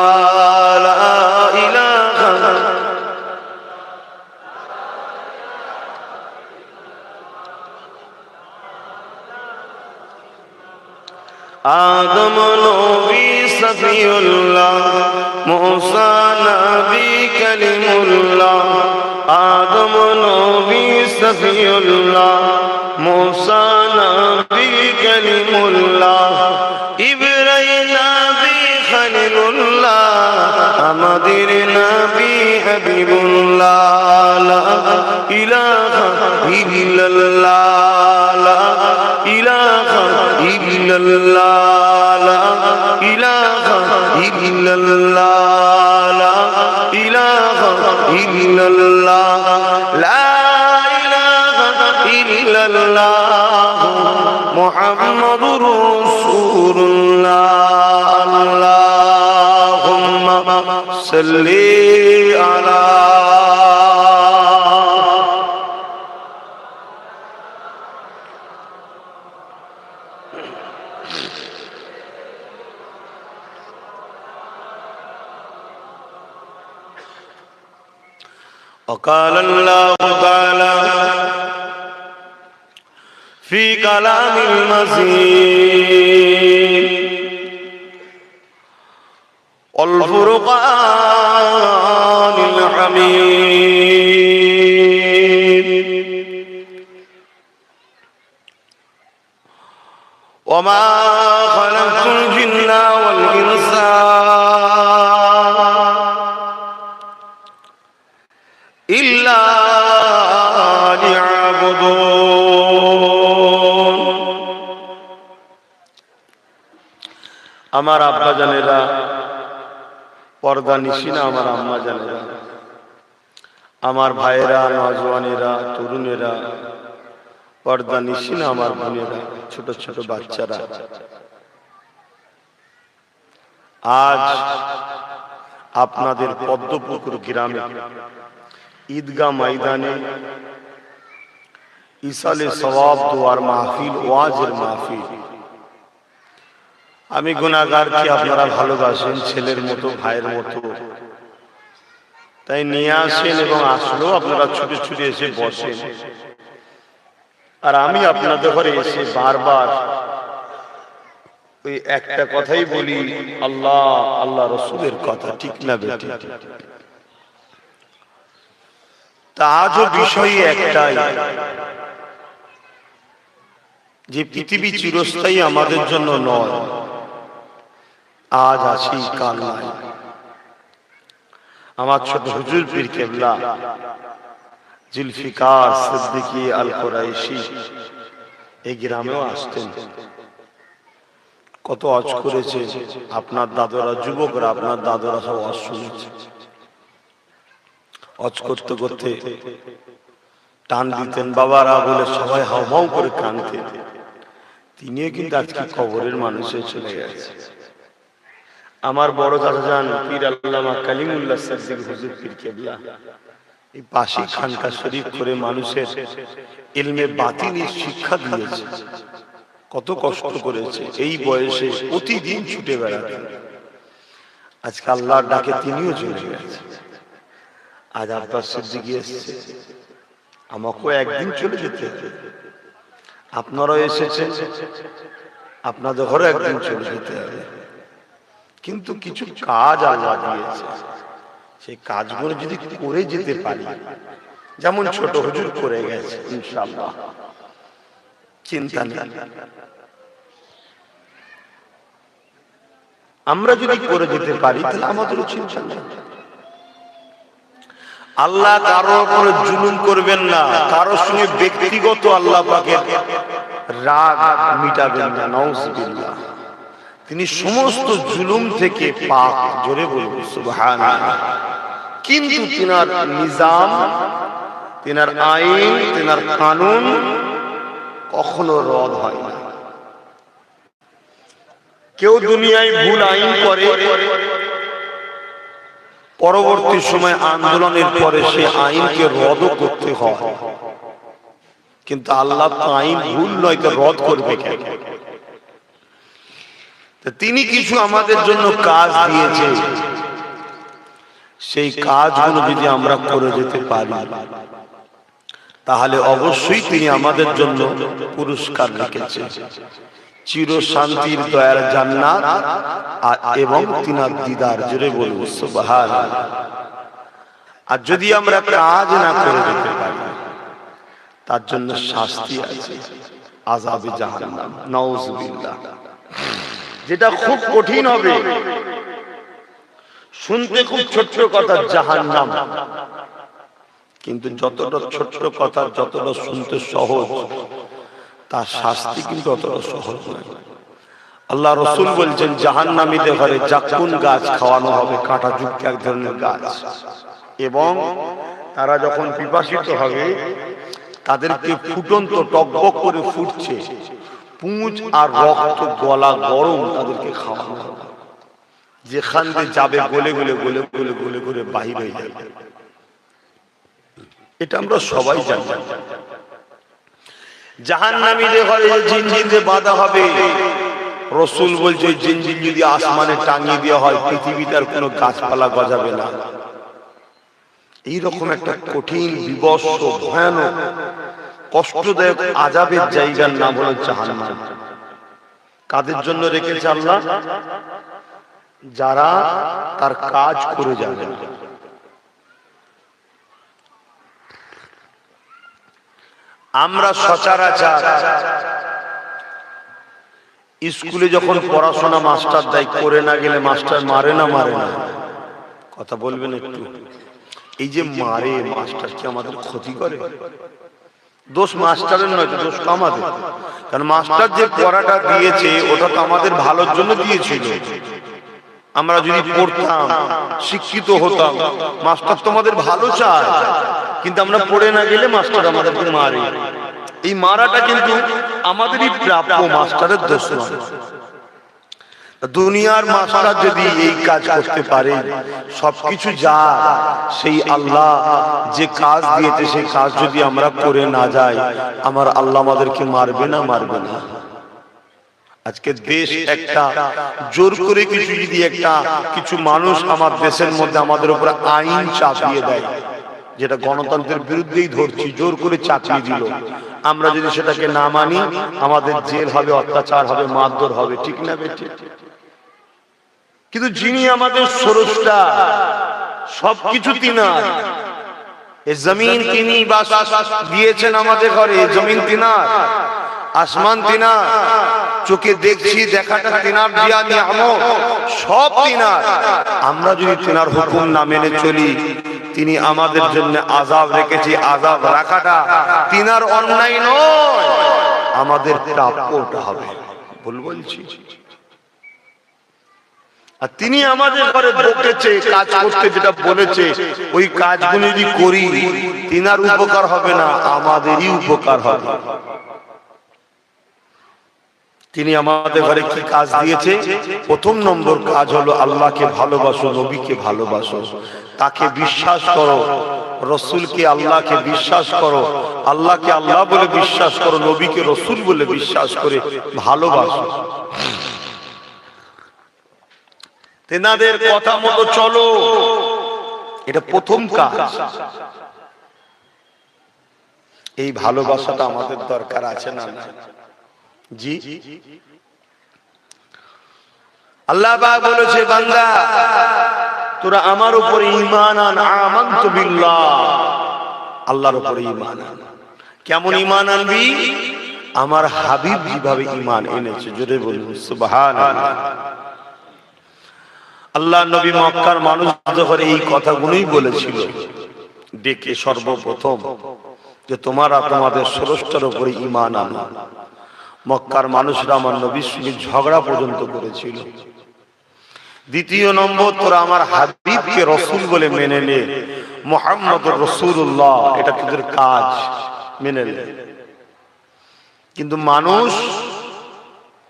ला इलाहा आदम नबी सफीउल्लाह मूसा नबी कलीमुल्लाह आदम नबी सफीउल्लाह मूसा नबी कलीमुल्लाह इब्राहीम नबी खलीलुल्लाह আমাদের নবী হাবিবুল্লাহ লা ইলাহা ইল্লাল্লাহ লা ইলাহা ইল্লাল্লাহ লা ইলাহা ইল্লাল্লাহ লা ইলাহা ইল্লাল্লাহ লা ইলাহা ইল্লাল্লাহ মুহাম্মাদুর রাসূলুল্লাহ আল্লাহুম্মা সাল্লি আলা وقال الله تعالى في كلام المزيد والفرقان الحميد وما خلقت الجن والإنس إلا ليعبدون আমার আব্বা জানেরা, পর্দা নিশিনা আমার আম্মা জানেরা, আমার ভাইয়েরা, নওজওয়ানেরা, তরুণেরা, পর্দা নিশিনা আমার বোনেরা, ছোট ছোট বাচ্চারা, আজ আপনাদের পদ্মপুকুর গ্রামে ঈদগাহ ময়দানে ইসালে সওয়াব দোয়ার মাহফিল, ওয়াজের মাহফিল। আমি গুনাহগারকে আপনারা ভালোবাসেন, ছেলের মতো, ভাইয়ের মতো, তাই নিয়ে আসেন এবং আসলো আপনারা ছুটে ছুটে এসে বসেন। আর আমি আপনাদের ঘরে এসে বারবার ওই একটা কথাই বলি, আল্লাহ আল্লাহ রসুলের কথা, ঠিক না বেটি? তা আজও বিষয় একটাই, যে পৃথিবী চিরস্থায়ী আমাদের জন্য নয়, আজ আছি কাল নাই। আমার ছোট হুজুর পীর কেবলা জুলফিকার সিদ্দিকী আল কুরাইশি এই গ্রামেও আসতেন। কত ওয়াজ করেছে আপনার দাদরা, যুবকরা, আপনার দাদরা সব ওয়াজ শুনেছে। ওয়াজ করতে করতে টান দিতেন বাবারা বলে সবাই হাউমাউ করে কাঁদতেন। তিনিও কিন্তু আজকে কবরের মানুষে চলে গেছে। আমার বড় চাচা যান পীর আল্লামা কালিমুল্লাহ সিদ্দিক হুজুর পীর কেবলা এই পাশে খানকা শরীফ করে মানুষের ইলমে বাতিনি শিক্ষা দিয়েছে। কত কষ্ট করেছে, এই বয়সে প্রতিদিন ছুটে বেড়াতেন। আজকে আল্লাহর ডাকে তিনিও চলে গেছে। আজ আব্বাস সিদ্দিকী এসেছে, আমাকেও একদিন চলে যেতে হবে। আপনারাও এসেছেন, আপনাদের ঘরে একদিন চলে যেতে হবে। কিন্তু কিছু কাজ আল্লাহ দিয়েছে, সেই কাজগুলো যদি করে যেতে পারি, যেমন ছোট হুজুর করে গেছে, ইনশাআল্লাহ চিন্তা নেই। আমরা যদি করে যেতে পারি তাহলে আমাদেরও চিন্তা নেই। আল্লাহ কারো উপরে জুলুম করবেন না, কারোর সঙ্গে ব্যক্তিগত আল্লাহ পাকের রাগ মিটাবেন না, নাউজুবিল্লাহ। তিনি সমস্ত জুলুম থেকে পাক, জোরে বলুন সুবহানাল্লাহ। কিন্তু তিনার নিজাম, তিনার আইন, তিনার কানুন কখনো রদ হয় না। কেউ দুনিয়ায় ভুল আইন করে, পরবর্তী সময় আন্দোলনের পরে সে আইনকে রদ করতে হয়। কিন্তু আল্লাহ তো আইন ভুল নয়, তো রদ করবে কেন? তিনি কিছু আমাদের জন্য কাজ দিয়েছে, সেই কাজগুলো যদি আমরা করে যেতে পারি তাহলে অবশ্যই তিনি আমাদের জন্য পুরস্কার রেখেছে, চির শান্তির দয়ার জান্নাত এবং তিনার দিদার। জোরে বলবো সুবহানাল্লাহ। আর যদি আমরা কাজ না করে যেতে পারি তার জন্য শাস্তি আছে, আযাবে জাহান্নাম, নাউজুবিল্লাহ। যেটা খুব কঠিন হবে শুনতে, খুব ছোট্ট কথা জাহান্নাম, কিন্তু যতটা ছোট্ট কথা, যতটা শুনতে সহজ, তার শাস্তি কিন্তু অতটা সহজ নয়। আল্লাহ রাসূল বলছেন জাহান্নামীদের ঘরে জাকুন গাছ খাওয়ানো হবে, কাঁটাযুক্ত এক ধরনের গাছ, এবং তারা যখন পিপাসিত হবে তাদেরকে ফুটন্ত টকবক করে ফুটছে পুঁজ আর রক্ত গলা গরম তাদেরকে খাওয়ানো হবে। যেখান দিয়ে যাবে গলে গলে গলে গলে গলে গলে বাহির হয়ে যাবে। এটা আমরা সবাই জানি। জাহান্নামীদের ঘরে জিনজিনে বাঁধা হবে, রাসূল বলছে জিনজিন যদি আসমানে টাঙিয়ে দেওয়া হয় পৃথিবীতে আর কোনো গাছপালা গজাবে না। এইরকম একটা কঠিন বিবস্ত্র ভয়ানক কষ্টদায়ক আযাবের জায়গার নাম হলো জাহান্নাম। কাদের জন্য রেখেছে আল্লাহ? যারা তার কাজ করে যাবে না। আমরা সচরাচর স্কুলে যখন পড়াশোনা মাস্টার দেয়, করে না গেলে মাস্টার মারে না কথা বলবেন একটু। এই যে মারে, মাস্টার কি আমাদের ক্ষতি করে? দোষ মাস্টারের নয়, দোষ তো আমাদের। কারণ মাস্টার যে পড়াটা দিয়েছে ওটা তো আমাদের ভালোর জন্য দিয়েছিল। আমরা যদি পড়তাম, শিক্ষিত হতাম, মাস্টার তো আমাদের ভালো চায়, কিন্তু আমরা পড়ে না গেলে মাস্টার আমাদেরকে মারে। এই মারাটা কিন্তু আমাদেরই প্রাপ্য, মাস্টারের দোষ নয়। দুনিয়ার মাস্টার যদি এই কাজ করতে পারে, সবকিছু যা সেই আল্লাহ যে কাজ দিয়েছে সেই কাজ যদি আমরা করে না যাই, আমার আল্লাহ আমাদেরকে মারবে না? আজকে দেশ একটা জোর করে কিছু মানুষ আমার দেশের মধ্যে আমাদের উপর আইন চাপিয়ে দেয়, যেটা গণতন্ত্রের বিরুদ্ধেই ধরছি, জোর করে চাপিয়ে দিল। আমরা যদি সেটাকে না মানি, আমাদের জেল হবে, অত্যাচার হবে, মারধর হবে, ঠিক না বেটি? কিন্তু যিনি আমাদের স্রষ্টা, সবকিছু তিনার, এই জমিন তিনি দিয়েছেন আমাদের ঘরে, জমিন তিনার, আসমান তিনার, চোখে দেখছি দেখাটা তিনার দিয়া নিয়ামত, সব তিনার। আমরা যদি তিনার হুকুম না মেনে চলি, তিনি আমাদের জন্য আযাব রেখেছে, আযাব রাখাটা তিনার অন্যায় নয়, আমাদের প্রাপ্যটা হবে। বলছি, আর তিনি আমাদের ঘরে ঢুকেছে কাজ করতে, যেটা বলেছে ওই কাজগুলো যদি করি, তিনার উপকার হবে না, আমাদেরই উপকার হবে। তিনি আমাদের ঘরে কি কাজ দিয়েছে? প্রথম নম্বর কাজ হলো আল্লাহকে ভালোবাসো, নবীকে ভালোবাসো, তাকে বিশ্বাস করো, রসুলকে আল্লাহকে বিশ্বাস করো, আল্লাহকে আল্লাহ বলে বিশ্বাস করো, নবীকে রসুল বলে বিশ্বাস করে ভালোবাসো, তেনাদের কথা মতো চলো। এটা প্রথম কাজ। এই ভালোবাসাটা আমাদের দরকার আছে না? জি, আল্লাহ পাক বলেছে, বান্দা তোরা আমার উপরে ঈমান আন, আমানতু বিল্লাহ, আল্লাহর উপরে ঈমান আন। কেমন ঈমান আনবি? আমার হাবিব যেভাবে ঈমান এনেছে, জোরে বলুন সুবহানাল্লাহ। আল্লাহ নবী মক্কার মানুষদের ঘরে এই কথাগুলোই বলেছিল ডেকে সর্বপ্রথম, যে তোমরা তোমাদের স্রষ্টার উপরে ঈমান আনো। মক্কার মানুষরা আমার নবীর সঙ্গে ঝগড়া পর্যন্ত করেছিল। দ্বিতীয় নম্বর, তোরা আমার হাবিবকে রসুল বলে মেনে নে, মুহাম্মদুর রাসূলুল্লাহ, এটা তোদের কাজ, মেনে নে। কিন্তু মানুষ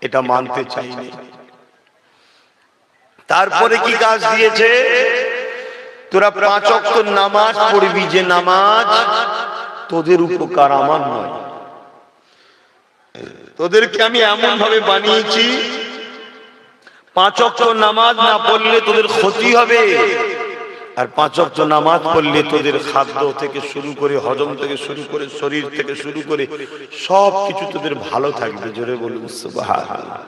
এটা মানতে চায়নি। তারপরে কি কাজ দিয়েছে? তোরা 5 ওয়াক্ত নামাজ পড়বি, যে নামাজ তোদের উপকার, আমার নয়। তোদেরকে আমি এমন ভাবে বানিয়েছি, 5 ওয়াক্ত নামাজ না পড়লে তোদের ক্ষতি হবে, আর 5 ওয়াক্ত নামাজ পড়লে তোদের খাদ্য থেকে শুরু করে, হজম থেকে শুরু করে, শরীর থেকে শুরু করে সব কিছু তোদের ভালো থাকবে। জোরে বলুন সুবহানাল্লাহ।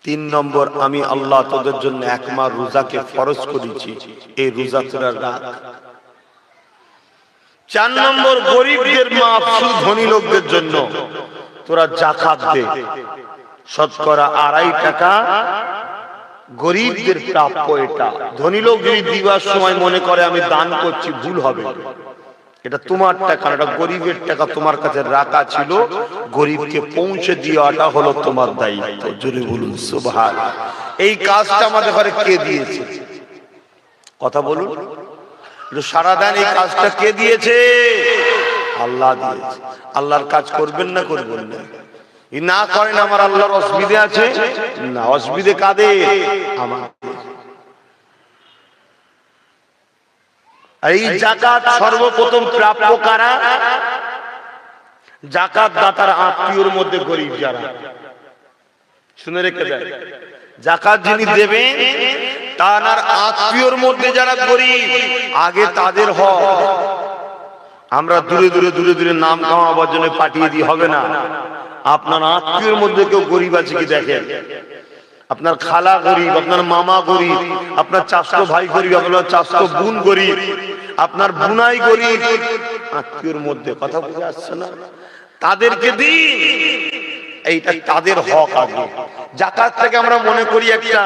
3 নম্বর, আমি আল্লাহ তোদের জন্য 1 মাস রোজাকে ফরজ করেছি, এই রোজা তোরা রাখ। 4 নম্বর, গরিবদের মাফসুল, ধনী লোকদের জন্য তোরা যাকাত দে, শতকরা 2.5 টাকা গরিবদের প্রাপ্য। এটা ধনী লোক যদি দিবার সময় মনে করে আমি দান করছি, ভুল হবে। এটা তোমার টাকা, এটা গরিবের টাকা, তোমার কাছে রাখা ছিল, গরিবকে পৌঁছে দেওয়াটা হলো তোমার দায়িত্ব। জোরে বলুন সুবহানাল্লাহ। এই কাজটা আমাদের ঘরে কে দিয়েছে? কথা বলুন, একটু সারা দেন। এই কাজটা কে দিয়েছে? আল্লাহ দিয়েছে। আল্লাহর কাজ করবেন না করবেন না? না করেন, আমার আল্লাহর অসুবিধে আছে না? অসুবিধে কাদের? আমার। এই যাকাত সর্বপ্রথম প্রাপ্য কারা? যাকাত দাতার আত্মীয়র মধ্যে গরিব যারা, শুনে রেখে দেয়, যাকাত যিনি দেবেন তার আত্মীয়র মধ্যে যারা গরিব আগে তাদের হক। আমরা দূরে দূরে দূরে দূরে নাম কামাবার জন্য পাঠিয়ে দিই, হবে না। আপনার আত্মীয়র মধ্যে কেউ গরিব আছে কি দেখেন। আপনার খালা গরিব, আপনার মামা গরিব, আপনার চাচতো ভাই গরিব, আপনার চাচতো বোন গরিব, আপনার বুনাই গরিব, আত্মীয়র মধ্যে কথা বুঝে আসছে না, তাদেরকে দিন। এইটা তাদের হক। আগে যাকাত থেকে আমরা মনে করি একটা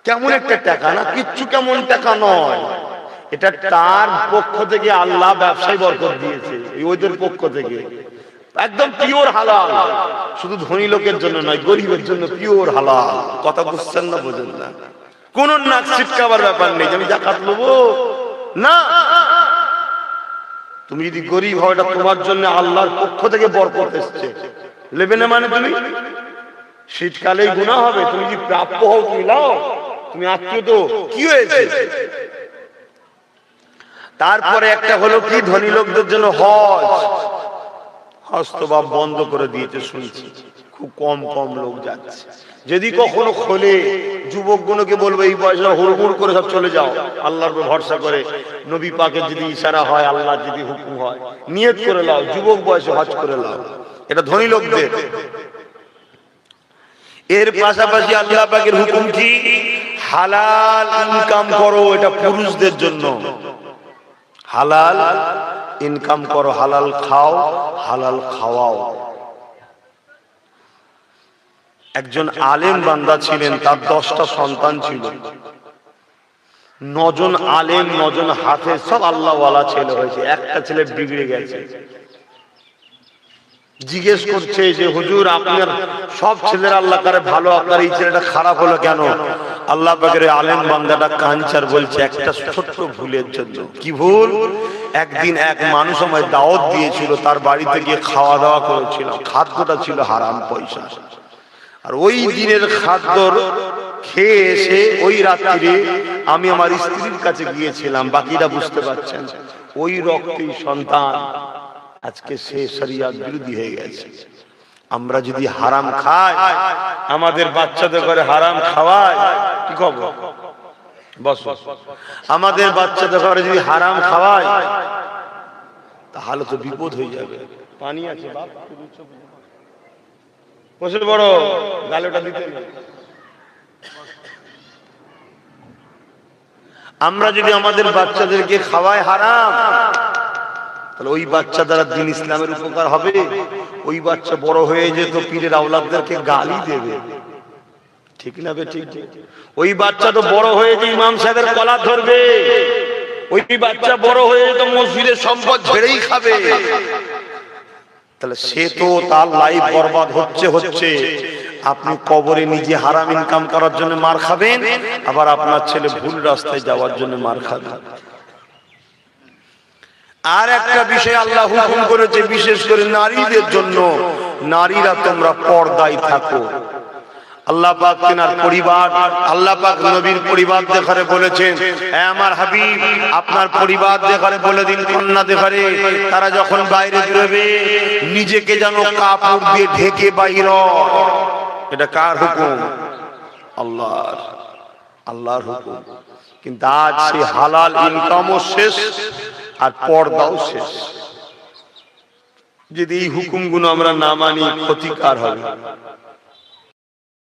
কেমন একটা টাকা, না কিচ্ছু কেমন টাকা নয়, এটা তার পক্ষ থেকে আল্লাহ ব্যবসায় বরকত দিয়েছে, ওইদের পক্ষ থেকে একদম পিওর হালাল। শুধু ধনী লোকের জন্য নয়, গরিবের জন্য পিওর হালাল। কথা বুঝছেন না, বোঝেন না? কোন নাক ছিটকাবার ব্যাপার নেই যে আমি যাকাত নেবো না। তুমি যদি গরিব হয়, এটা তোমার জন্য আল্লাহর পক্ষ থেকে বরকত এসছে। নেবে না মানে তুমি শীতকালেই গুনাহ হবে। তুমি যদি প্রাপ্য হও তুমি লাও, তুমি আত্মীয় তো কি হয়েছে। তারপরে একটা হলো কি, ধনী লোকদের জন্য হজ। হজ তো বাপ বন্ধ করে দিয়েছে শুনছি, খুব কম কম লোক যাচ্ছে। যদি কখনো খোলে, যুবকগুলোকে বলবো এই বয়সে হুড়মুড় করে সব চলে যাও, আল্লাহর উপর ভরসা করে। নবী পাকের যদি ইশারা হয়, আল্লাহ যদি হুকুম হয়, নিয়ত করে লাও, যুবক বয়সে হজ করে লাও। এটা ধনী লোকদের। এর পাশাপাশি আল্লাহ পাকের হুকুম কি, হালাল ইনকাম করো, এটা পুরুষদের জন্য। হালাল ইনকাম করো, হালাল খাও, হালাল খাওয়াও। একজন আলেম বান্দা ছিলেন, তার 10টা সন্তান ছিল। 9 জন আলেম, 9 জন হাফেজ, সব আল্লাহওয়ালা ছেলে হয়েছে। একটা ছেলে বিগড়ে গেছে। জিজ্ঞেস করছে যে হুজুর, আপনার সব ছেলেরা আল্লাহ করে ভালো, আপনার এই ছেলেটা খারাপ হলো কেন? আল্লাহ পাকের আলেম বান্দাটা কাঞ্চার বলছে, একটা ছোট্ট ভুলের জন্য। কি ভুল? একদিন এক মানুষ আমায় দাওয়াত দিয়েছিল, তার বাড়িতে গিয়ে খাওয়া দাওয়া করেছিল, খাদ্যটা ছিল হারাম পয়সা। আর ওই দিনের খাদ্যর খেয়ে এসে ওই রাত্রি আমি আমার স্ত্রীর কাছে গিয়েছিলাম। বাকিটা বুঝতে পারছেন। ওই রক্তেই সন্তান আজকে সে শরিয়ত বিরোধী হয়ে গেছে। আমরা যদি হারাম খাই, আমাদের বাচ্চাদের ঘরে হারাম খাওয়ায়, কি খবর? বস, আমাদের বাচ্চাদের ঘরে যদি হারাম খাওয়ায়, তাহলে তো বিপদ হয়ে যাবে। পানি আছে বাপ, বসে বড় গালেটা দিতে। আমরা যদি আমাদের বাচ্চাদেরকে খাওয়াই হারাম, তাহলে ওই বাচ্চা দ্বারা দিন ইসলামের উপকার হবে? ওই বাচ্চা বড় হয়ে যেত পীরের আওলাদদেরকে গালি দেবে, ঠিক না? ঠিক। ওই বাচ্চা তো বড় হয়ে যে ইমাম সাহেবের কলা ধরবে। ওই বাচ্চা বড় হয়ে তো মসজিদের সম্পদ ঝেড়েই খাবে। তাহলে সে তো তার লাইফ বরবাদ হচ্ছে। আপনি কবরে নিজে হারাম ইনকাম করার জন্য মার খাবেন, আবার আপনার ছেলে ভুল রাস্তায় যাওয়ার জন্য মার খাবে। আর একটা বিষয় আল্লাহ হুকুম করেছে, বিশেষ করে নারীদের জন্য, নারীরা তোমরা পর্দায় থাকো। আল্লাহ পাক তিনার পরিবার, আল্লাহ পাক নবীর পরিবার দেখারে বলেছেন, হে আমার হাবিব, আপনার পরিবার দেখারে বলে দিন, কন্যা দেখারে তারা যখন বাইরে বেরোবে নিজেকে যেন কাপড় দিয়ে ঢেকে বাইর। এটা কার হুকুম? আল্লাহর হুকুম। কিন্তু আজ সেই হালাল ইনকামও শেষ আর পর্দাও শেষ। যদি এই হুকুমগুলো আমরা না মানি, ক্ষতিকার হবে।